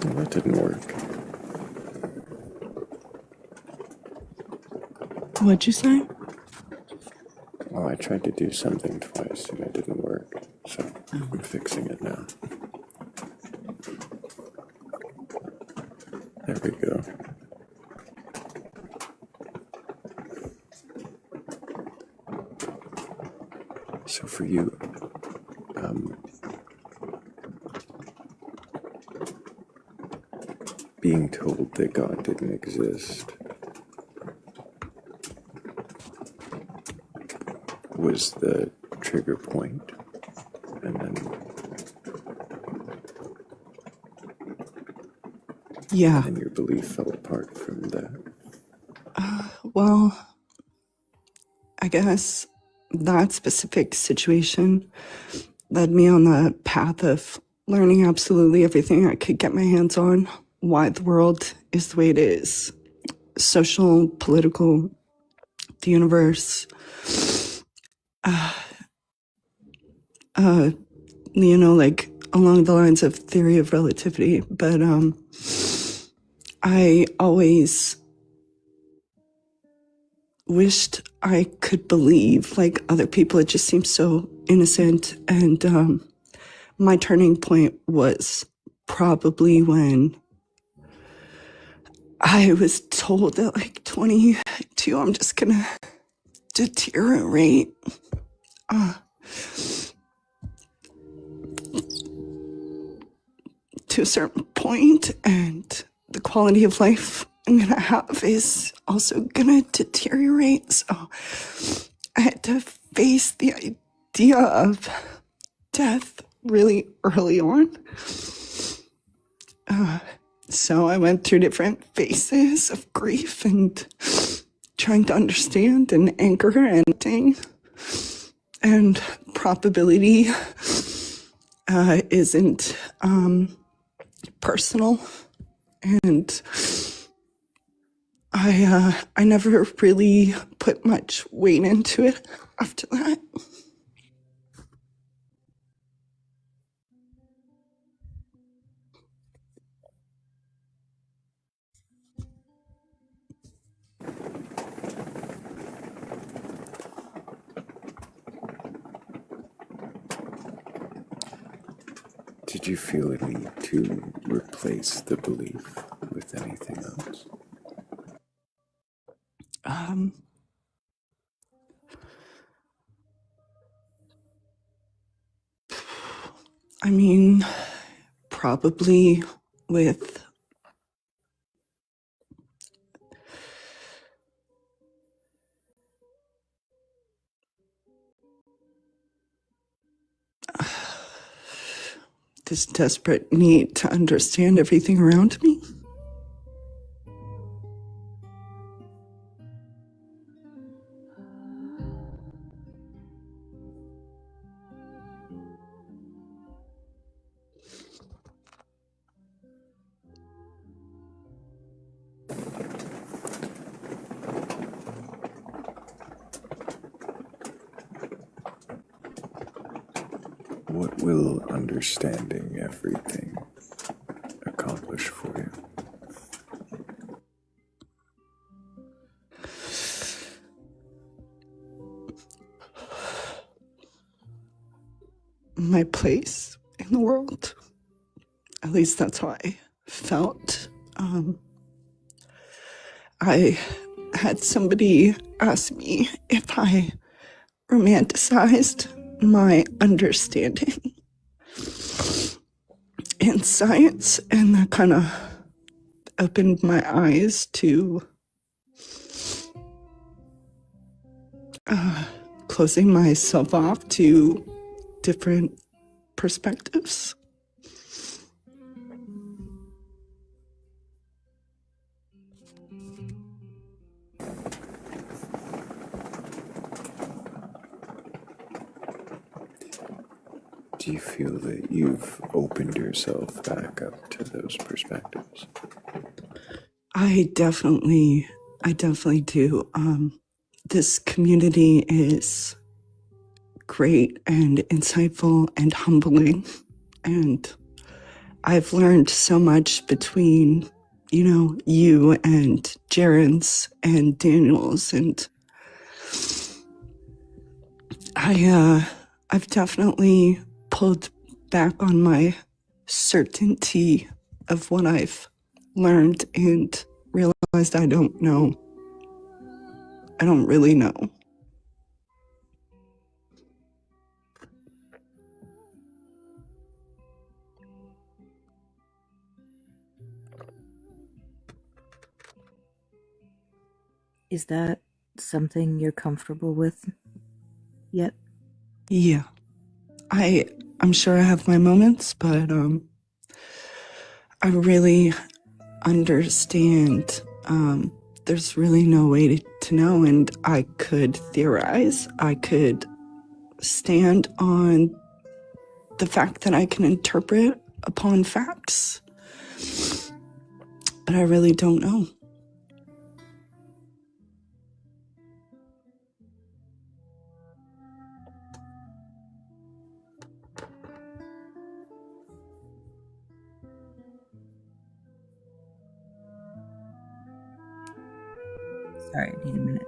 Well, that didn't work. What'd you say? Well, I tried to do something twice and it didn't work. So I'm fixing it now. There we go. So for you, being told that God didn't exist was the trigger point, and then Yeah. and your belief fell apart from that. Well, I guess that specific situation led me on the path of learning absolutely everything I could get my hands on, why the world is the way it is, social, political, the universe, like along the lines of theory of relativity. But I always wished I could believe like other people. It just seems so innocent. And my turning point was probably when I was told at like 22, I'm just gonna deteriorate. To a certain point, and the quality of life I'm gonna have is also gonna deteriorate. So I had to face the idea of death really early on. So I went through different phases of grief and trying to understand and anchor and thing. And probability isn't personal, and I never really put much weight into it after that. Did you feel a need to replace the belief with anything else? I mean, probably with this desperate need to understand everything around me. What will understanding everything accomplish for you? My place in the world. At least that's how I felt. I had somebody ask me if I romanticized my understanding in science, and that kind of opened my eyes to closing myself off to different perspectives. Do you feel that you've opened yourself back up to those perspectives? I definitely do. This community is great and insightful and humbling, and I've learned so much between, you and Jaren's and Daniel's, and I've definitely pulled back on my certainty of what I've learned and realized I don't know. I don't really know. Is that something you're comfortable with yet? Yeah. I'm sure I have my moments, but I really understand there's really no way to know, and I could theorize. I could stand on the fact that I can interpret upon facts, but I really don't know. Sorry, I need a minute.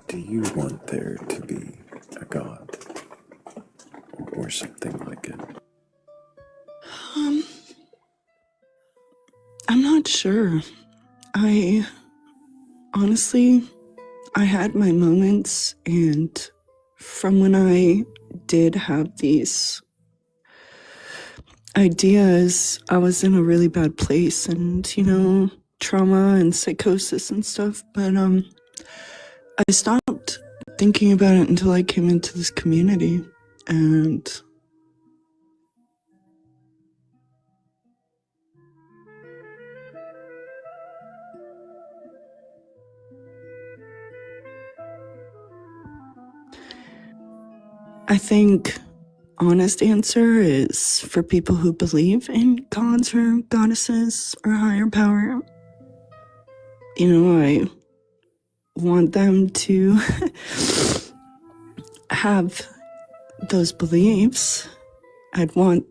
Do you want there to be a god or something like it? I'm not sure. Honestly, I had my moments, and from when I did have these ideas, I was in a really bad place and, trauma and psychosis and stuff, but I stopped thinking about it until I came into this community, and I think honest answer is for people who believe in gods or goddesses or higher power. I want them to have those beliefs. I'd want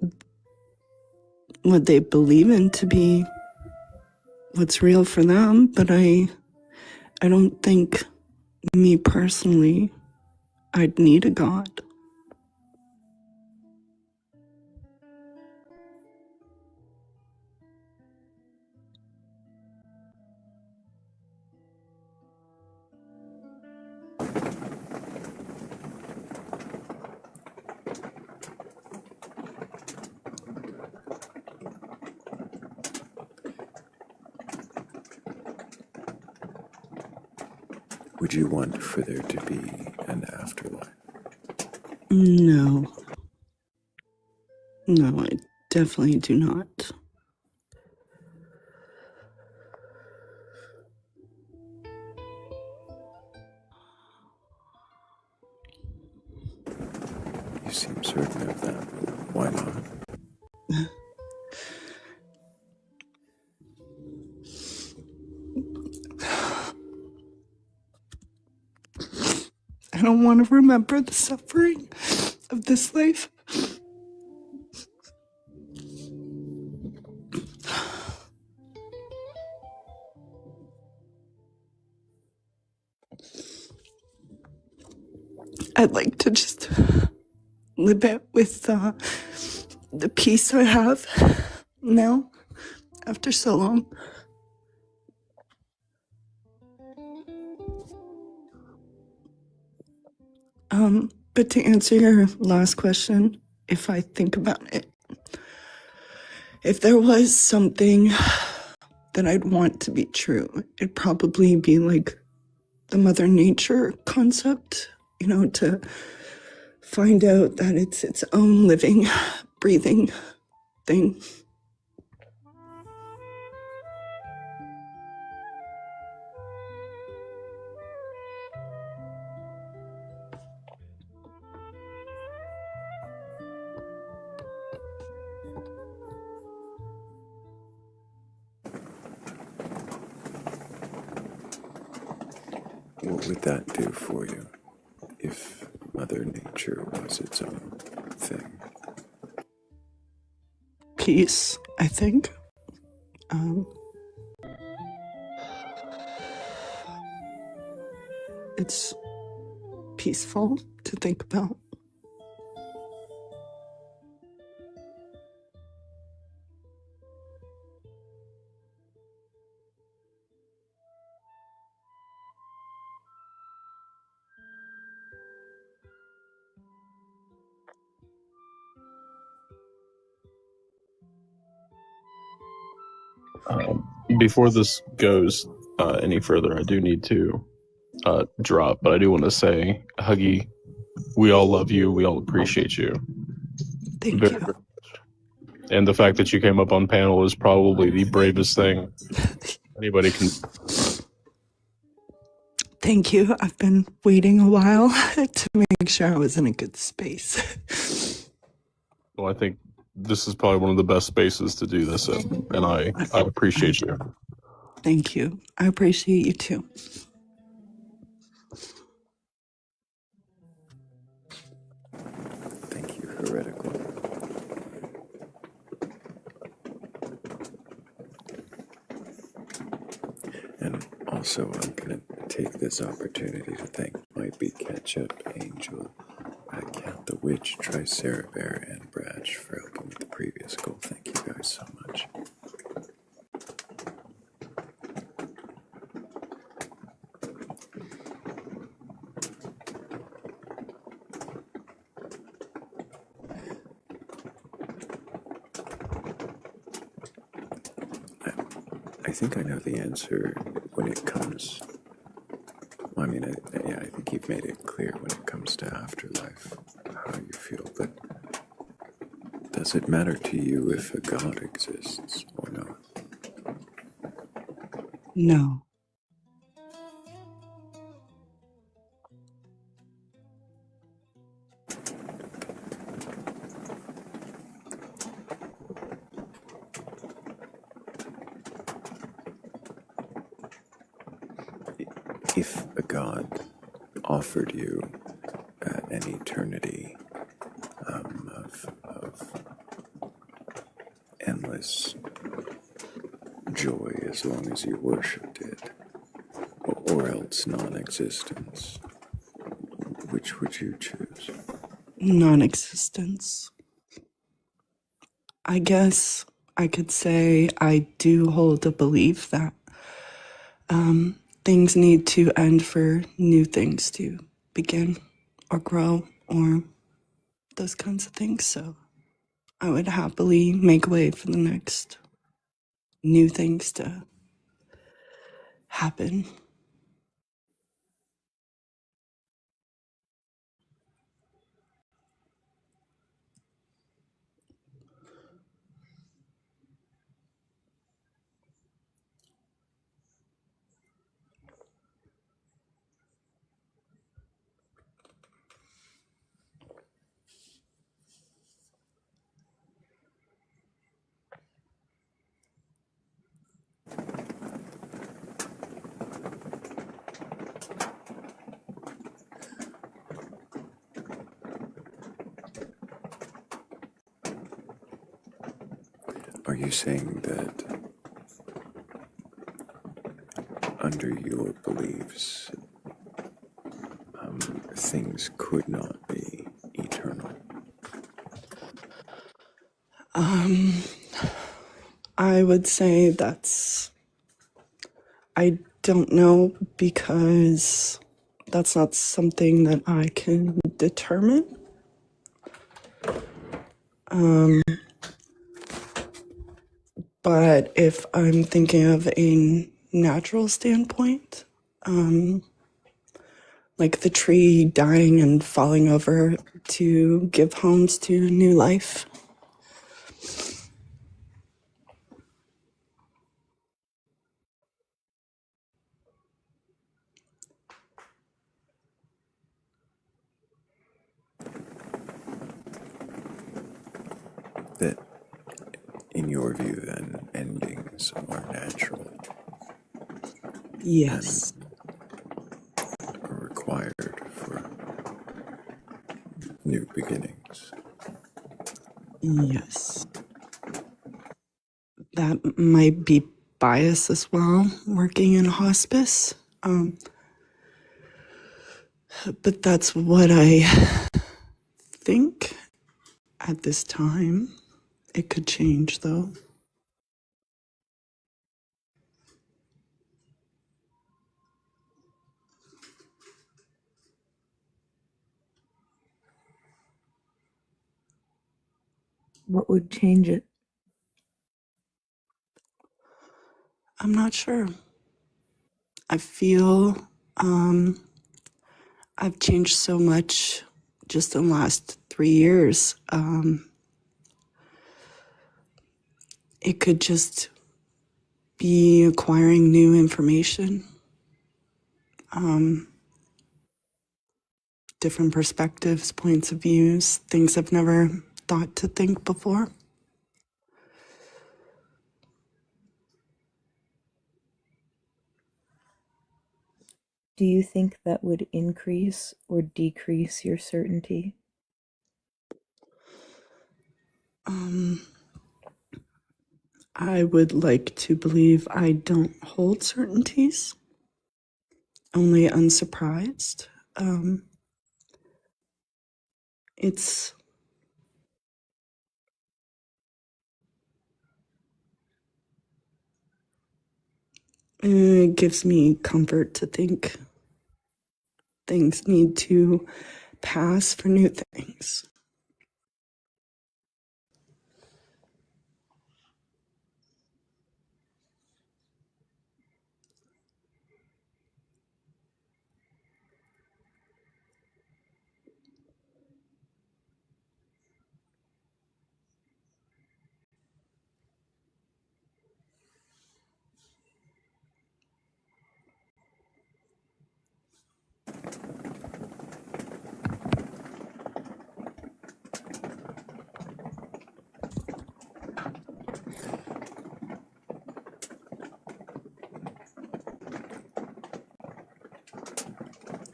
what they believe in to be what's real for them, but I don't think, me personally, I'd need a god. Would you want for there to be an afterlife? No. No, I definitely do not. You seem certain of that. Why not? I don't want to remember the suffering of this life. I'd like to just live it with the peace I have now after so long. But to answer your last question, if I think about it, if there was something that I'd want to be true, it'd probably be like the Mother Nature concept, to find out that it's its own living, breathing thing. What would that do for you if Mother Nature was its own thing? Peace, I think. It's peaceful to think about. Before this goes any further, I do need to drop, but I do want to say, Huggy, we all love you. We all appreciate you. Thank you. And the fact that you came up on panel is probably the bravest thing anybody can. Thank you. I've been waiting a while to make sure I was in a good space. Well, I think this is probably one of the best spaces to do this in, and I appreciate you. Thank you. I appreciate you too. Thank you, Heretical. And also, I'm going to take this opportunity to thank my Beat Ketchup, Angel, Cat the Witch, Tricerbear, and Bratch for helping with the previous goal. Thank you guys so much. I think I know the answer when it comes. Well, I mean, I think you've made it clear when it comes to afterlife, how you feel, but does it matter to you if a God exists or not? No. If a God offered you an eternity of endless joy as long as you worshipped it, or else non-existence. Which would you choose? Non-existence. I guess I could say I do hold a belief that things need to end for new things to begin or grow or those kinds of things. So I would happily make way for the next new things to happen. Are you saying that under your beliefs, things could not be eternal? I would say I don't know, because that's not something that I can determine. But if I'm thinking of a natural standpoint, like the tree dying and falling over to give homes to new life. That, in your view, then, endings are natural. Yes. Are required for new beginnings. Yes. That might be bias as well, working in a hospice. But that's what I think at this time. It could change, though. What would change it? I'm not sure. I feel I've changed so much just in the last 3 years. It could just be acquiring new information, different perspectives, points of views, things I've never thought to think before. Do you think that would increase or decrease your certainty? I would like to believe I don't hold certainties, only unsurprised. It gives me comfort to think things need to pass for new things.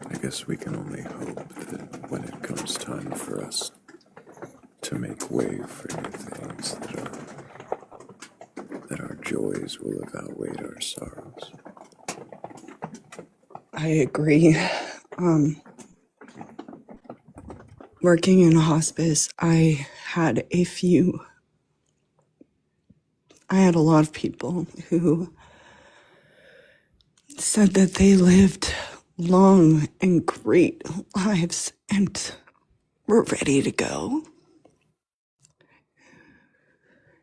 I guess we can only hope that when it comes time for us to make way for new things, that our joy joys will have outweighed our sorrows. I agree. Working in hospice, I had a lot of people who said that they lived long and great lives and were ready to go.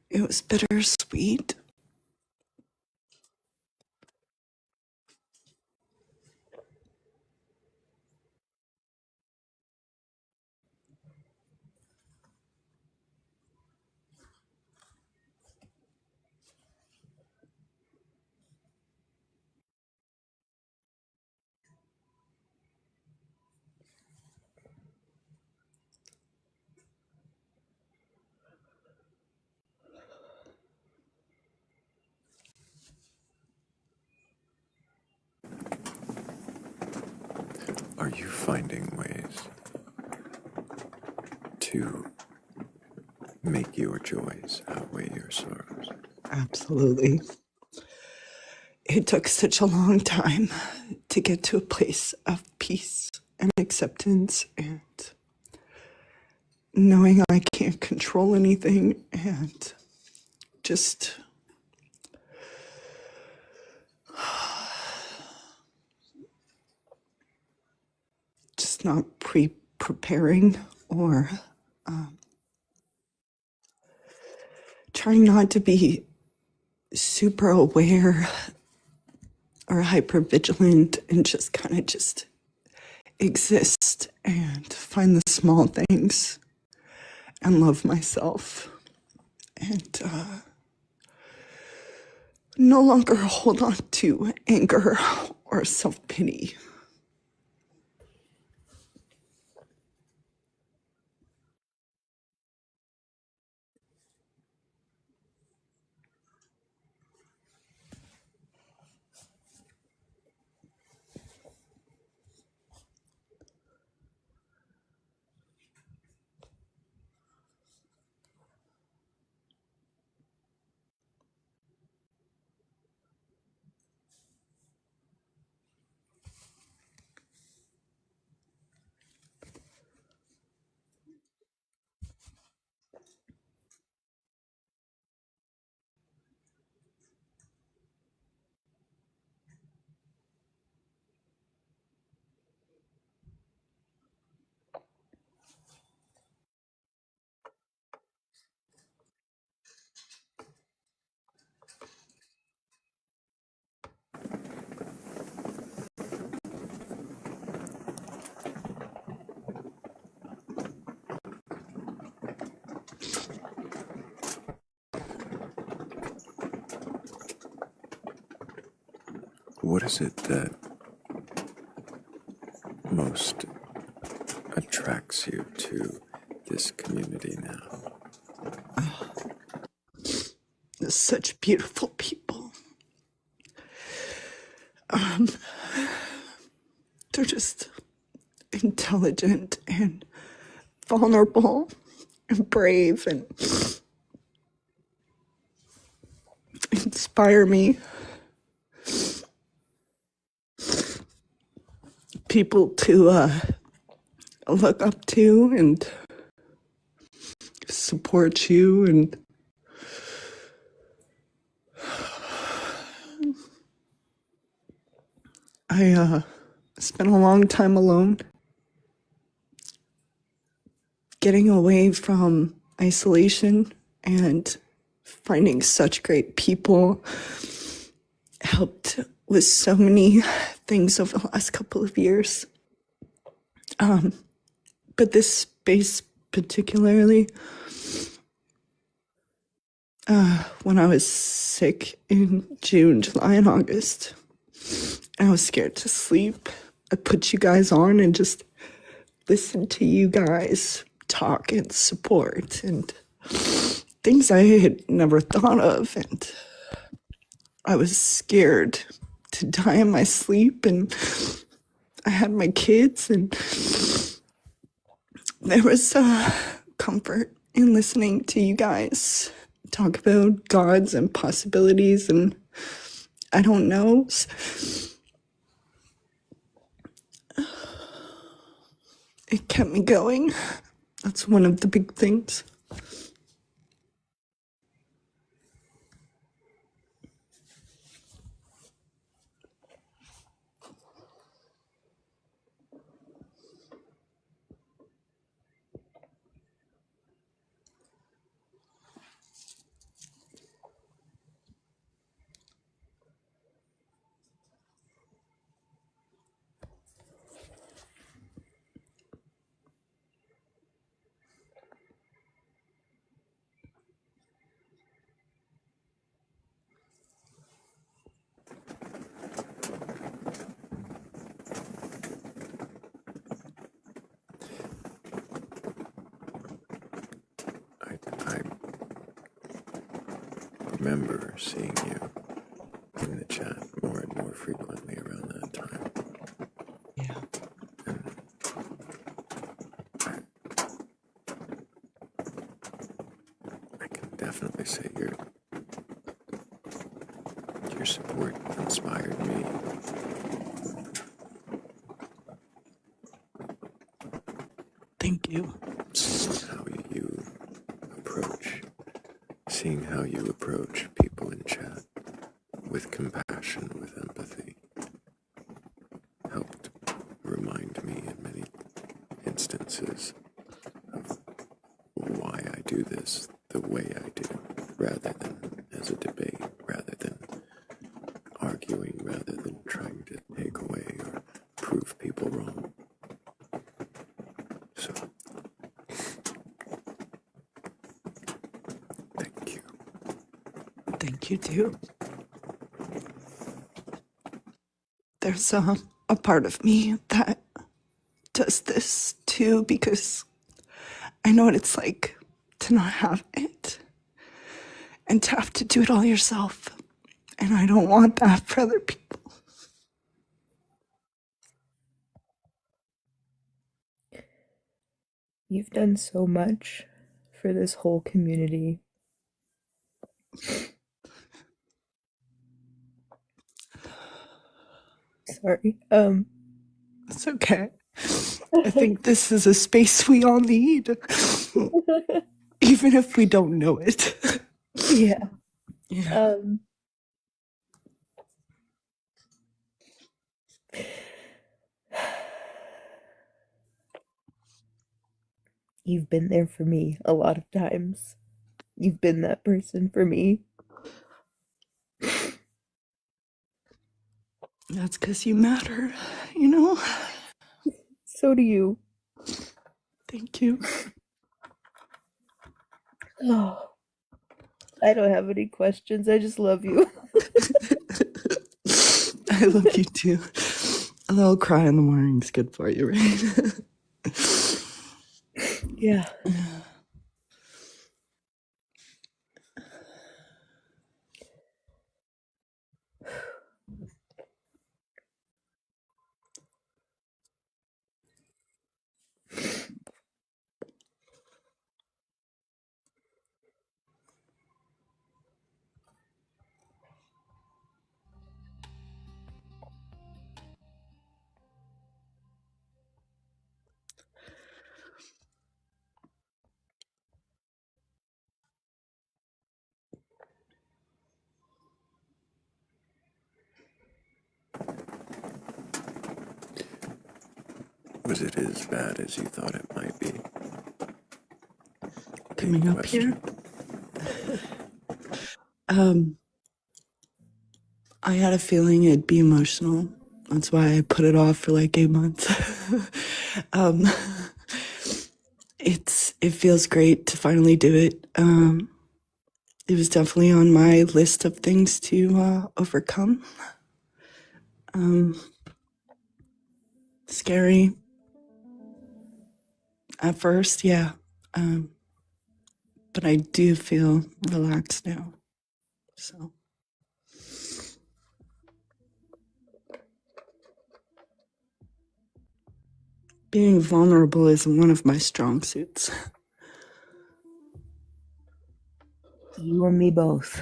It was bittersweet. Are you finding ways to make your joys outweigh your sorrows? Absolutely. It took such a long time to get to a place of peace and acceptance and knowing I can't control anything and just not preparing or trying not to be super aware or hyper vigilant and just kind of just exist and find the small things and love myself and no longer hold on to anger or self-pity. What is it that most attracts you to this community now? There's such beautiful people. They're just intelligent and vulnerable and brave and inspire me. People to look up to and support you, and I spent a long time alone, getting away from isolation and finding such great people helped with so many things over the last couple of years. But this space particularly, when I was sick in June, July, and August, I was scared to sleep. I put you guys on and just listened to you guys talk and support and things I had never thought of. And I was scared to die in my sleep, and I had my kids, and there was comfort in listening to you guys talk about gods and possibilities, and I don't know. It kept me going. That's one of the big things. I remember seeing you in the chat more and more frequently around that time. Yeah. And I can definitely say your support inspired me. Thank you. Seeing how you approach people in chat with compassion, with empathy, helped remind me in many instances of why I do this the way I do, rather than as a debate, rather than arguing, rather than trying to take away or prove people wrong. So, thank you. Thank you too. There's a part of me that does this too, because I know what it's like to not have it and to have to do it all yourself. And I don't want that for other people. You've done so much for this whole community. Sorry. It's okay. I think this is a space we all need, even if we don't know it. Yeah. Yeah. You've been there for me a lot of times. You've been that person for me. That's because you matter, you know? So do you. Thank you. Oh, I don't have any questions. I just love you. I love you too. A little cry in the morning is good for you, right? Yeah. Was it as bad as you thought it might be? Coming up here? I had a feeling it'd be emotional. That's why I put it off for like 8 months. It feels great to finally do it. It was definitely on my list of things to overcome. Scary at first, yeah. But I do feel relaxed now. So. Being vulnerable is one of my strong suits. You and me both.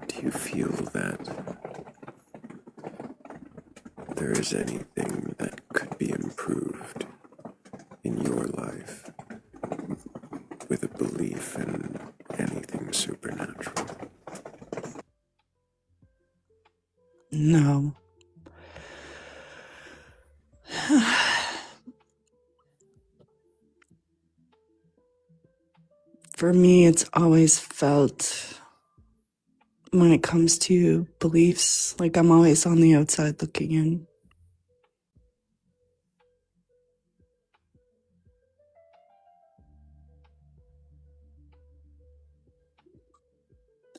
Do you feel that there is anything that could be improved in your life with a belief in anything supernatural? No. For me, it's always felt, when it comes to beliefs, like I'm always on the outside looking in.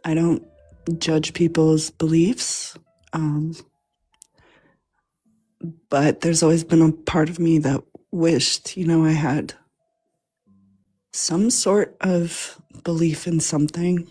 I don't judge people's beliefs, but there's always been a part of me that wished, I had some sort of belief in something.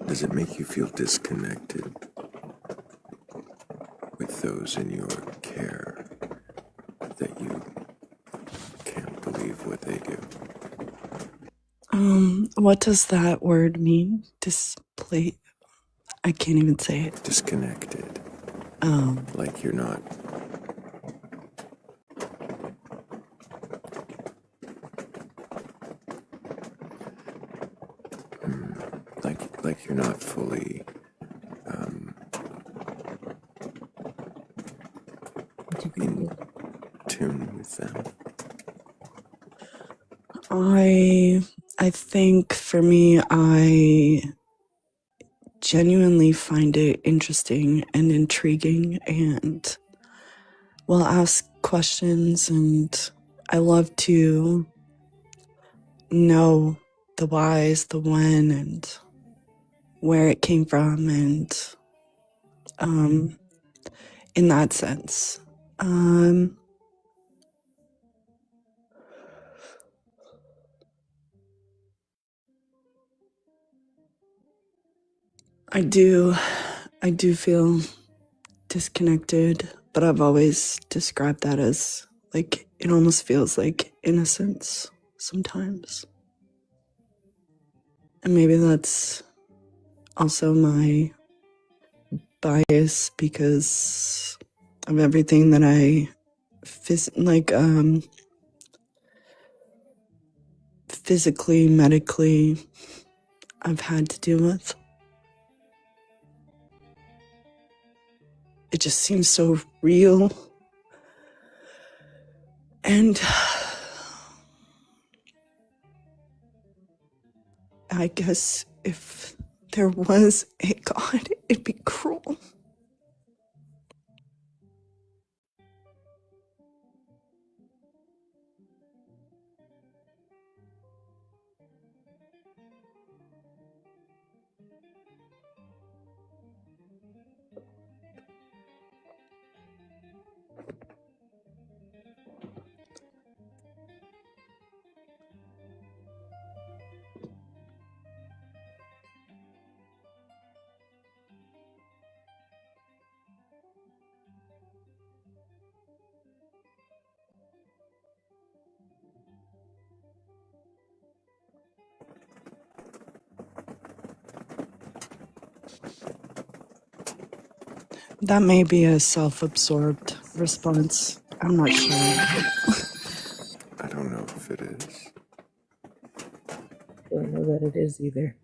Does it make you feel disconnected with those in your care, that you can't believe what they do? What does that word mean? Display? I can't even say it. Disconnected. Like you're not. Like you're not fully in tune with them. I think for me, I genuinely find it interesting and intriguing, and will ask questions, and I love to know the whys, the when, and where it came from, and in that sense. I do feel disconnected, but I've always described that as, like, it almost feels like innocence sometimes. And maybe that's also my bias because of everything that I physically, medically, I've had to deal with. It just seems so real. And I guess if there was a God, it'd be cruel. That may be a self-absorbed response. I'm not sure. I don't know if it is. Don't know that it is either.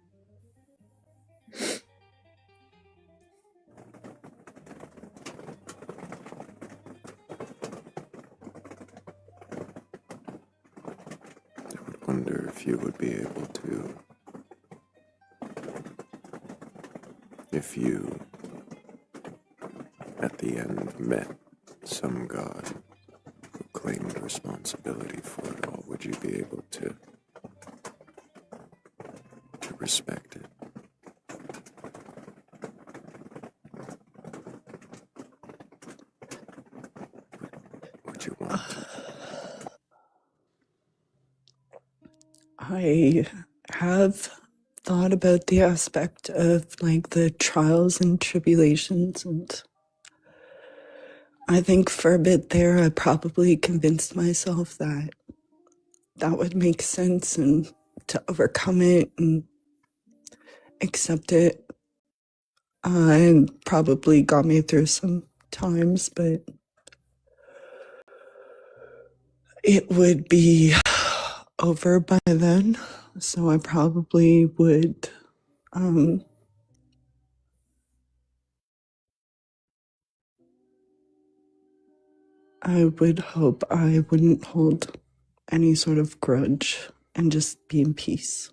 I would wonder if you would be able to. If you, at the end, met some god who claimed responsibility for it all, would you be able to respect it? Would you want to? I have thought about the aspect of like the trials and tribulations, and I think for a bit there I probably convinced myself that that would make sense and to overcome it and accept it, and probably got me through some times, but it would be over by then, so I probably would I would hope I wouldn't hold any sort of grudge and just be in peace.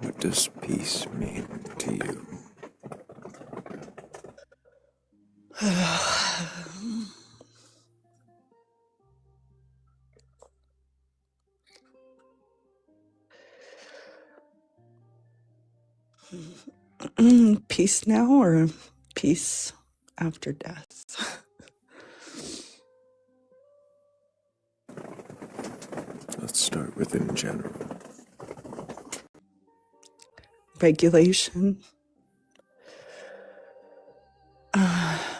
What does peace mean to you? Peace now or peace after death? Let's start with in general. Regulation,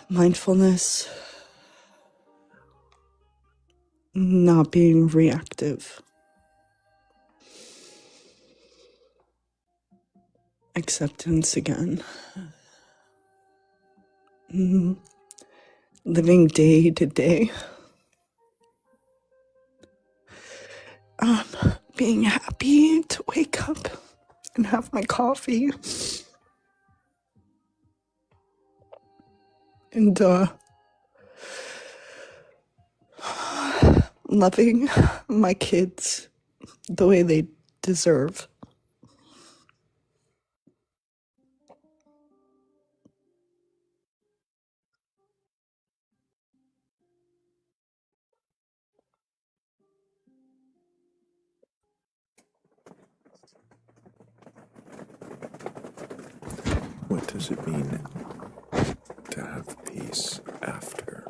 mindfulness, not being reactive, acceptance again, living day to day, being happy to wake up and have my coffee, and loving my kids the way they deserve. What does it mean to have peace after?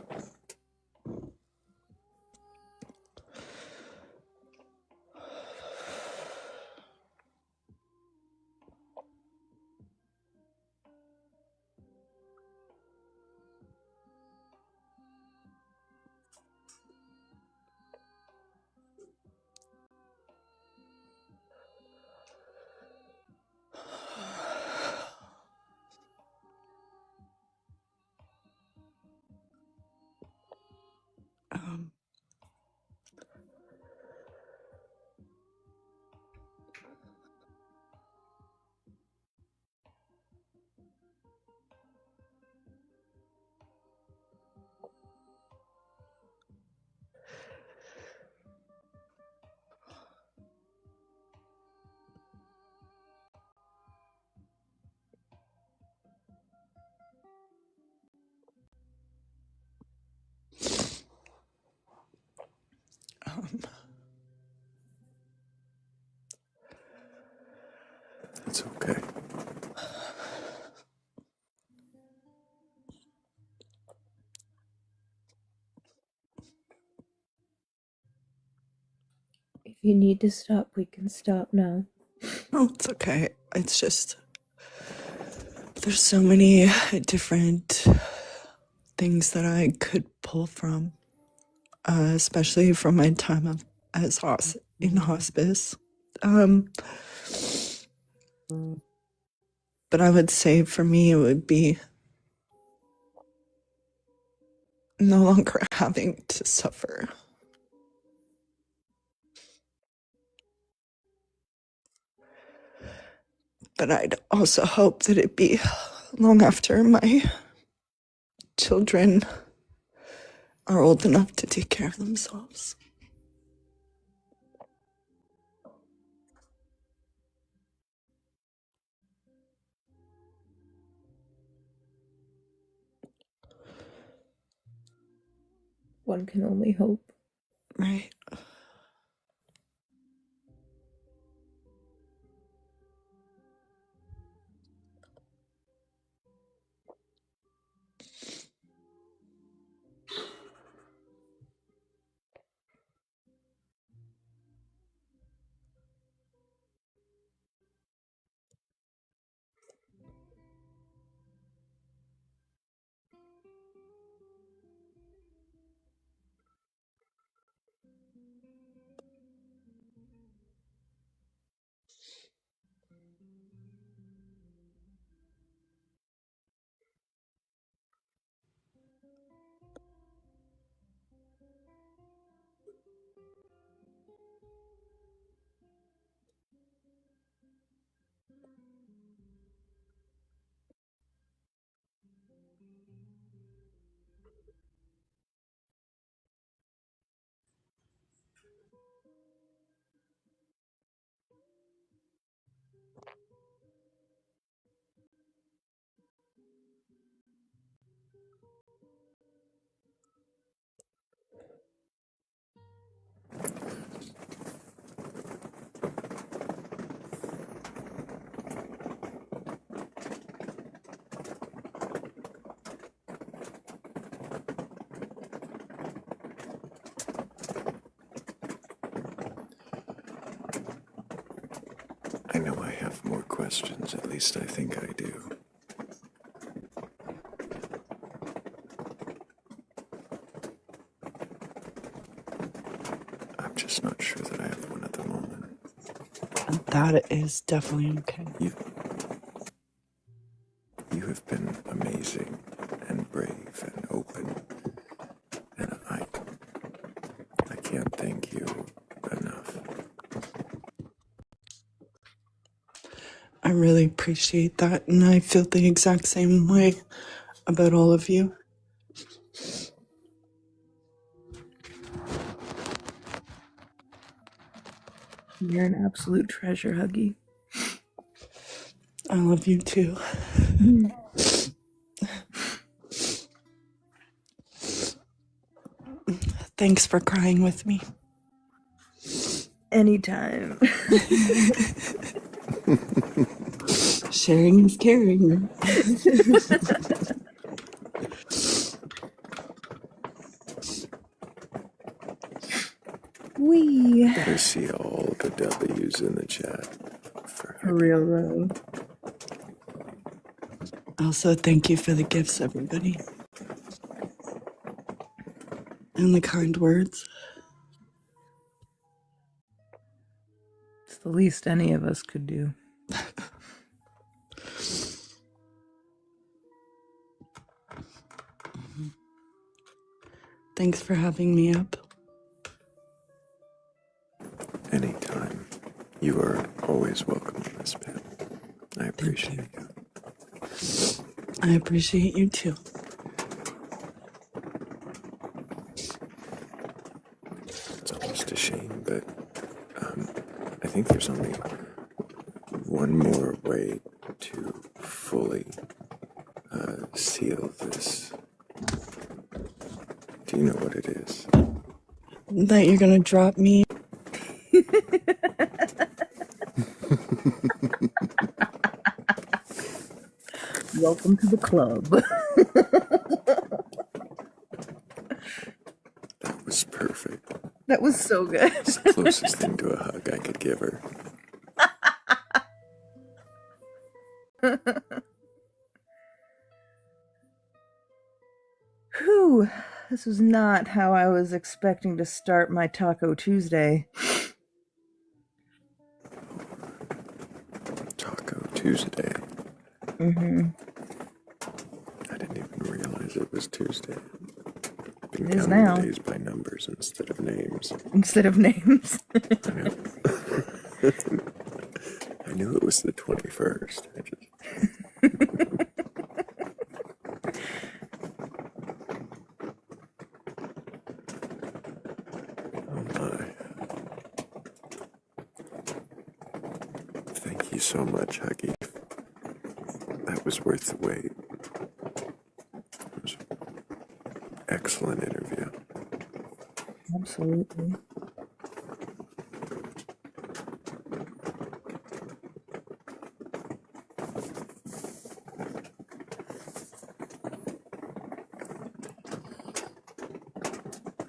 you need to stop, we can stop now. Oh, it's okay. It's just there's so many different things that I could pull from, especially from my time as in hospice. But I would say for me, it would be no longer having to suffer. But I'd also hope that it be long after my children are old enough to take care of themselves. One can only hope. Right. I know I have more questions, at least I think I do. I'm just not sure that I have one at the moment. That is definitely okay. You have been amazing and brave and open, and I can't thank you enough. I really appreciate that, and I feel the exact same way about all of you. You're an absolute treasure, Huggy. I love you too. Thanks for crying with me. Anytime. Sharing is caring. Wee. I see all the W's in the chat. For real, though. Also, thank you for the gifts, everybody. And the kind words. It's the least any of us could do. Thanks for having me up. Anytime. You are always welcome in this pit. I appreciate you. I appreciate you too. It's almost a shame, but I think there's only one more way to fully seal this. Do you know what it is? That you're gonna drop me. Welcome to the club. That was perfect. That was so good. It's the closest thing to a hug I could give her. Whew. This was not how I was expecting to start my Taco Tuesday. Taco Tuesday. Mm-hmm. I didn't even realize it was Tuesday. Been It is counting now. the days by numbers instead of names. Instead of names. I know. I knew it was the 21st. Oh my. Thank you so much, Huggy. That was worth the wait. It was an excellent interview. Absolutely.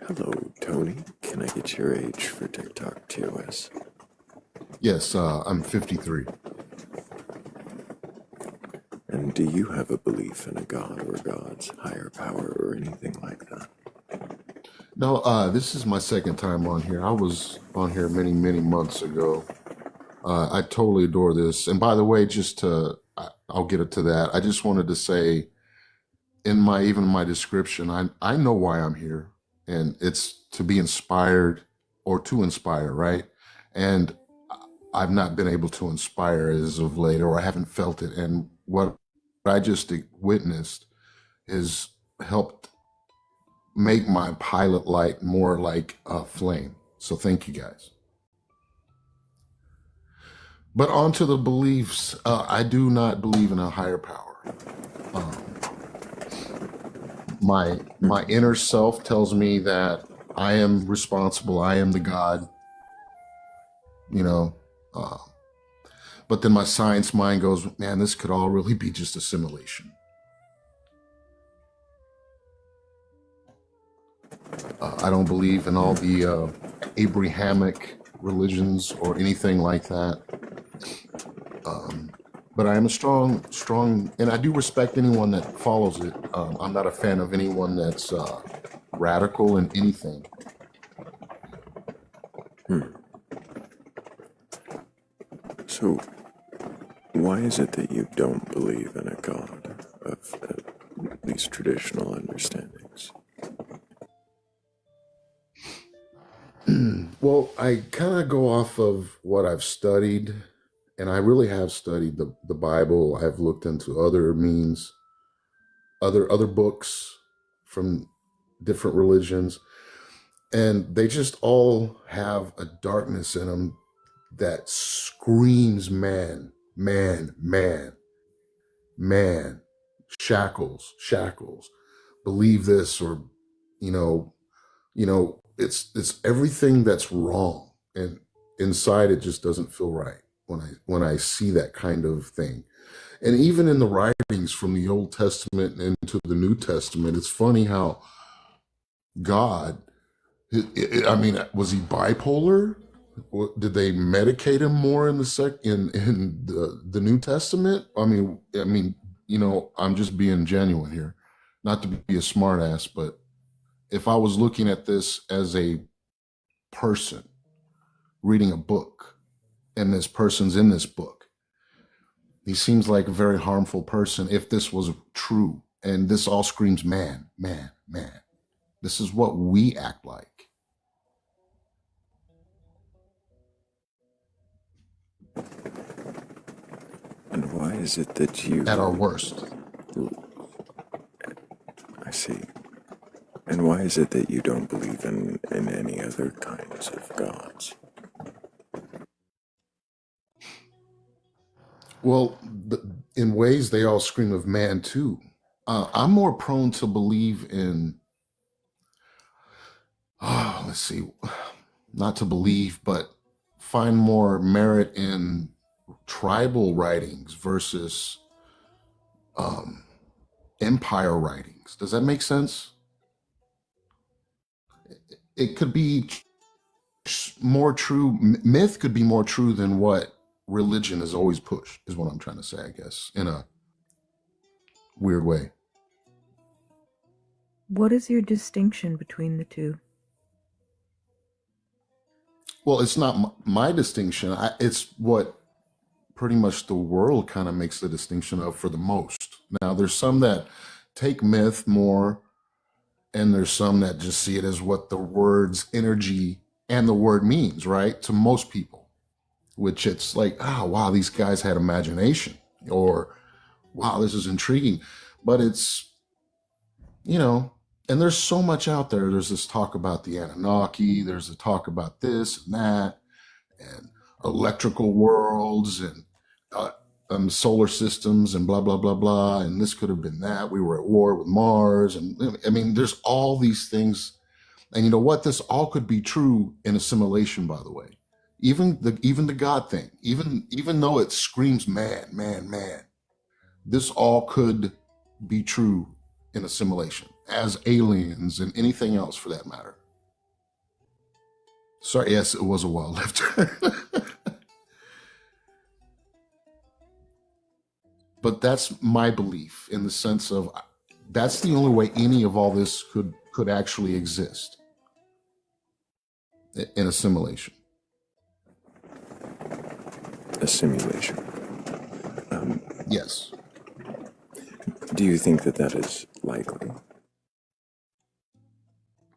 Hello, Tony. Can I get your age for TikTok TOS? Yes, I'm 53. And do you have a belief in a god or gods, higher power, or anything like that? No, this is my second time on here. I was on here many, many months ago. I totally adore this. And by the way, I'll get it to that. I just wanted to say, in my description, I know why I'm here, and it's to be inspired or to inspire, right? And I've not been able to inspire as of late, or I haven't felt it. And what I just witnessed has helped make my pilot light more like a flame. So thank you guys. But on to the beliefs. I do not believe in a higher power. My inner self tells me that I am responsible. I am the God. You know. But then my science mind goes, man, this could all really be just a simulation. I don't believe in all the Abrahamic religions or anything like that. But I am a strong, and I do respect anyone that follows it. I'm not a fan of anyone that's radical in anything. So, why is it that you don't believe in a god of these traditional understandings? Well, I kind of go off of what I've studied, and I really have studied the Bible. I've looked into other means, other books from different religions, and they just all have a darkness in them that screams man, man, man, man, shackles, shackles, believe this, or, it's everything that's wrong. And inside it just doesn't feel right when I see that kind of thing. And even in the writings from the Old Testament into the New Testament, it's funny how God, was he bipolar? Did they medicate him more in the New Testament? I'm just being genuine here, not to be a smartass, but if I was looking at this as a person reading a book, and this person's in this book, he seems like a very harmful person if this was true. And this all screams man, man, man. This is what we act like. And why is it that you... At our worst. I see. And why is it that you don't believe in any other kinds of gods? Well, in ways, they all scream of man, too. I'm more prone to believe in... let's see. Not to believe, but find more merit in tribal writings versus empire writings. Does that make sense? It could be more true. Myth could be more true than what religion has always pushed, is what I'm trying to say, I guess, in a weird way. What is your distinction between the two? Well, it's not my distinction. It's what pretty much the world kind of makes the distinction of for the most. Now, there's some that take myth more, and there's some that just see it as what the word's energy and the word means, right? To most people, which it's like, oh, wow, these guys had imagination, or wow, this is intriguing. But it's, and there's so much out there. There's this talk about the Anunnaki, there's a talk about this and that, and electrical worlds, and solar systems, and blah, blah, blah, blah. And this could have been that. We were at war with Mars. And I mean, there's all these things. And you know what? This all could be true in assimilation, by the way. Even the God thing, even though it screams man, man, man, this all could be true in assimilation as aliens and anything else for that matter. Sorry, yes, it was a wild left turn. But that's my belief, in the sense of that's the only way any of all this could actually exist in assimilation. Assimilation. Yes. Do you think that is likely?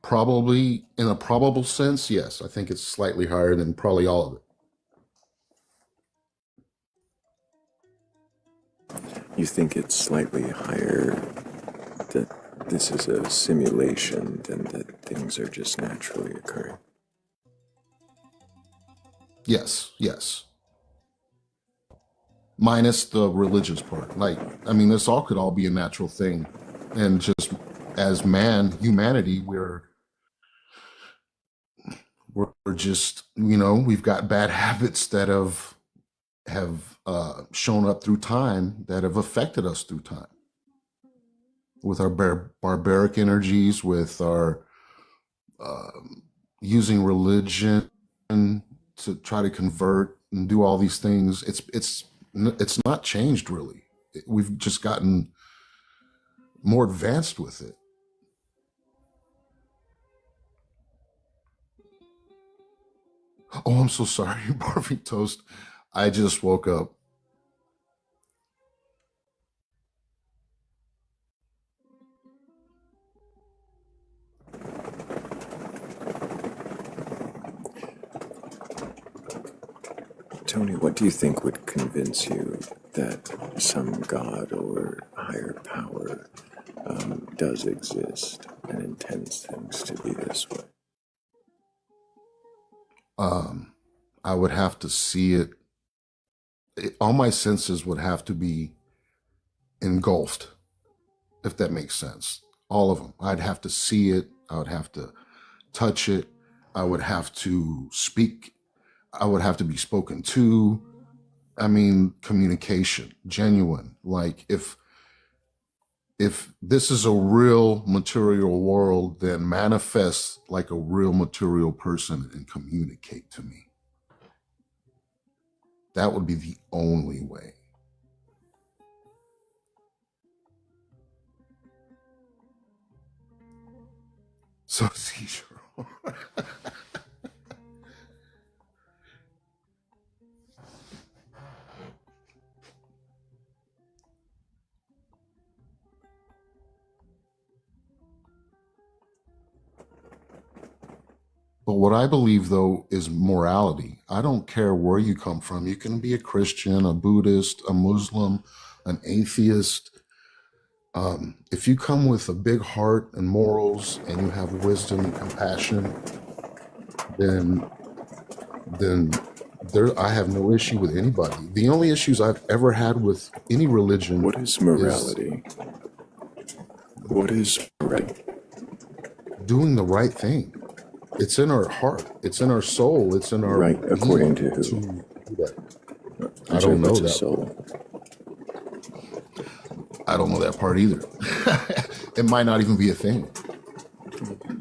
Probably, in a probable sense, yes. I think it's slightly higher than probably all of it. You think it's slightly higher that this is a simulation than that things are just naturally occurring? Yes. Minus the religious part. Like, I mean, this all could all be a natural thing. And just as humanity, we're just, we've got bad habits that have shown up through time, that have affected us through time, with our barbaric energies, with our using religion to try to convert and do all these things. It's not changed really. We've just gotten more advanced with it. Oh, I'm so sorry, Barfing Toast. I just woke up. Tony, what do you think would convince you that some God or higher power does exist and intends things to be this way? I would have to see it. All my senses would have to be engulfed, if that makes sense. All of them. I'd have to see it. I would have to touch it. I would have to speak. I would have to be spoken to. I mean, communication, genuine. Like, if this is a real material world, then manifest like a real material person and communicate to me. That would be the only way. So, seizure. But what I believe, though, is morality. I don't care where you come from. You can be a Christian, a Buddhist, a Muslim, an atheist. If you come with a big heart and morals, and you have wisdom and compassion, then I have no issue with anybody. The only issues I've ever had with any religion. What is morality? What is morality? Doing the right thing. It's in our heart. It's in our soul. It's in our right. According to who? I don't know that. Soul. I don't know that part either. It might not even be a thing.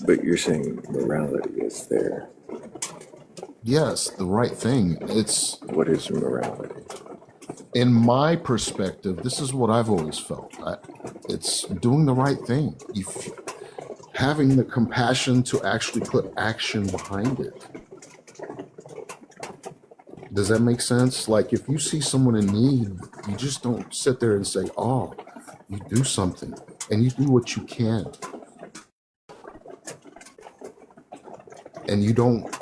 But you're saying morality is there. Yes, the right thing. It's What is morality? in my perspective, this is what I've always felt. It's doing the right thing. Having the compassion to actually put action behind it. Does that make sense? Like if you see someone in need, you just don't sit there and say, oh, you do something and you do what you can. And you don't,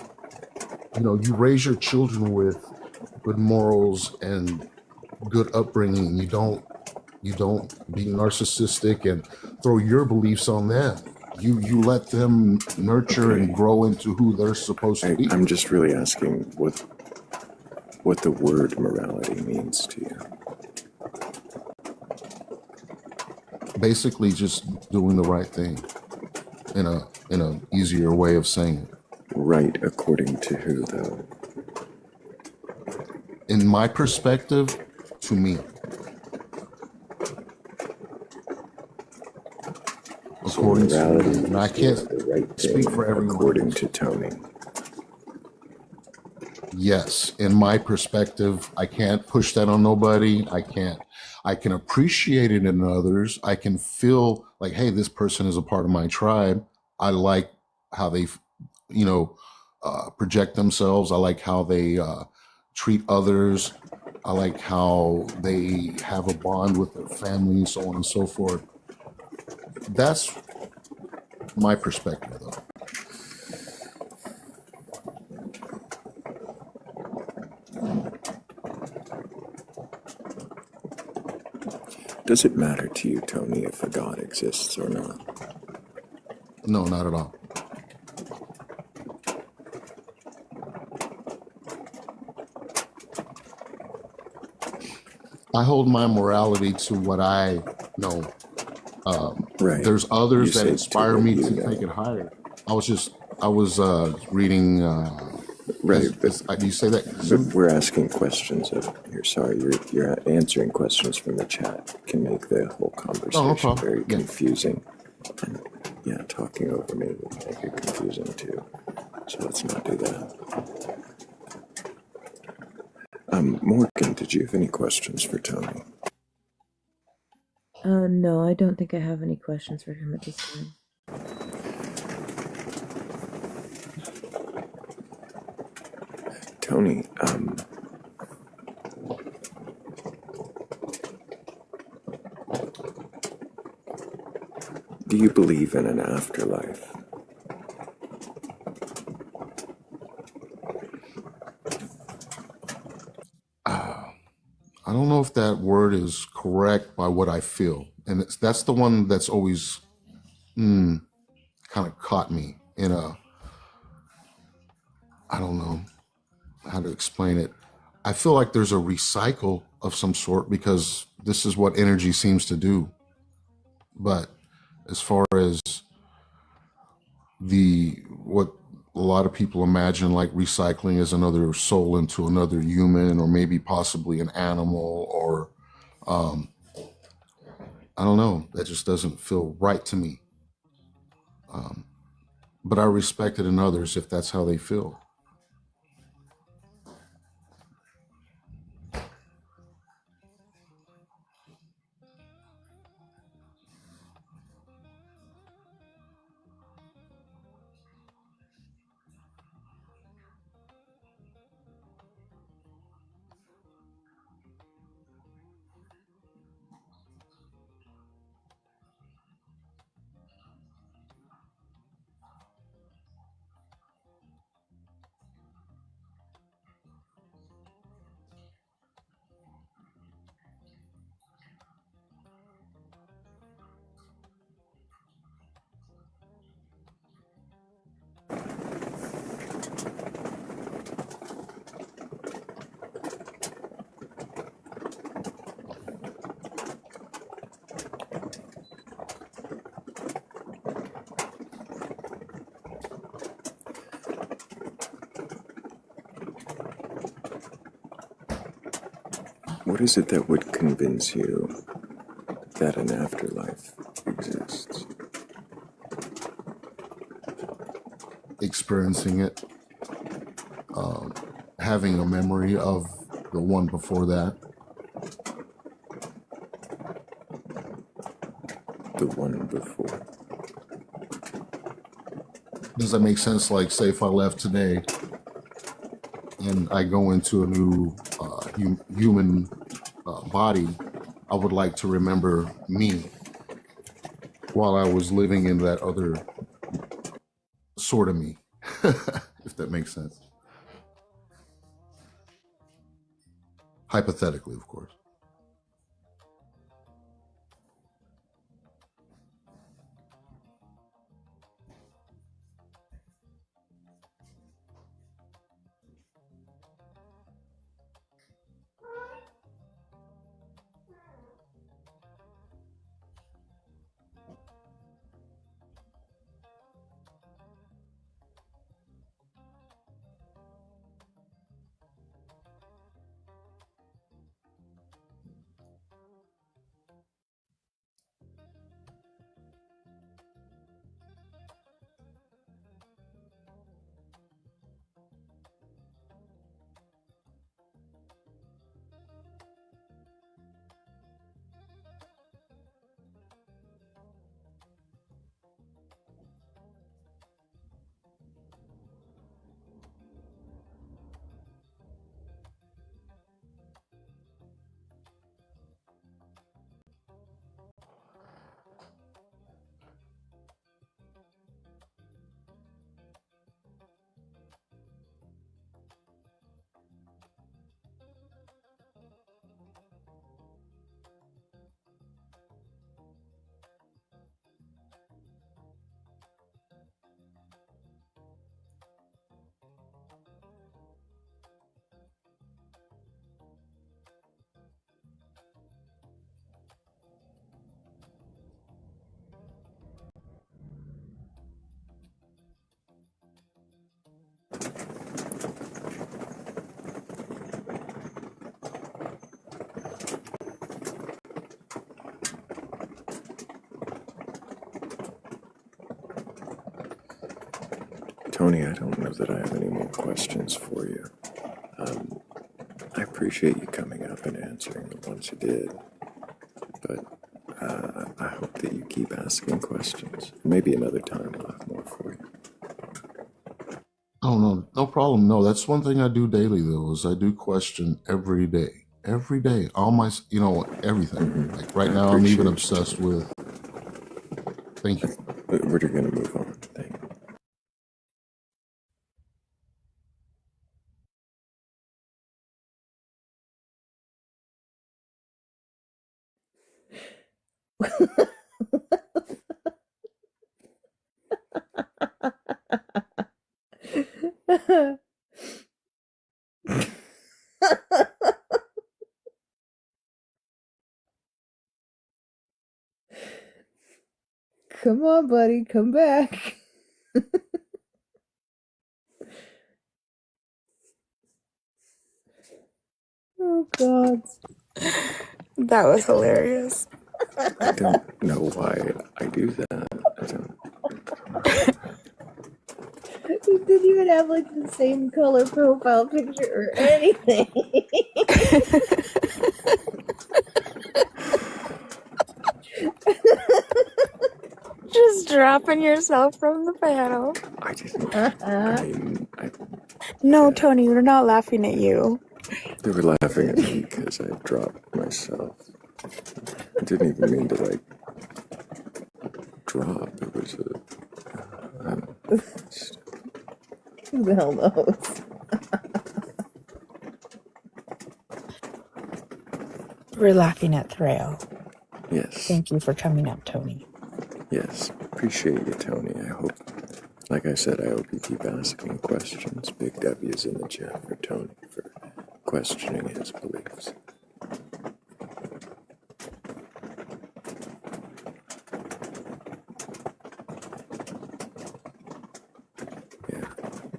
you raise your children with good morals and good upbringing. You don't be narcissistic and throw your beliefs on them. You let them nurture and grow into who they're supposed to be. I'm just really asking what the word morality means to you. Basically just doing the right thing in a easier way of saying it. Right according to who, though? In my perspective, to me. According to me. And I can't speak for everyone. According to Tony. Yes, in my perspective, I can't push that on nobody. I can appreciate it in others. I can feel like, hey, this person is a part of my tribe. I like how they, project themselves. I like how they treat others. I like how they have a bond with their family, so on and so forth. That's my perspective, though. Does it matter to you, Tony, if a God exists or not? No, not at all. I hold my morality to what I know. Right. There's others You that say inspire to me what to you take know. it higher. I was reading. Right, Do you say that? But we're asking questions of here. Sorry, you're answering questions from the chat. Can make the whole conversation problem. very Yeah. confusing. And yeah, talking over me would make it confusing too. So let's not do that. Morgan, did you have any questions for Tony? No, I don't think I have any questions for him at this time. Tony, do you believe in an afterlife? I don't know if that word is correct by what I feel, and that's the one that's always kind of caught me in a. I don't know how to explain it. I feel like there's a recycle of some sort because this is what energy seems to do. But as far as what a lot of people imagine like recycling is another soul into another human or maybe possibly an animal or I don't know, that just doesn't feel right to me. But I respect it in others if that's how they feel. What is it that would convince you that an afterlife exists? Experiencing it. having a memory of the one before that. The one before. Does that make sense? Like, say if I left today and I go into a new human body, I would like to remember me while I was living in that other sort of me, if that makes sense. Hypothetically, of course. Tony, I don't know that I have any more questions for you. I appreciate you coming up and answering the ones you did, but I hope that you keep asking questions. Maybe another time I'll have more for you. Oh, no, no problem. No, that's one thing I do daily, though, is I do question every day. Every day. All my, everything. Like right now, I'm even obsessed with. Thank you. We're going to move on. Thank you. Come on, buddy, come back. Oh, God. That was hilarious. I don't know why I do that. I don't. He didn't even have like the same color profile picture or anything. Just dropping yourself from the panel. I didn't. I mean, No, Tony, we're not laughing at you. they were laughing at me because I dropped myself. I didn't even mean to, like, drop. It was Who the hell knows? We're laughing at Thrayle. Yes. Thank you for coming up, Tony. Yes. Appreciate you, Tony. I hope, like I said, I hope you keep asking questions. Big W is in the chat for Tony for questioning his beliefs. Yeah.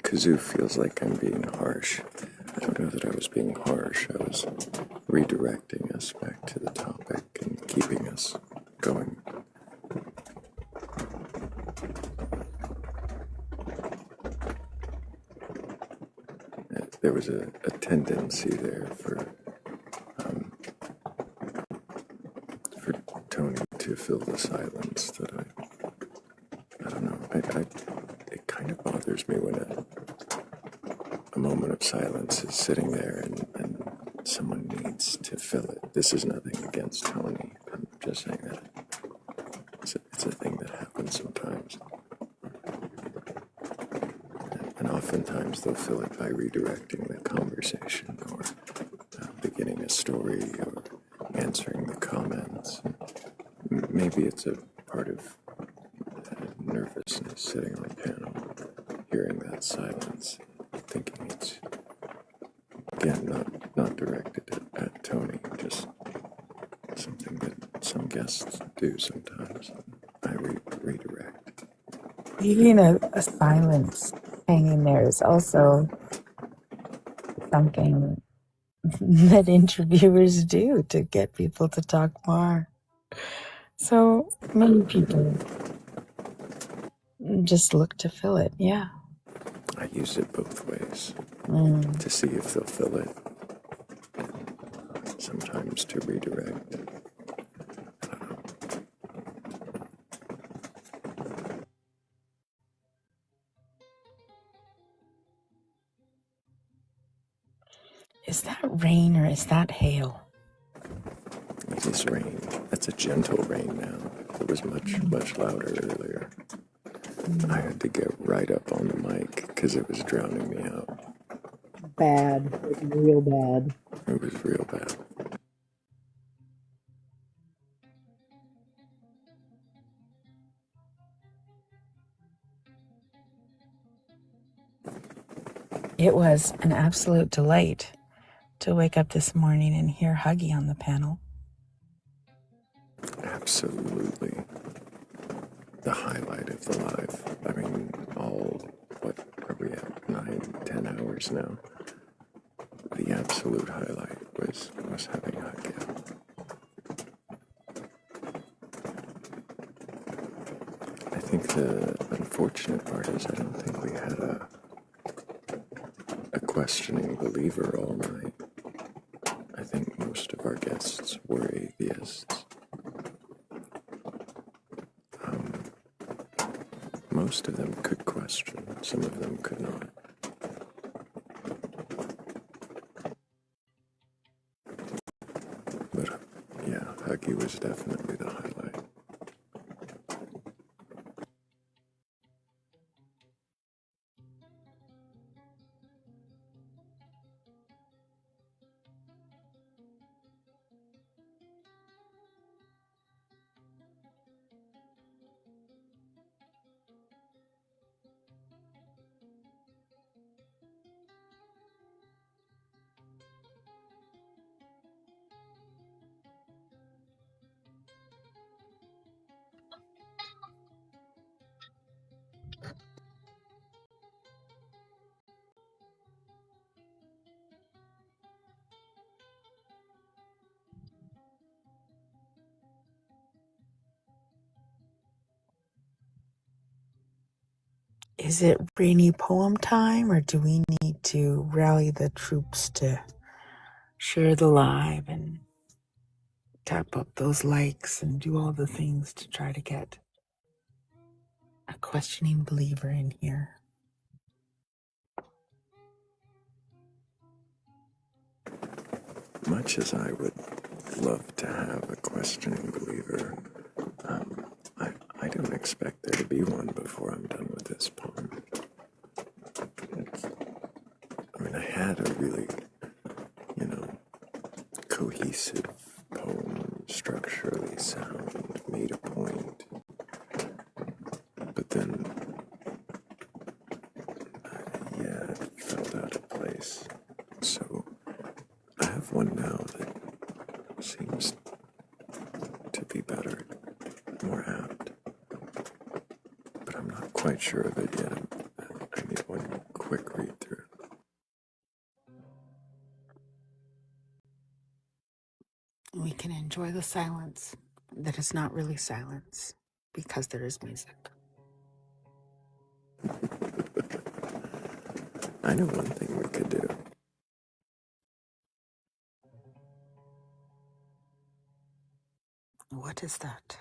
Kazoo feels like I'm being harsh. I don't know that I was being harsh. I was redirecting us back to the topic and keeping us going. there was a tendency there for Tony to fill the silence that I don't know. It kind of bothers me when a moment of silence is sitting there and someone needs to fill it. This is nothing against Tony. I'm just saying that it's a thing that happens sometimes. And oftentimes they'll fill it by redirecting the conversation or beginning a story or answering the comments. Maybe it's a part of nervousness sitting on a panel, hearing that silence, thinking it's, again, not directed at Tony, just something that some guests do sometimes. I redirect. Leaving a silence hanging there is also something that interviewers do to get people to talk more. So many people just look to fill it, yeah. I use it both ways Mm. to see if they'll fill it, sometimes to redirect. Is that rain or is that hail? It is rain. That's a gentle rain now. It was much louder earlier. I had to get right up on the mic because it was drowning me out. Bad. Like, real bad. It was real bad. It was an absolute delight to wake up this morning and hear Huggy on the panel. Absolutely. The highlight of the live. I mean, what are we at? 9-10 hours now. The absolute highlight was having Huggy. I think the unfortunate part is I don't think we had a questioning believer all night. I think most of our guests were atheists. Most of them could question, some of them could not. But yeah, Huggy was definitely the highlight. Is it rainy poem time, or do we need to rally the troops to share the live and tap up those likes and do all the things to try to get a questioning believer in here? Much as I would love to have a questioning believer, I don't expect there to be one before I'm done with this poem. I mean, I had a really, cohesive poem, structurally sound, made a point. But then, it felt out of place. So I have one now that seems to be better, more apt. But I'm not quite sure of it yet. I need one quick read through. We can enjoy the silence that is not really silence because there is music. I know one thing we could do. What is that?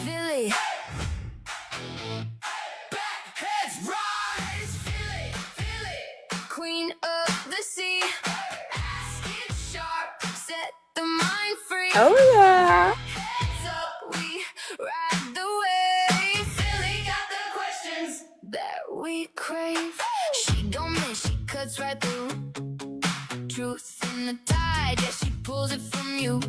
Philly, Heads rise, Philly, Philly. queen of the sea. Ask it sharp, Set the mind free. Oh yeah. Heads up, we ride the wave. Philly got the questions. That we crave. She don't miss, she cuts right through. Truth in the tide, yeah, she pulls it from you.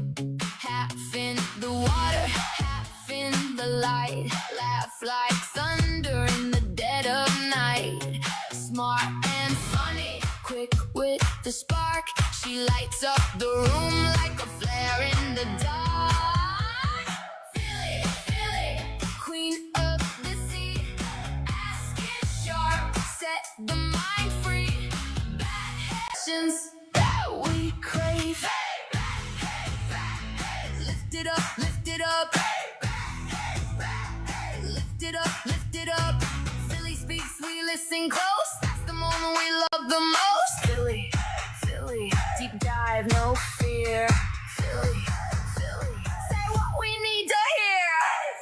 Half in the water, half in the light. Laugh like thunder in the dead of night. Smart and funny, quick with the spark. She lights up the room like a flare in the dark. Philly, Philly. Queen of the sea, Ask it sharp. set the mind free. Passions that we crave. Lift it up, lift it up. Lift it up, lift it up. Philly speaks, we listen close. That's the moment we love the most. Philly, Philly, deep dive, no fear. Philly, Philly, say what we need to hear.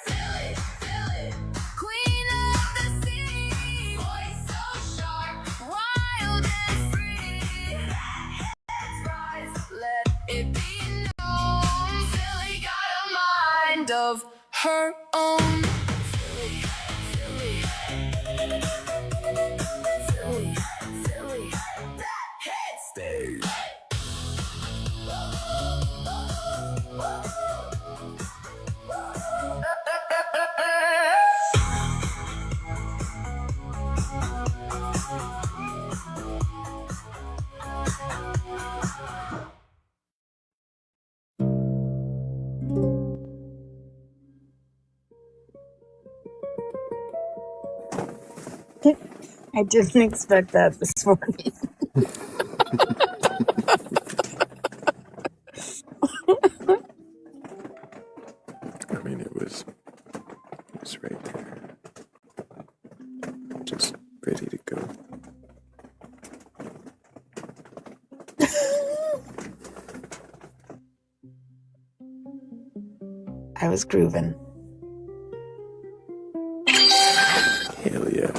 Philly, Philly. Queen of the sea, Voice so sharp. wild and free. Heads rise, let it be known. Philly got a mind of her own. Philly, Philly, Philly, Philly. Head stay. I didn't expect that this morning. I mean, it was right there, just ready to go. I was grooving. Hell yeah.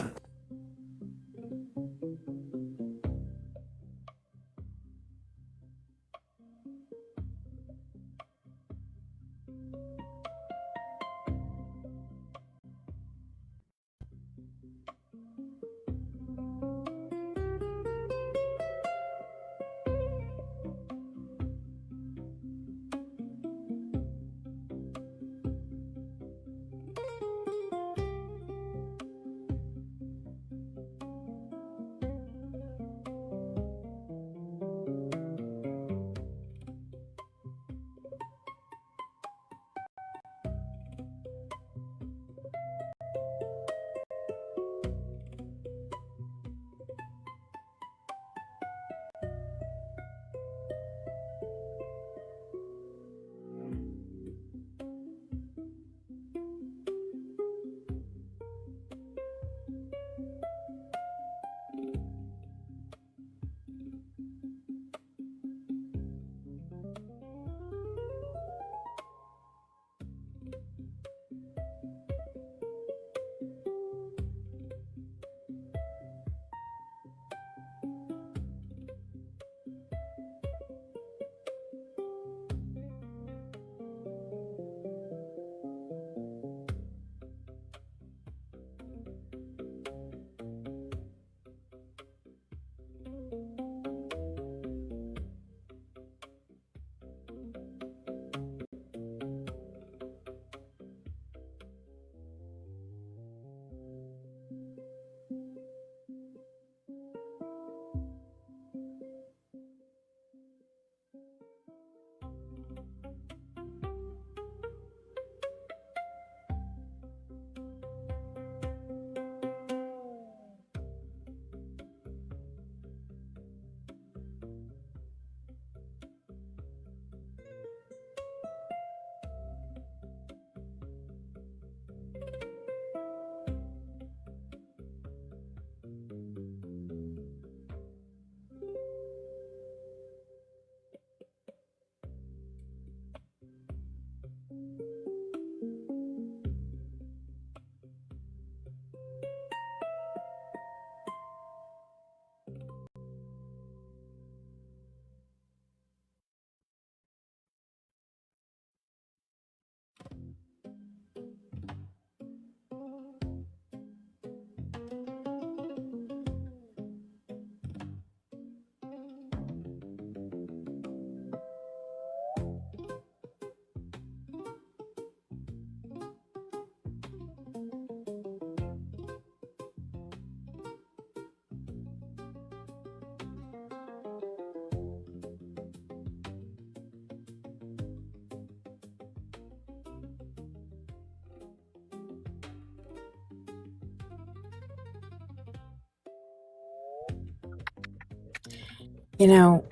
You know,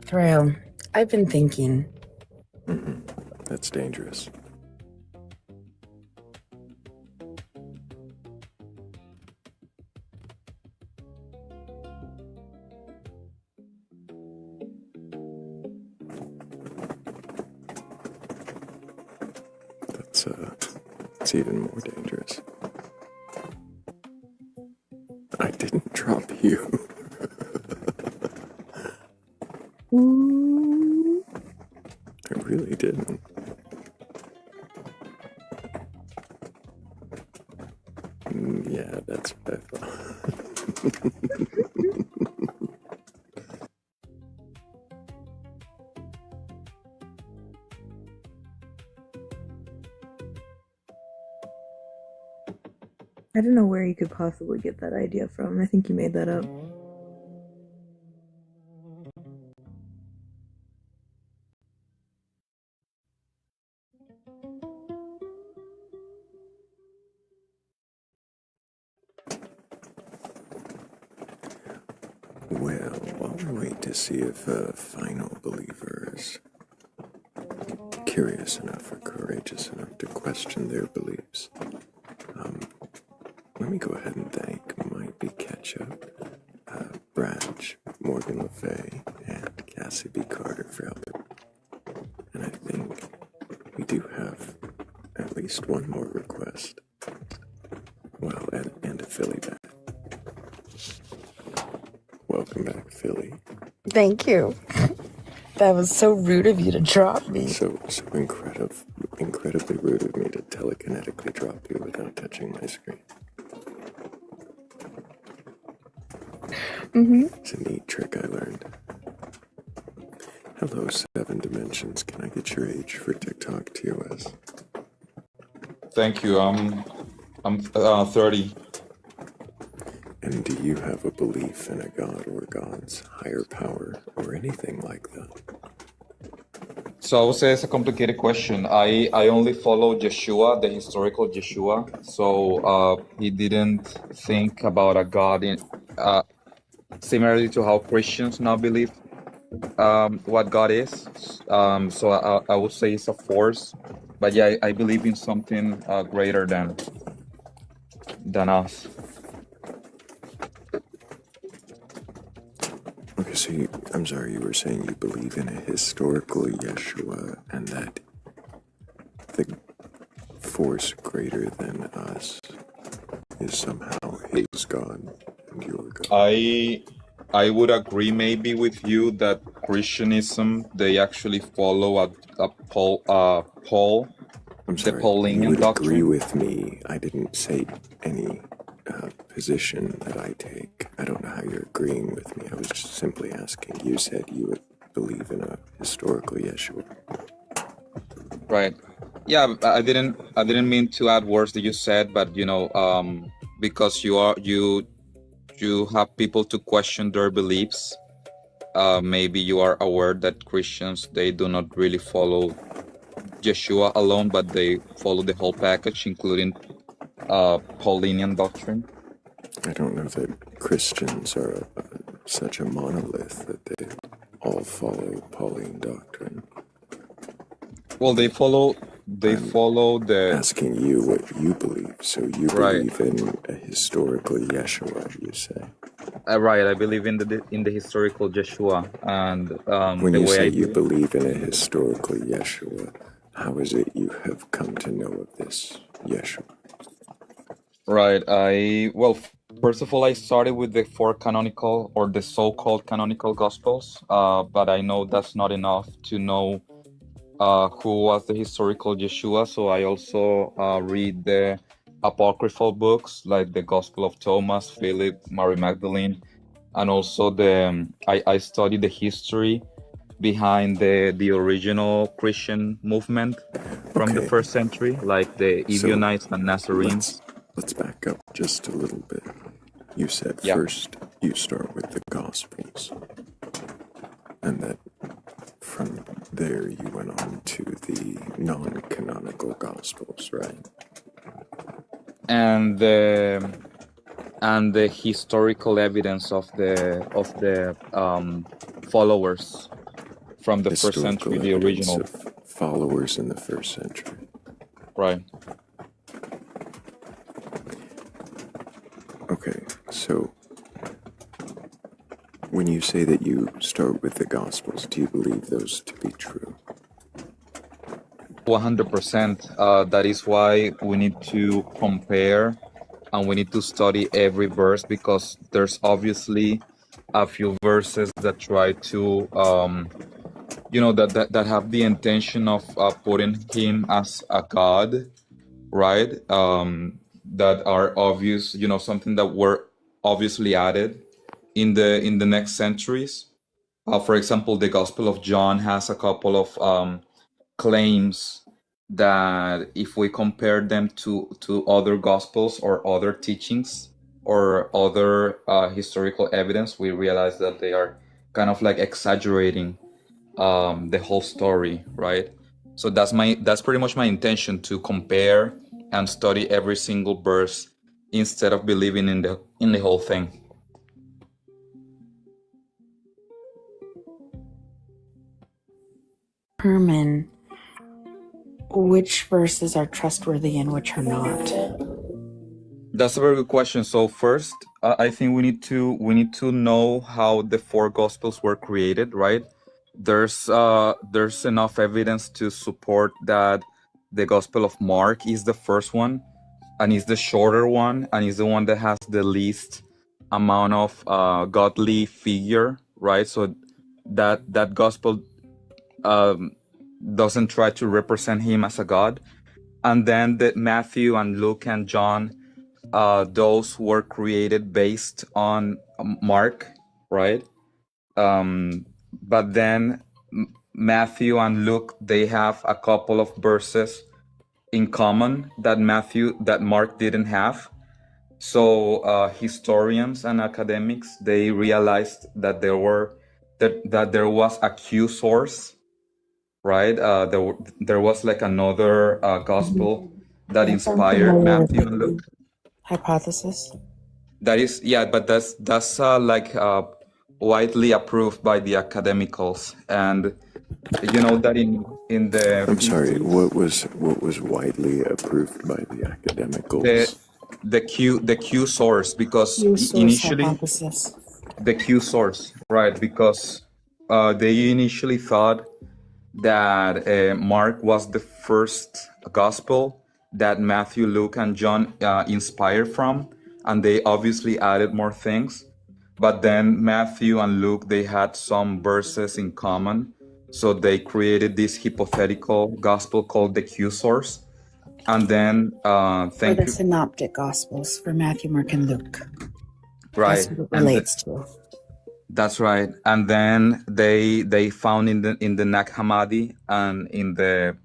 Thrayle, I've been thinking. That's dangerous. It's even more dangerous. I didn't drop you. I really didn't. Yeah, that's what I thought. I don't know where you could possibly get that idea from. I think you made that up. Well, while we wait to see if a final believer is curious enough or courageous enough to question their beliefs, let me go ahead and thank my big ketchup, Branch, Morgan Le Fay, and Cassie B. Carter for helping. And I think we do have at least one more request. Well, and a Philly back. Welcome back, Philly. Thank you. That was so rude of you to drop me. So incredibly rude of me to telekinetically drop you without touching my screen. It's a neat trick I learned. Hello, 7 Dimensions. Can I get your age for TikTok TOS? Thank you. I'm 30. And do you have a belief in a god or gods, higher power, or anything like that? So I would say it's a complicated question. I only follow Yeshua, the historical Yeshua. So he didn't think about a god in similarly to how Christians now believe what God is. So I would say it's a force. But yeah, I believe in something greater than us. Okay, so I'm sorry, you were saying you believe in a historical Yeshua and that the force greater than us is somehow his God and your God. I would agree maybe with you that Christianism, they actually follow Paul, I'm the sorry, Paulinian you would doctrine. agree with me. I didn't say any position that I take. I don't know how you're agreeing with me. I was just simply asking. You said you would believe in a historical Yeshua. Right. Yeah, I didn't mean to add words that you said, but because you have people to question their beliefs. Maybe you are aware that Christians, they do not really follow Yeshua alone, but they follow the whole package, including Paulinian doctrine. I don't know that Christians are such a monolith that they all follow Pauline doctrine. Well, they follow the... Asking you what you believe. So you believe in a historical Yeshua, you say? Right, I believe in the historical Yeshua, and when the you way say I you believe in a historical Yeshua, how is it you have come to know of this Yeshua? Right, first of all, I started with the 4 canonical or the so-called canonical Gospels, but I know that's not enough to know who was the historical Yeshua. So I also read the apocryphal books like the Gospel of Thomas, Philip, Mary Magdalene, and also I study the history behind the original Christian movement from the 1st century, like the Ebionites and Nazarenes. Let's back up just a little bit. You said first you start with the Gospels, and that from there you went on to the non-canonical Gospels, right? And and the historical evidence of the followers from the first century, the evidence original. of followers in the first century. Right. Okay, so when you say that you start with the Gospels, do you believe those to be true? 100%. That is why we need to compare and we need to study every verse, because there's obviously a few verses that try to, that have the intention of putting him as a god, right? That are obvious, something that were obviously added in the next centuries. For example, the Gospel of John has a couple of claims that, if we compare them to other Gospels or other teachings or other historical evidence, we realize that they are kind of like exaggerating the whole story, right? So that's pretty much my intention, to compare and study every single verse instead of believing in the whole thing. Herman, which verses are trustworthy and which are not? That's a very good question. So first, I think we need to know how the four Gospels were created, right? There's enough evidence to support that the Gospel of Mark is the first one, and is the shorter one, and is the one that has the least amount of godly figure, right? So that Gospel doesn't try to represent him as a god. And then the Matthew and Luke and John, those were created based on Mark, right? But then Matthew and Luke, they have a couple of verses in common that Mark didn't have. So historians and academics, they realized that there was a Q source, right? There was like another gospel that Yes, I'm inspired familiar with Matthew and the Luke. hypothesis. That is, yeah, but that's widely approved by the academicals, and you know that in the I'm sorry, 50s, what was widely approved by the academicals? the Q source, because Q source initially hypothesis. the Q source, right? Because they initially thought that Mark was the first gospel that Matthew, Luke, and John inspired from, and they obviously added more things. But then Matthew and Luke, they had some verses in common, so they created this hypothetical gospel called the Q source. And then For thank the you, synoptic gospels for Matthew, Mark, and Luke. right? That's what it And relates to. that's right. And then they found in the Nag Hammadi and in the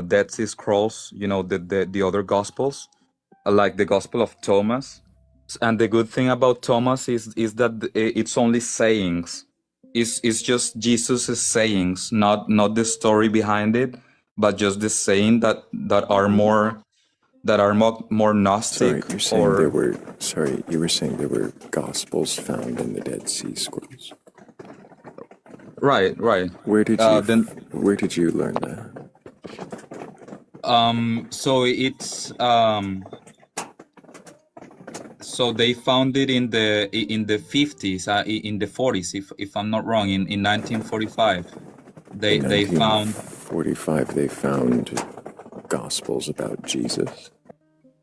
Dead Sea Scrolls, the other Gospels, like the Gospel of Thomas. And the good thing about Thomas is that it's only sayings. It's just Jesus' sayings, not the story behind it, but just the saying that are more Sorry, Gnostic, you're saying or you were saying there were Gospels found in the Dead Sea Scrolls. right. Where did you learn that? So it's so they found it in the 50s, in the 40s, if I'm not wrong, in 1945. They found 1945 they found Gospels about Jesus.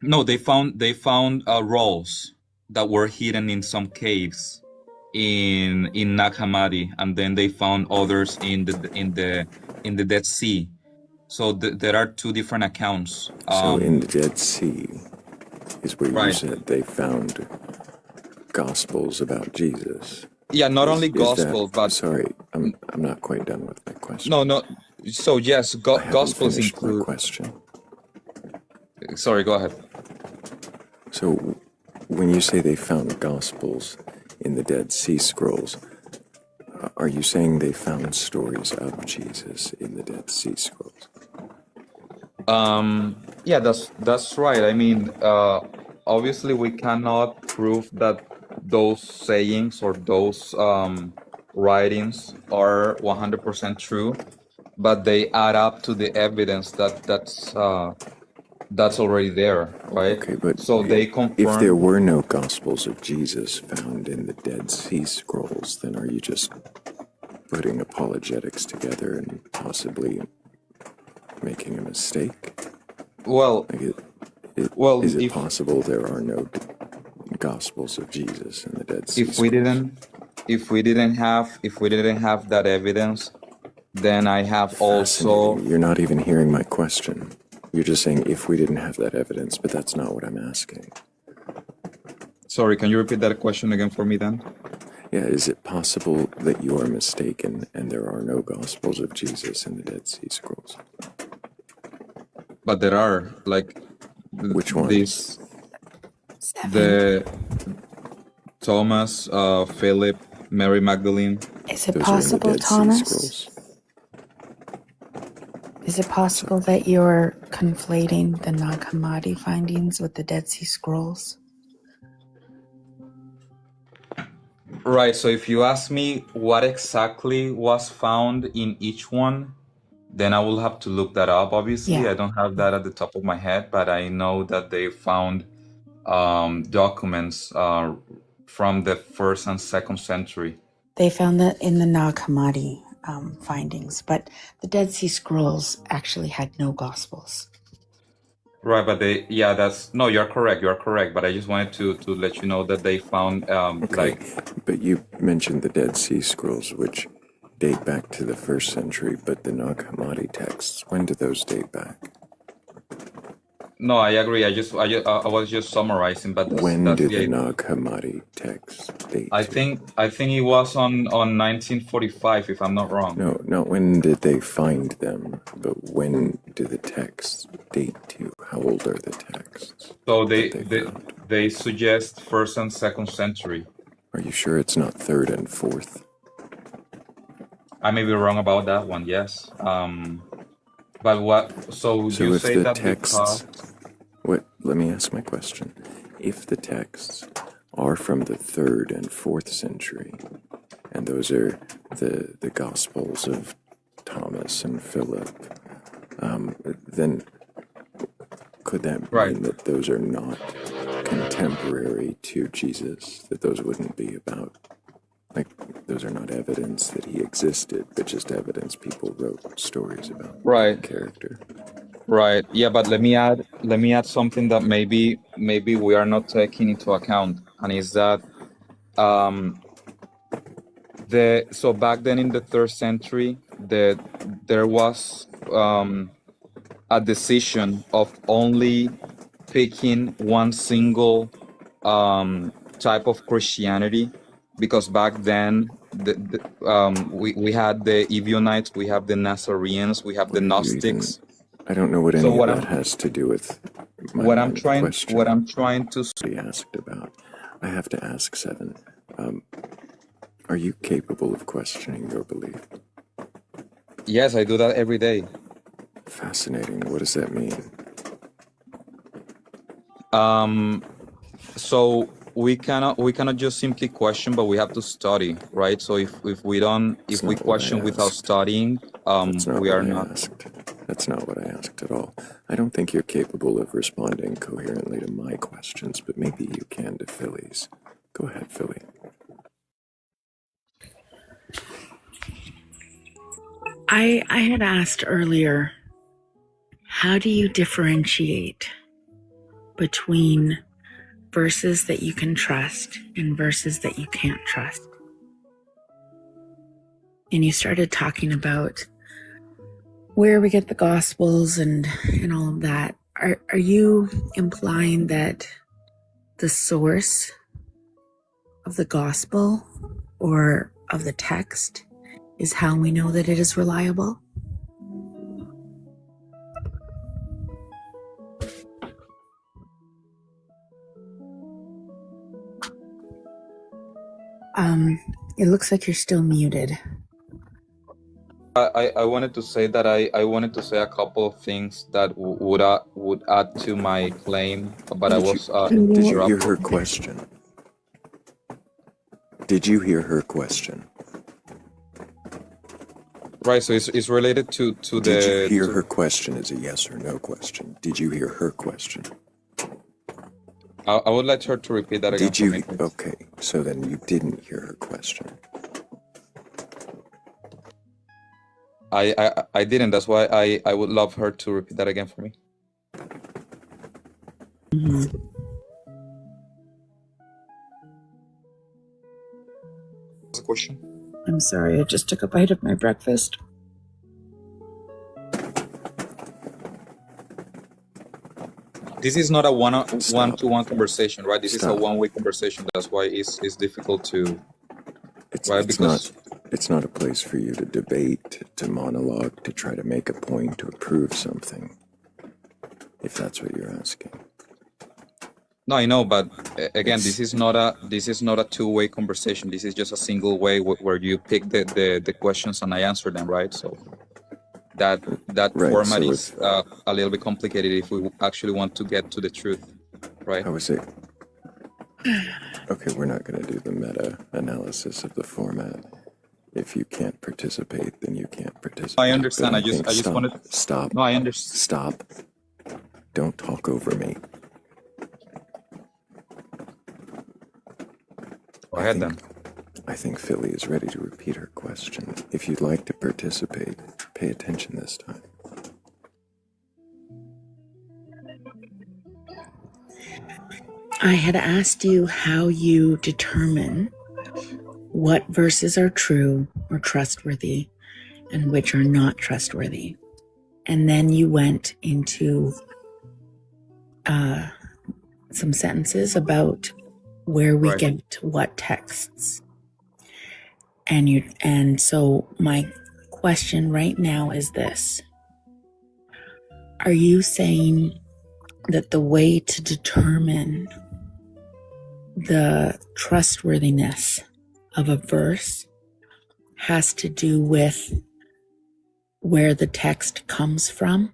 no, they found rolls that were hidden in some caves in Nag Hammadi, and then they found others in the Dead Sea. So there are two different accounts. So in the Dead Sea is where you Right. said they found Gospels about Jesus. Yeah, not only Is gospel, that, but sorry, I'm not quite done with my question. no. So yes, I haven't gospels finished my include. question. Sorry, go ahead. So when you say they found Gospels in the Dead Sea Scrolls, are you saying they found stories of Jesus in the Dead Sea Scrolls? Yeah, that's right. I mean, obviously we cannot prove that those sayings or those writings are 100% true, but they add up to the evidence that's already there, right? Okay, but So they if there confirm. were no Gospels of Jesus found in the Dead Sea Scrolls, then are you just putting apologetics together and possibly making a mistake? Well, is it if possible there are no Gospels of Jesus in the Dead Sea if we Scrolls? didn't have that evidence, then I have also. Fascinating. You're not even hearing my question. You're just saying if we didn't have that evidence, but that's not what I'm asking. Sorry, can you repeat that question again for me then? Yeah, is it possible that you are mistaken and there are no Gospels of Jesus in the Dead Sea Scrolls? But there are, like, which ones? This, the Thomas, Philip, Mary Magdalene. Is it possible, Thomas? Is it possible that you're conflating the Nag Hammadi findings with the Dead Sea Scrolls? Right, so if you ask me what exactly was found in each one, then I will have to look that up, obviously. Yeah. I don't have that at the top of my head, but I know that they found documents from the 1st and 2nd century. They found that in the Nag Hammadi findings, but the Dead Sea Scrolls actually had no Gospels. Right, but you're correct, but I just wanted to let you know that they found, But you mentioned the Dead Sea Scrolls, which date back to the 1st century, but the Nag Hammadi texts, when do those date back? No, I agree. I was just summarizing, but when did the Nag Hammadi text date? I think it was on 1945, if I'm not wrong. No, not when did they find them, but when do the texts date to? How old are the texts? So they suggest 1st and 2nd century. Are you sure it's not 3rd and 4th? I may be wrong about that one. Yes. But what? So you if say the that texts, let me ask my question. If the texts are from the 3rd and 4th century, and those are the Gospels of Thomas and Philip, then could that mean that those are not contemporary to Jesus? That those wouldn't be about, like, those are not evidence that he existed, but just evidence people wrote stories about the character. Right. Yeah, but let me add something that maybe we are not taking into account, and is that so back then in the 3rd century, there was a decision of only picking one single type of Christianity, because back then we had the Ebionites, we have the Nazarenes, we have the Gnostics. I don't know what any of that has to do with what I'm trying to be asked about. I have to ask, Seven. Are you capable of questioning your belief? Yes, I do that every day. Fascinating. What does that mean? So we cannot just simply question, but we have to study, right? So if we question without studying, we are not. That's not what I asked at all. I don't think you're capable of responding coherently to my questions, but maybe you can to Philly's. Go ahead, Philly. I had asked earlier, how do you differentiate between verses that you can trust and verses that you can't trust? And you started talking about where we get the Gospels and all of that. Are you implying that the source of the Gospel or of the text is how we know that it is reliable? It looks like you're still muted. I wanted to say that I wanted to say a couple of things that would add to my claim, but I was Did you hear her question? Did you hear her question? Right. So it's related to Did you the hear her question as a yes or no question? Did you hear her question? I would like her to repeat that again Did for you? me, please. Okay, so then you didn't hear her question. I didn't. That's why I would love her to repeat that again for me. What's the question? I'm sorry, I just took a bite of my breakfast. This is not a one-to-one conversation, right? This is a Stop. one-way conversation. That's why it's difficult to, It's, right? it's Because it's not a place for you to debate, to monologue, to try to make a point, to prove something. If that's what you're asking. no, I know, but again, this is not a two-way conversation. This is just a single way where you pick the questions and I answer them, right? So that Right, format so is a little bit complicated if we actually want to get to the truth, right? I would say, okay, we're not going to do the meta analysis of the format. If you can't participate, then you can't participate. I understand. But I just stop, wanted. Stop. No, I understand. Stop. Don't talk over me. Go ahead then. I think Philly is ready to repeat her question. If you'd like to participate, pay attention this time. I had asked you how you determine what verses are true or trustworthy and which are not trustworthy. And then you went into some sentences about where we get what texts. And so my question right now is this. Are you saying that the way to determine the trustworthiness of a verse has to do with where the text comes from?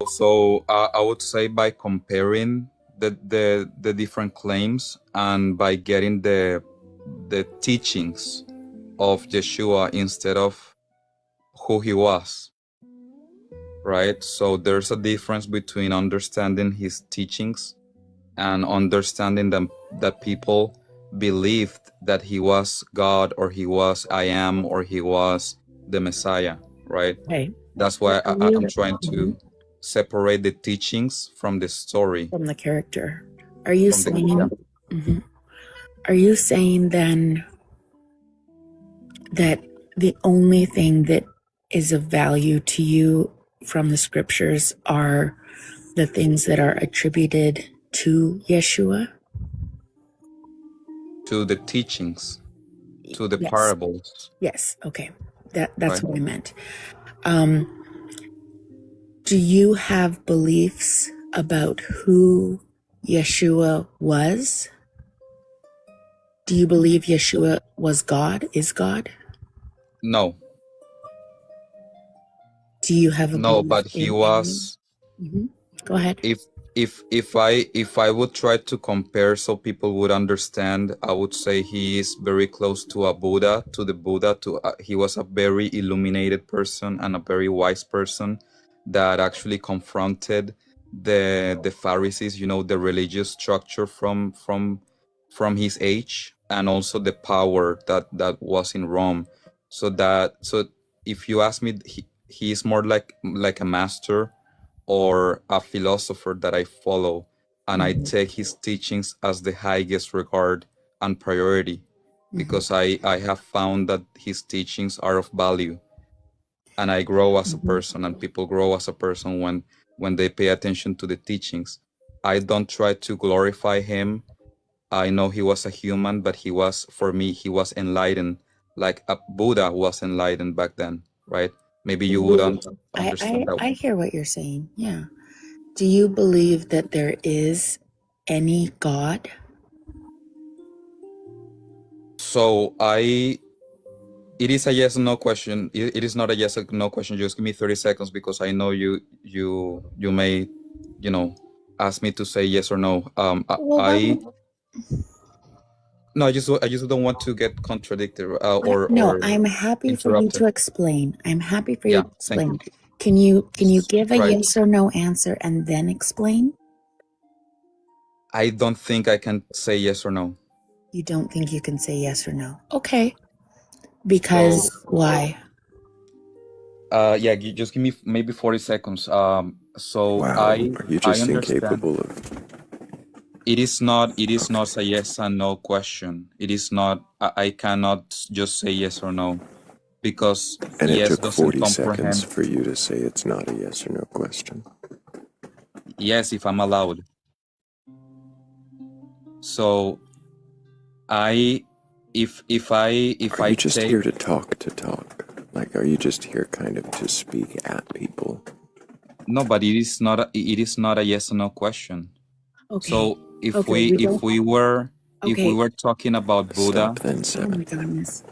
So I would say by comparing the different claims and by getting the teachings of Yeshua instead of who he was, right? So there's a difference between understanding his teachings and understanding them that people believed that he was God or he was I am or he was the Messiah, right? Okay. That's why I'm trying to separate the teachings from the story. From the character. Are you saying Are you saying then that the only thing that is of value to you from the scriptures are the things that are attributed to Yeshua? To the teachings, to the Yes. parables. Yes, okay. That's Right. what I meant. Do you have beliefs about who Yeshua was? Do you believe Yeshua was God, is God? No. Do you have a No, belief but he in was. Go ahead. If I would try to compare so people would understand, I would say he is very close to a Buddha, to the Buddha. He was a very illuminated person and a very wise person that actually confronted the Pharisees, the religious structure from his age, and also the power that was in Rome. So if you ask me, he is more like a master or a philosopher that I follow, and I take his teachings as the highest regard and priority, because I have found that his teachings are of value, and I grow as a person, and people grow as a person when they pay attention to the teachings. I don't try to glorify him. I know he was a human, but for me, he was enlightened, like a Buddha was enlightened back then, right? Maybe you wouldn't understand that. I hear what you're saying. Yeah. Do you believe that there is any God? So it is a yes or no question. It is not a yes or no question. Just give me 30 seconds because I know you may, ask me to say yes or no. No, I just don't want to get contradicted No, or I'm happy for you interrupted. to explain. I'm happy for you Yeah, to thank explain. you. Can you give a Right. yes or no answer and then explain? I don't think I can say yes or no. You don't think you can say yes or no? Okay. Because why? Yeah, just give me maybe 40 seconds. So Wow, are you I just understand. incapable of? It is not a yes and no question. It is not. I cannot just say yes or no because And it yes took doesn't 40 seconds comprehend. for you to say it's not a yes or no question. Yes, if I'm allowed. So if Are I you just take here to talk? Like, are you just here kind of to speak at people? no, but it is not a yes or no question. Okay. So if Okay, we were Okay. talking about Buddha, Stop then, Oh Seven. my goodness.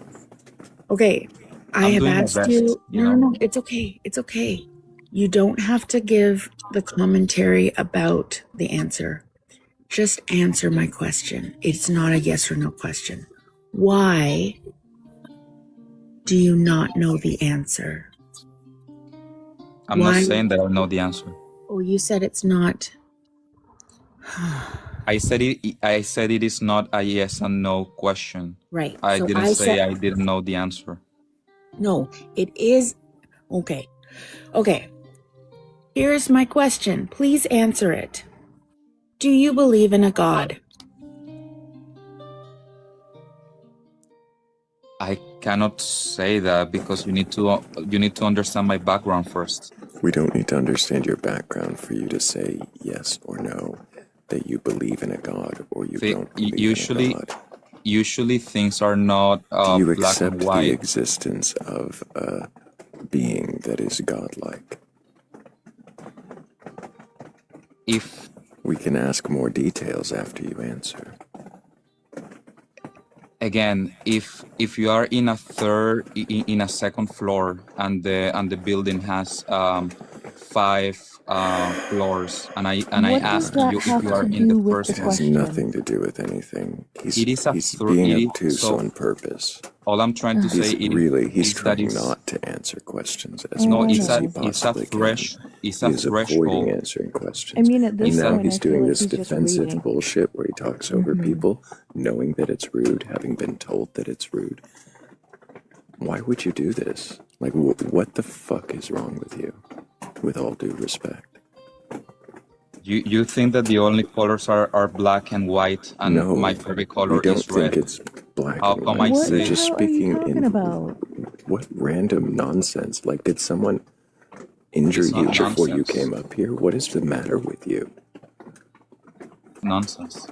Okay. I I'm have doing my asked best. you. You No, know. no, no. It's okay. It's okay. You don't have to give the commentary about the answer. Just answer my question. It's not a yes or no question. Why do you not know the answer? I'm not Why? saying that I know the answer. Oh, you said it's not. I said it is not a yes and no question. Right. I So didn't I say said I didn't know the answer. no. It is okay. Okay. Here's my question. Please answer it. Do you believe in a God? I cannot say that because you need to understand my background first. We don't need to understand your background for you to say yes or no, that you believe in a God or you don't believe in a God. Usually things are not Do you black and accept the white. existence of a being that is godlike? If we can ask more details after you answer. Again, if you are in a second floor and the building has 5 floors, and I What does ask that you if have you are to in the do with first the It has one, nothing to do with anything. He's it being is obtuse so. on purpose. All I'm trying to say He's is that trying it's not to answer questions as no, much it's as he a possibly can. it's He a is avoiding threshold. answering questions. I mean, at this And now point, he's I feel doing like this he's just defensive reading. bullshit where he talks over Mhm. people, knowing that it's rude, having been told that it's rude. Why would you do this? Like, what the fuck is wrong with you? With all due respect. You think that the only colors are black and white, and No, my favorite we color don't is think red. it's black How and come white. I What say the hell are you talking about? What random nonsense? Like, did someone injure It's not you before you nonsense. came up here? What is the matter with you? Nonsense.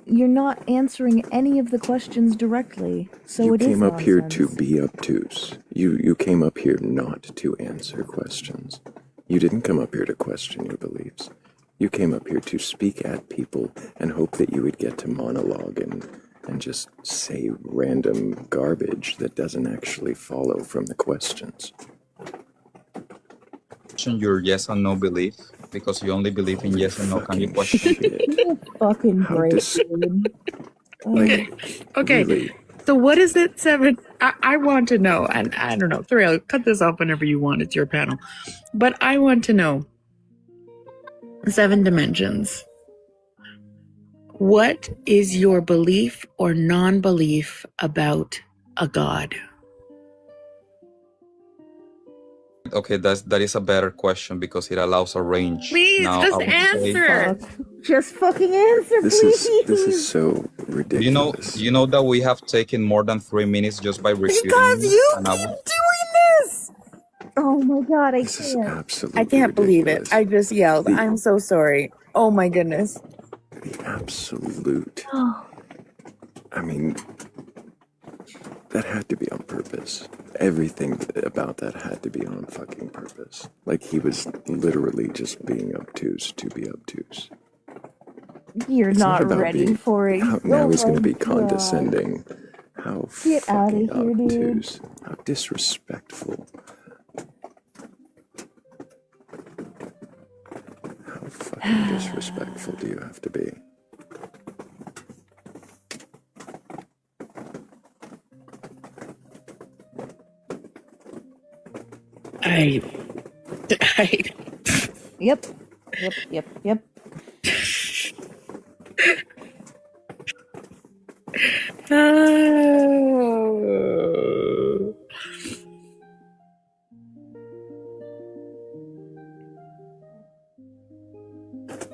You're not answering any of the questions directly, so You it is came up here to nonsense. be obtuse. You came up here not to answer questions. You didn't come up here to question your beliefs. You came up here to speak at people and hope that you would get to monologue and just say random garbage that doesn't actually follow from the questions. Question your yes and no belief, because you only believe in yes and no. Can you Fucking question? shit. Give me a fucking How break, dis- dude. Okay. Okay. Really? So what is it, Seven? I want to know, and I don't know, Thrayle, cut this off whenever you want. It's your panel. But I want to know 7 dimensions. What is your belief or non-belief about a god? Okay, that is a better question because it allows a range. Please, Now just I would answer. Just fucking answer, please. This is so ridiculous. You know that we have taken more than 3 minutes just by refuting Because me, you and I keep would, doing this. Oh my god, I This is can't. absolutely I can't believe it. ridiculous. I just yelled. I'm so sorry. Oh my goodness. The absolute. Oh, I mean, that had to be on purpose. Everything about that had to be on fucking purpose. Like, he was literally just being obtuse to be obtuse. you're It's not about ready being, for it. now Oh he's going to my be condescending. How Get out of fucking here, dude. obtuse. How disrespectful. How fucking disrespectful do you have to be? I. Yep. Yep. Oh.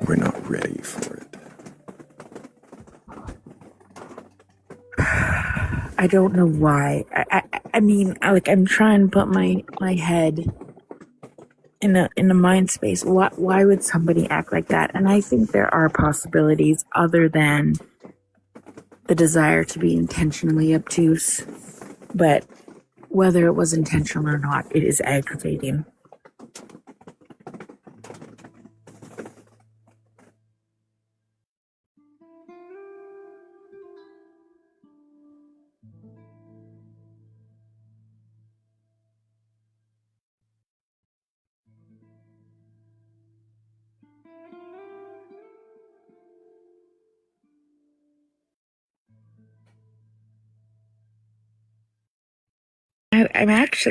We're not ready for it. I don't know why. I mean, I'm trying to put my head in a mind space. Why would somebody act like that? And I think there are possibilities other than the desire to be intentionally obtuse. But whether it was intentional or not, it is aggravating.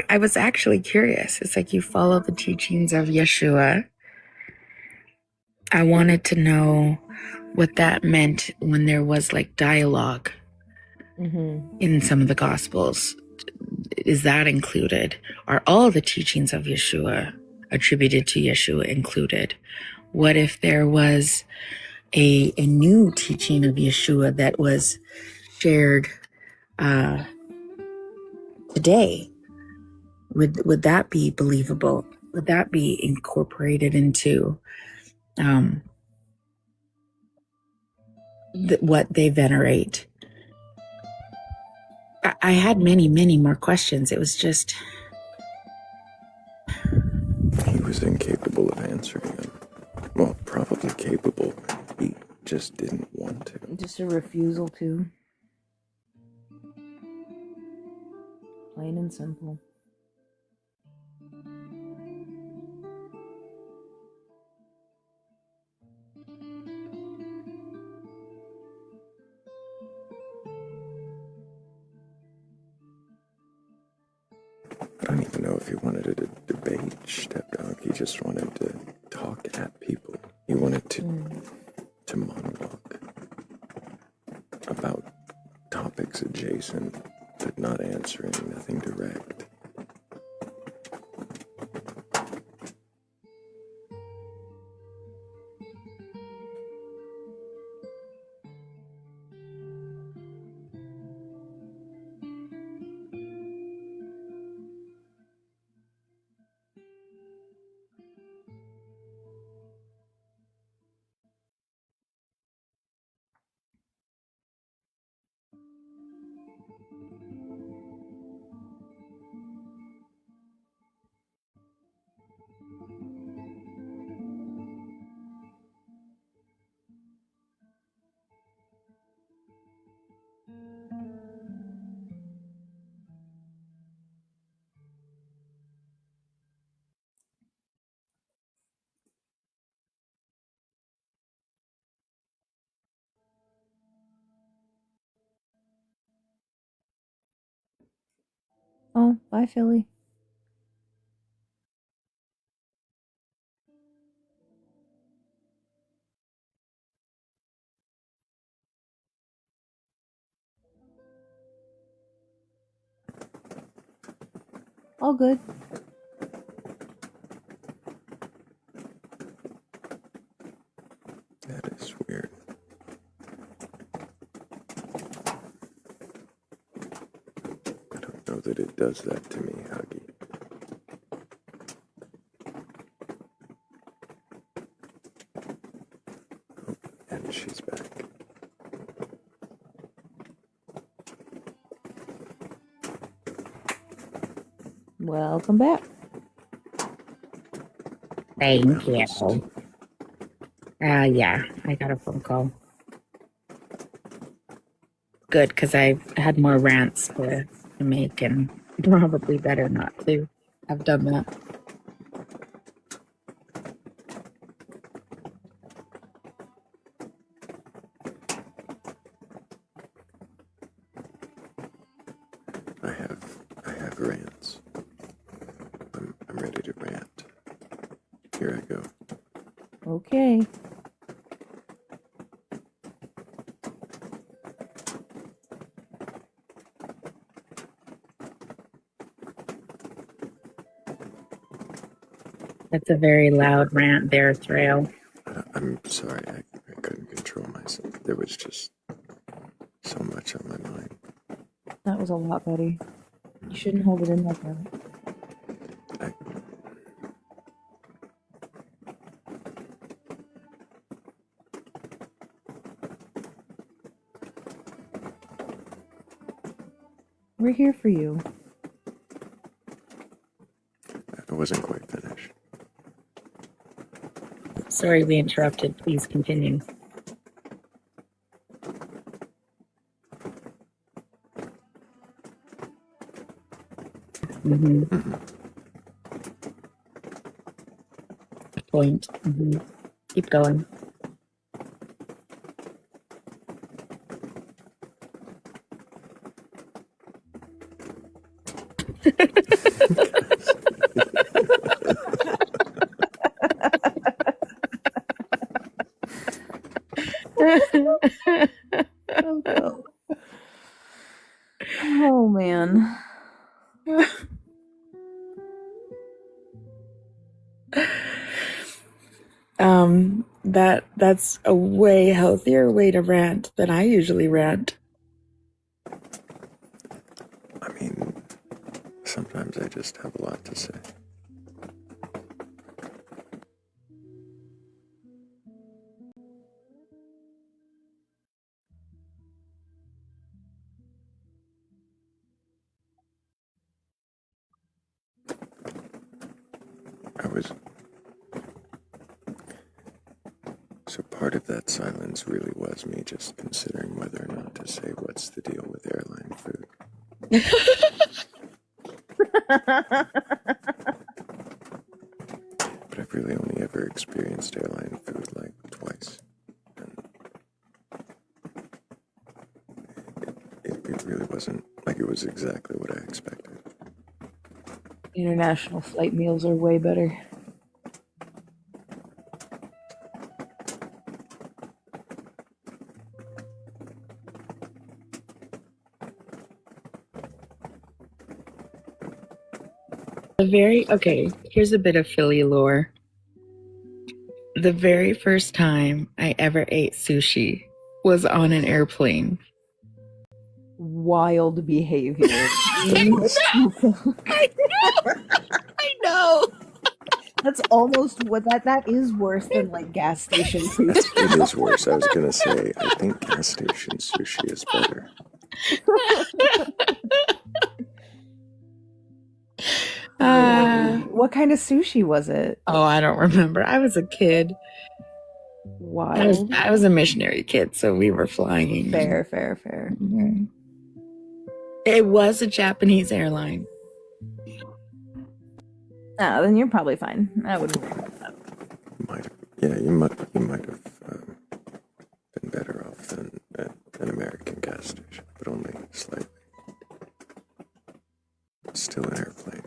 I was actually curious. It's like you follow the teachings of Yeshua. I wanted to know what that meant when there was like dialogue in some of the Gospels. Is that included? Are all the teachings of Yeshua attributed to Yeshua included? What if there was a new teaching of Yeshua that was shared today? Would that be believable? Would that be incorporated into what they venerate? I had many more questions. It was just... He was incapable of answering them. Well, probably capable. He just didn't want to. Just a refusal to. Plain and simple. I don't even know if he wanted to debate Stepdog. He just wanted to talk at people. He wanted to monologue about topics adjacent, but not answering, nothing direct. Oh, bye, Philly. All good. That is weird. I don't know that it does that to me, Huggy. Oh, and she's back. Welcome back. Thank you. Yeah, I got a phone call. Good, because I've had more rants to make, and probably better not to have done that. I have rants. I'm ready to rant. Here I go. Okay. That's a very loud rant there, Thrayle. I'm sorry, I couldn't control myself. There was just so much on my mind. That was a lot, buddy. You shouldn't hold it in like that. We're here for you. I wasn't quite finished. Sorry we interrupted. Please continue. Mm-hmm. Point. Mm-hmm. Keep going. Oh, no. Oh, man. That's a way healthier way to rant than I usually rant. I mean, sometimes I just have a lot to say. So part of that silence really was me just considering whether or not to say what's the deal with airline food. But I've really only ever experienced airline food like twice. And it really wasn't like it was exactly what I expected. International flight meals are way better. Okay, here's a bit of Philly lore. The very first time I ever ate sushi was on an airplane. Wild behavior. I know. That's almost what that is worse than like gas station food. It is worse. I was gonna say, I think gas station sushi is better. What kind of sushi was it? Oh, I don't remember. I was a kid. Wild. I was a missionary kid, so we were flying. Fair. Mm-hmm. It was a Japanese airline. Oh, then you're probably fine. I wouldn't worry about that. You might have been better off than an American gas station, but only slightly. Still an airplane.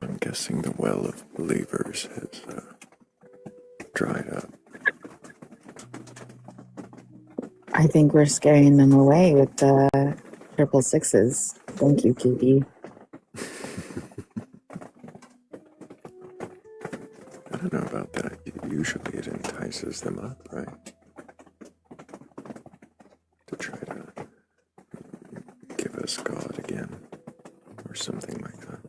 I'm guessing the well of believers has dried up. I think we're scaring them away with the 666s. Thank you, QE. I don't know about that. Usually it entices them up, right? To try to give us God again, or something like that.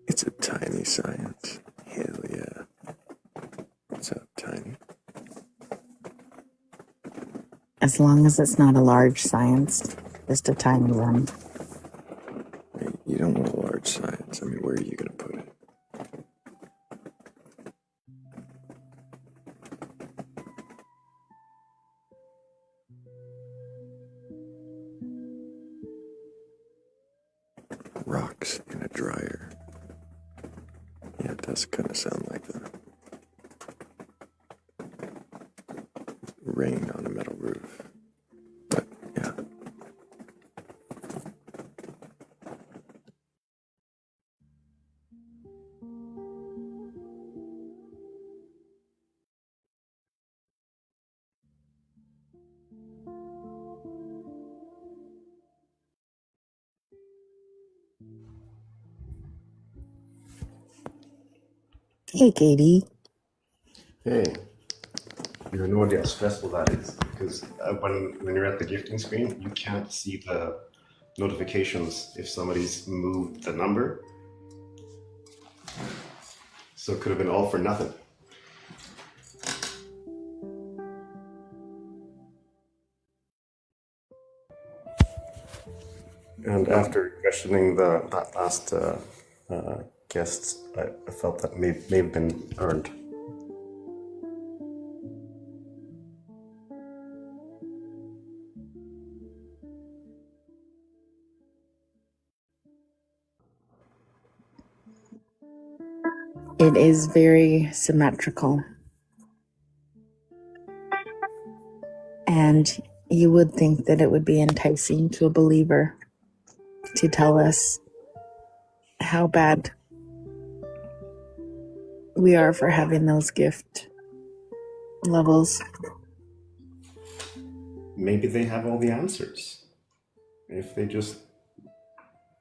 It's a tiny science. Hell yeah. What's up, Tiny? As long as it's not a large science, just a tiny one. You don't want a large science. I mean, where are you going to put it? Rocks in a dryer. Yeah, it does kind of sound like that. Rain on a metal roof. But, yeah. Hey, Katie. Hey, you have no idea how stressful that is because when you're at the gifting screen, you can't see the notifications if somebody's moved the number. So it could have been all for nothing. And after questioning that last guest, I felt that may have been earned. It is very symmetrical. And you would think that it would be enticing to a believer to tell us how bad we are for having those gift levels. Maybe they have all the answers. If they just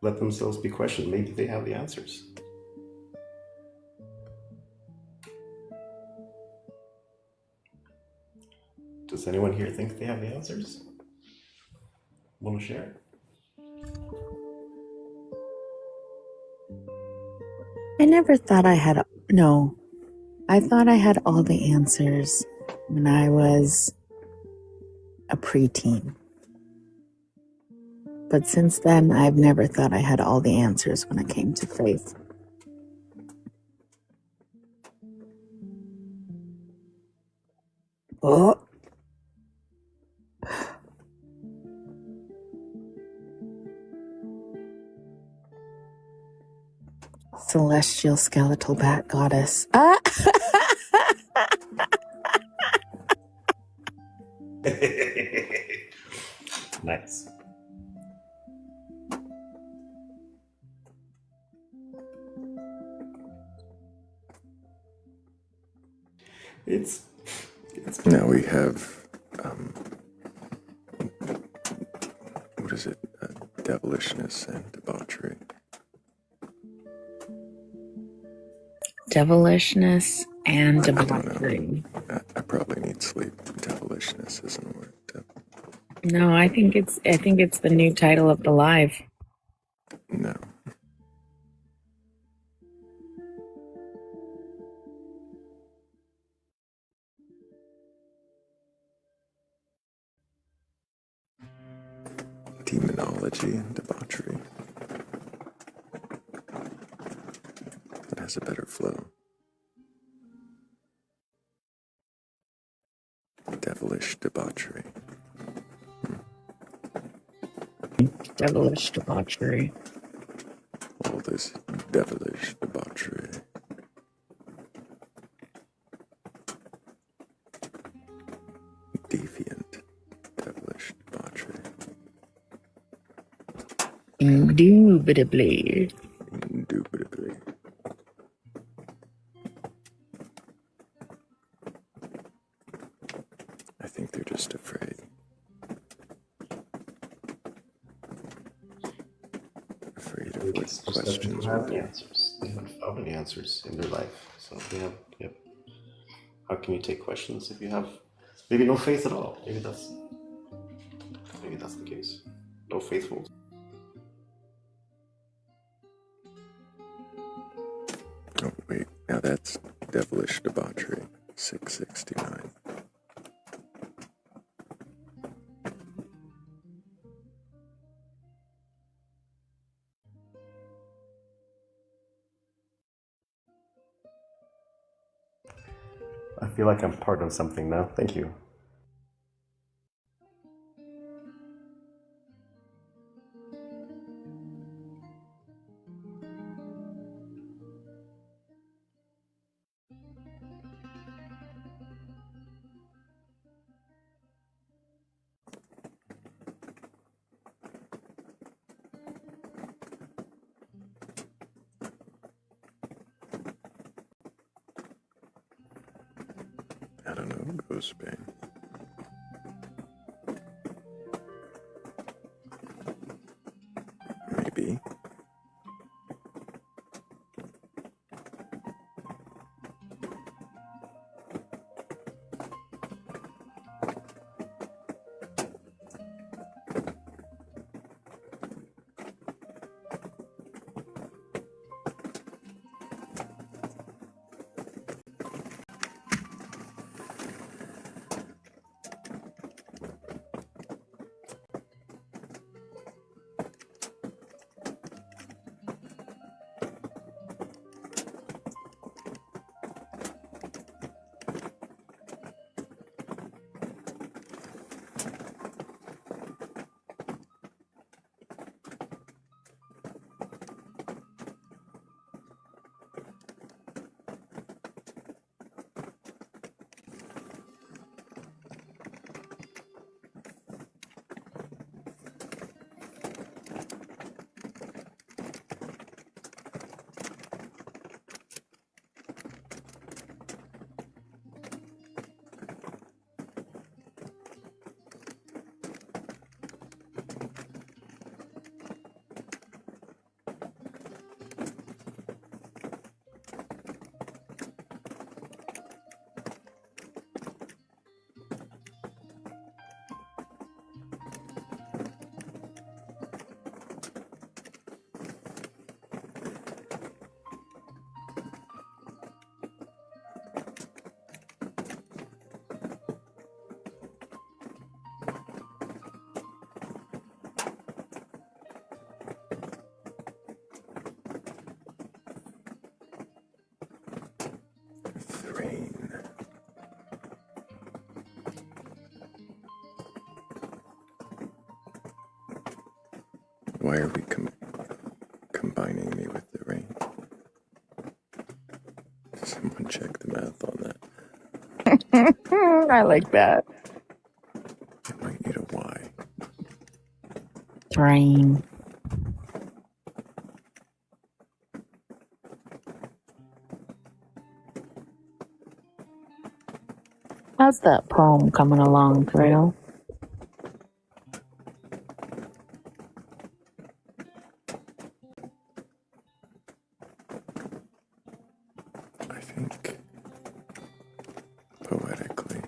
let themselves be questioned, maybe they have the answers. Does anyone here think they have the answers? Want to share? I never thought I had, no, I thought I had all the answers when I was a preteen. But since then, I've never thought I had all the answers when it came to faith. Oh. Celestial skeletal bat goddess. Ah! Nice. It's Now we have, what is it? Devilishness and debauchery. Devilishness and debauchery. I probably need sleep. Devilishness isn't a word. No, I think it's the new title of the live. No. Demonology and debauchery. It has a better flow. Devilish debauchery. Devilish debauchery. All this devilish debauchery. Deviant, devilish debauchery. Indubitably. Indubitably. I think they're just afraid. Afraid of what questions have will the do. answers. They haven't found any answers in their life, so they have. Yep. how can you take questions if you have maybe no faith at all? Maybe that's the case. No faithful. Oh, wait. Now that's devilish debauchery. 669. I feel like I'm part of something now. Thank you. I don't know. Ghost Bane. Maybe. Thrayle. Why are we combining me with the rain? Someone check the math on that. I like that. It might need a Y. Rain. How's that poem coming along, Thrayle? I think poetically.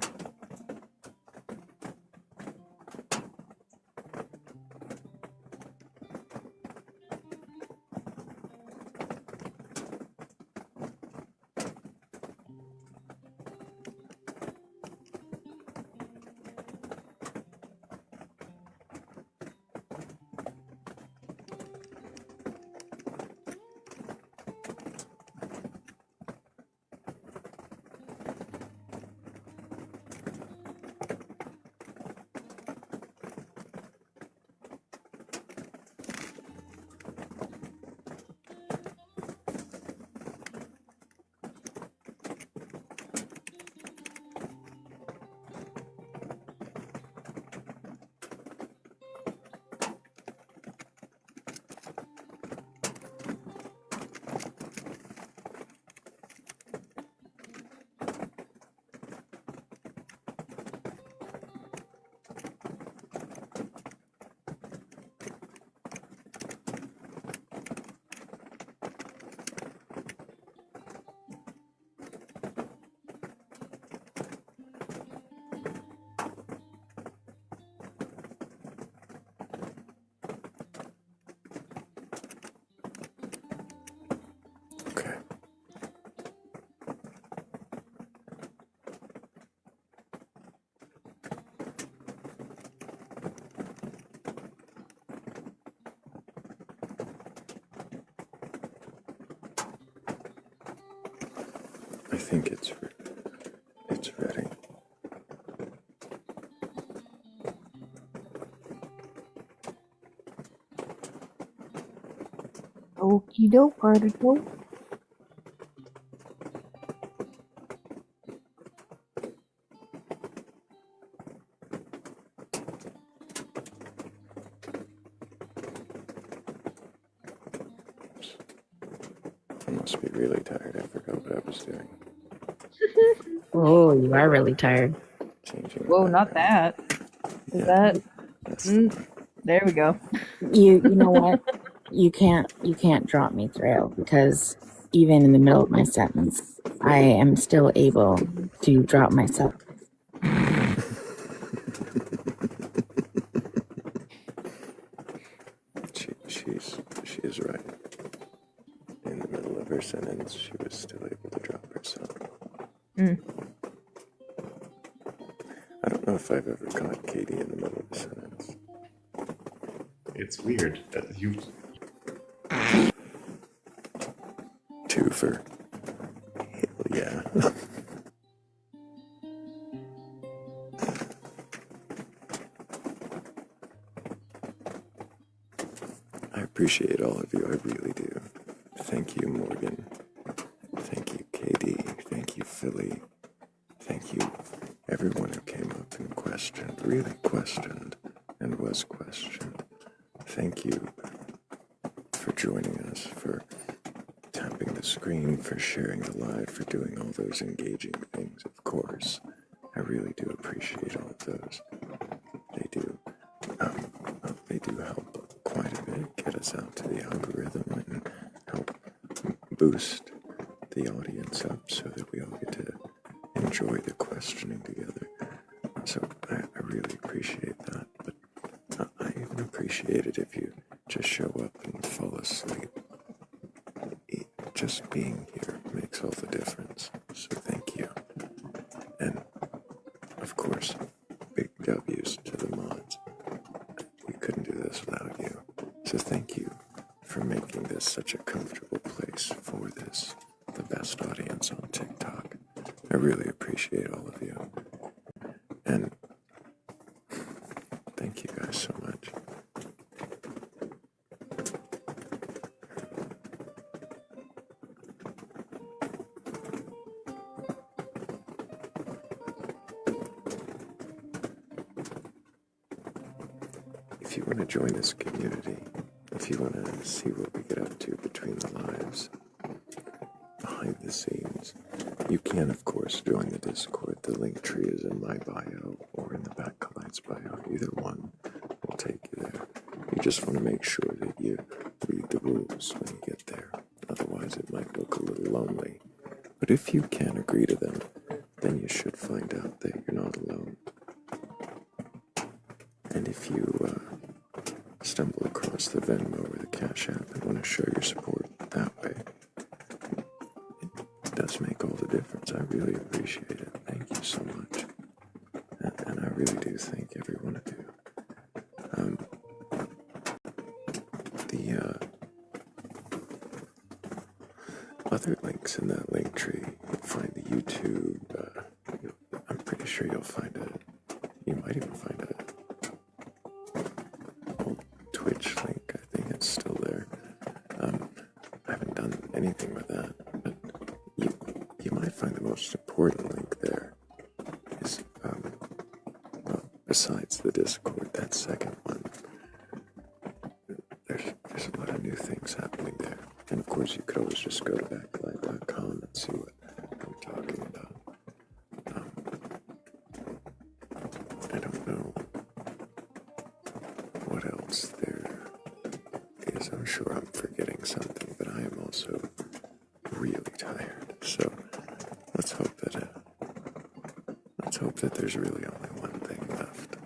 I think it's ready. Okie doke, article. I must be really tired. I forgot what I was doing. Oh, you are really tired. Changing. Whoa, not that. Is that? There we go. You know what? You can't drop me, Thrayle, because even in the middle of my sentence, I am still able to drop myself. She is right. In the middle of her sentence, she was still able to drop herself. I don't know if I've ever caught Katie in the middle of a sentence. It's weird that you. Twofer. Hell yeah. I appreciate all of you, I really do. Thank you, Morgan. Thank you, Katie. Thank you, Philly. Thank you, everyone who came up and questioned, really questioned, and was questioned. Thank you for joining us, for tapping the screen, for sharing the live, for doing all those engaging things, of course. I really do appreciate all of those. They do help quite a bit, get us out to the algorithm and help boost the audience up so that we all get to enjoy the questioning together. So I really appreciate that, but I even appreciate it if you just show up and fall asleep. Just being here makes all the difference, so thank you. And, of course, big W's to the mods. We couldn't do this without you, so thank you for making this such a comfortable place for this, the best audience on TikTok. I really appreciate all of you. And thank you guys so much. If you want to join this community, if you want to see what we get up to between the lives, behind the scenes, you can, of course, join the Discord. The link tree is in my bio or in the Batcolyte's bio. Either one will take you there. You just want to make sure that you read the rules when you get there. Otherwise, it might look a little lonely. But if you can agree to them, then you should find out that you're not alone. And if you stumble across the Venmo or the Cash App and want to show your support that way, it does make all the difference. I really appreciate it. Thank you so much. And I really do thank every one of you. The other links in that link tree, you'll find the YouTube, I'm pretty sure you'll find you might even find old Twitch link. I think it's still there. I haven't done anything with that, but you might find the most important link there is, well, besides the Discord, that second one, there's a lot of new things happening there. And of course, you could always just go to Batcolyte.com and see what I'm talking about. I don't know what else there is. I'm sure I'm forgetting something, but I am also really tired. So let's hope that there's really only one thing left.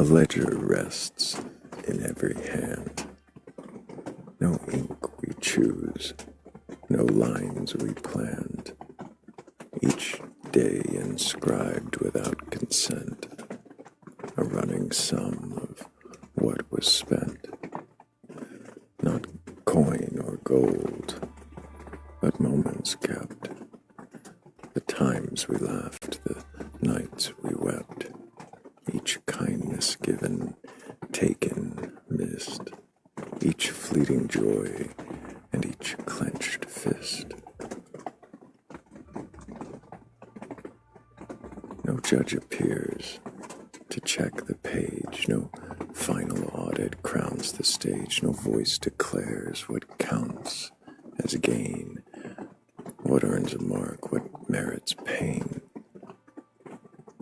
A ledger rests in every hand. No ink we choose, no lines we planned. Each day inscribed without consent, a running sum of what was spent. Not coin or gold, but moments kept. The times we laughed, the nights we wept. Each kindness given, taken, missed. Each fleeting joy and each clenched fist. No judge appears to check the page. No final audit crowns the stage. No voice declares what counts as gain, what earns a mark, what merits pain.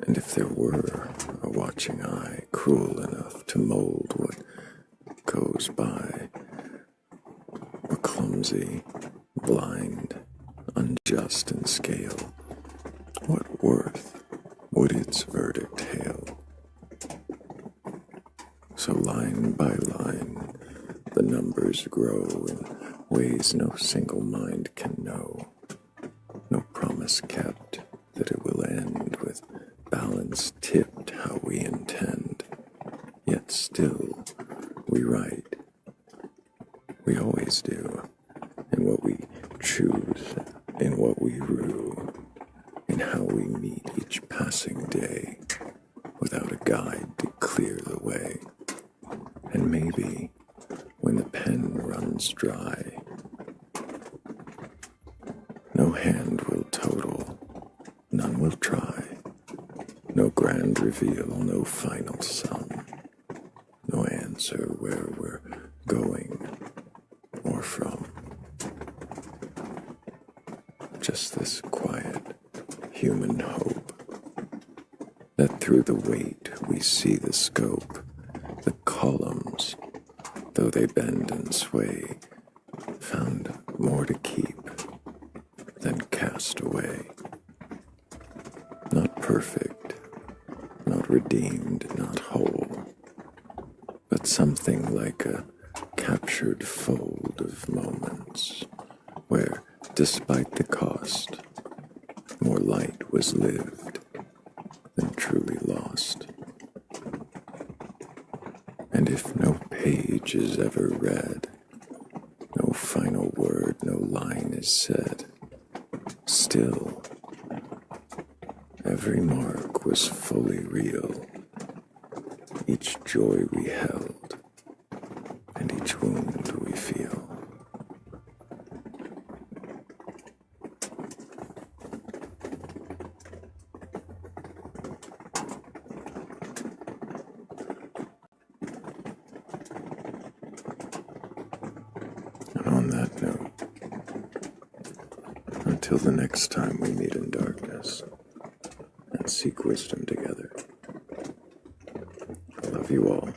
And if there were a watching eye cruel enough to mold what goes by, or clumsy, blind, unjust in scale, what worth would its verdict hail? So line by line, the numbers grow in ways no single mind can know. No promise kept that it will end with balance tipped how we intend. Yet still we write. We always do. In what we choose, in what we rue, in how we meet each passing day, without a guide to clear the way. And maybe when the pen runs dry, no hand will total, none will try. No grand reveal, no final sum, no answer where we're going or from. Just this quiet human hope that through the weight we see the scope, the columns, though they bend and sway, found more to keep than cast away. Not perfect, not redeemed, not whole, but something like a captured fold of moments where, despite the cost, more light was lived than truly lost. And if no page is ever read, no final word, no line is said, still, every mark was fully real, each joy we held, and each wound we feel. And on that note, until the next time we meet in darkness and seek wisdom together, I love you all.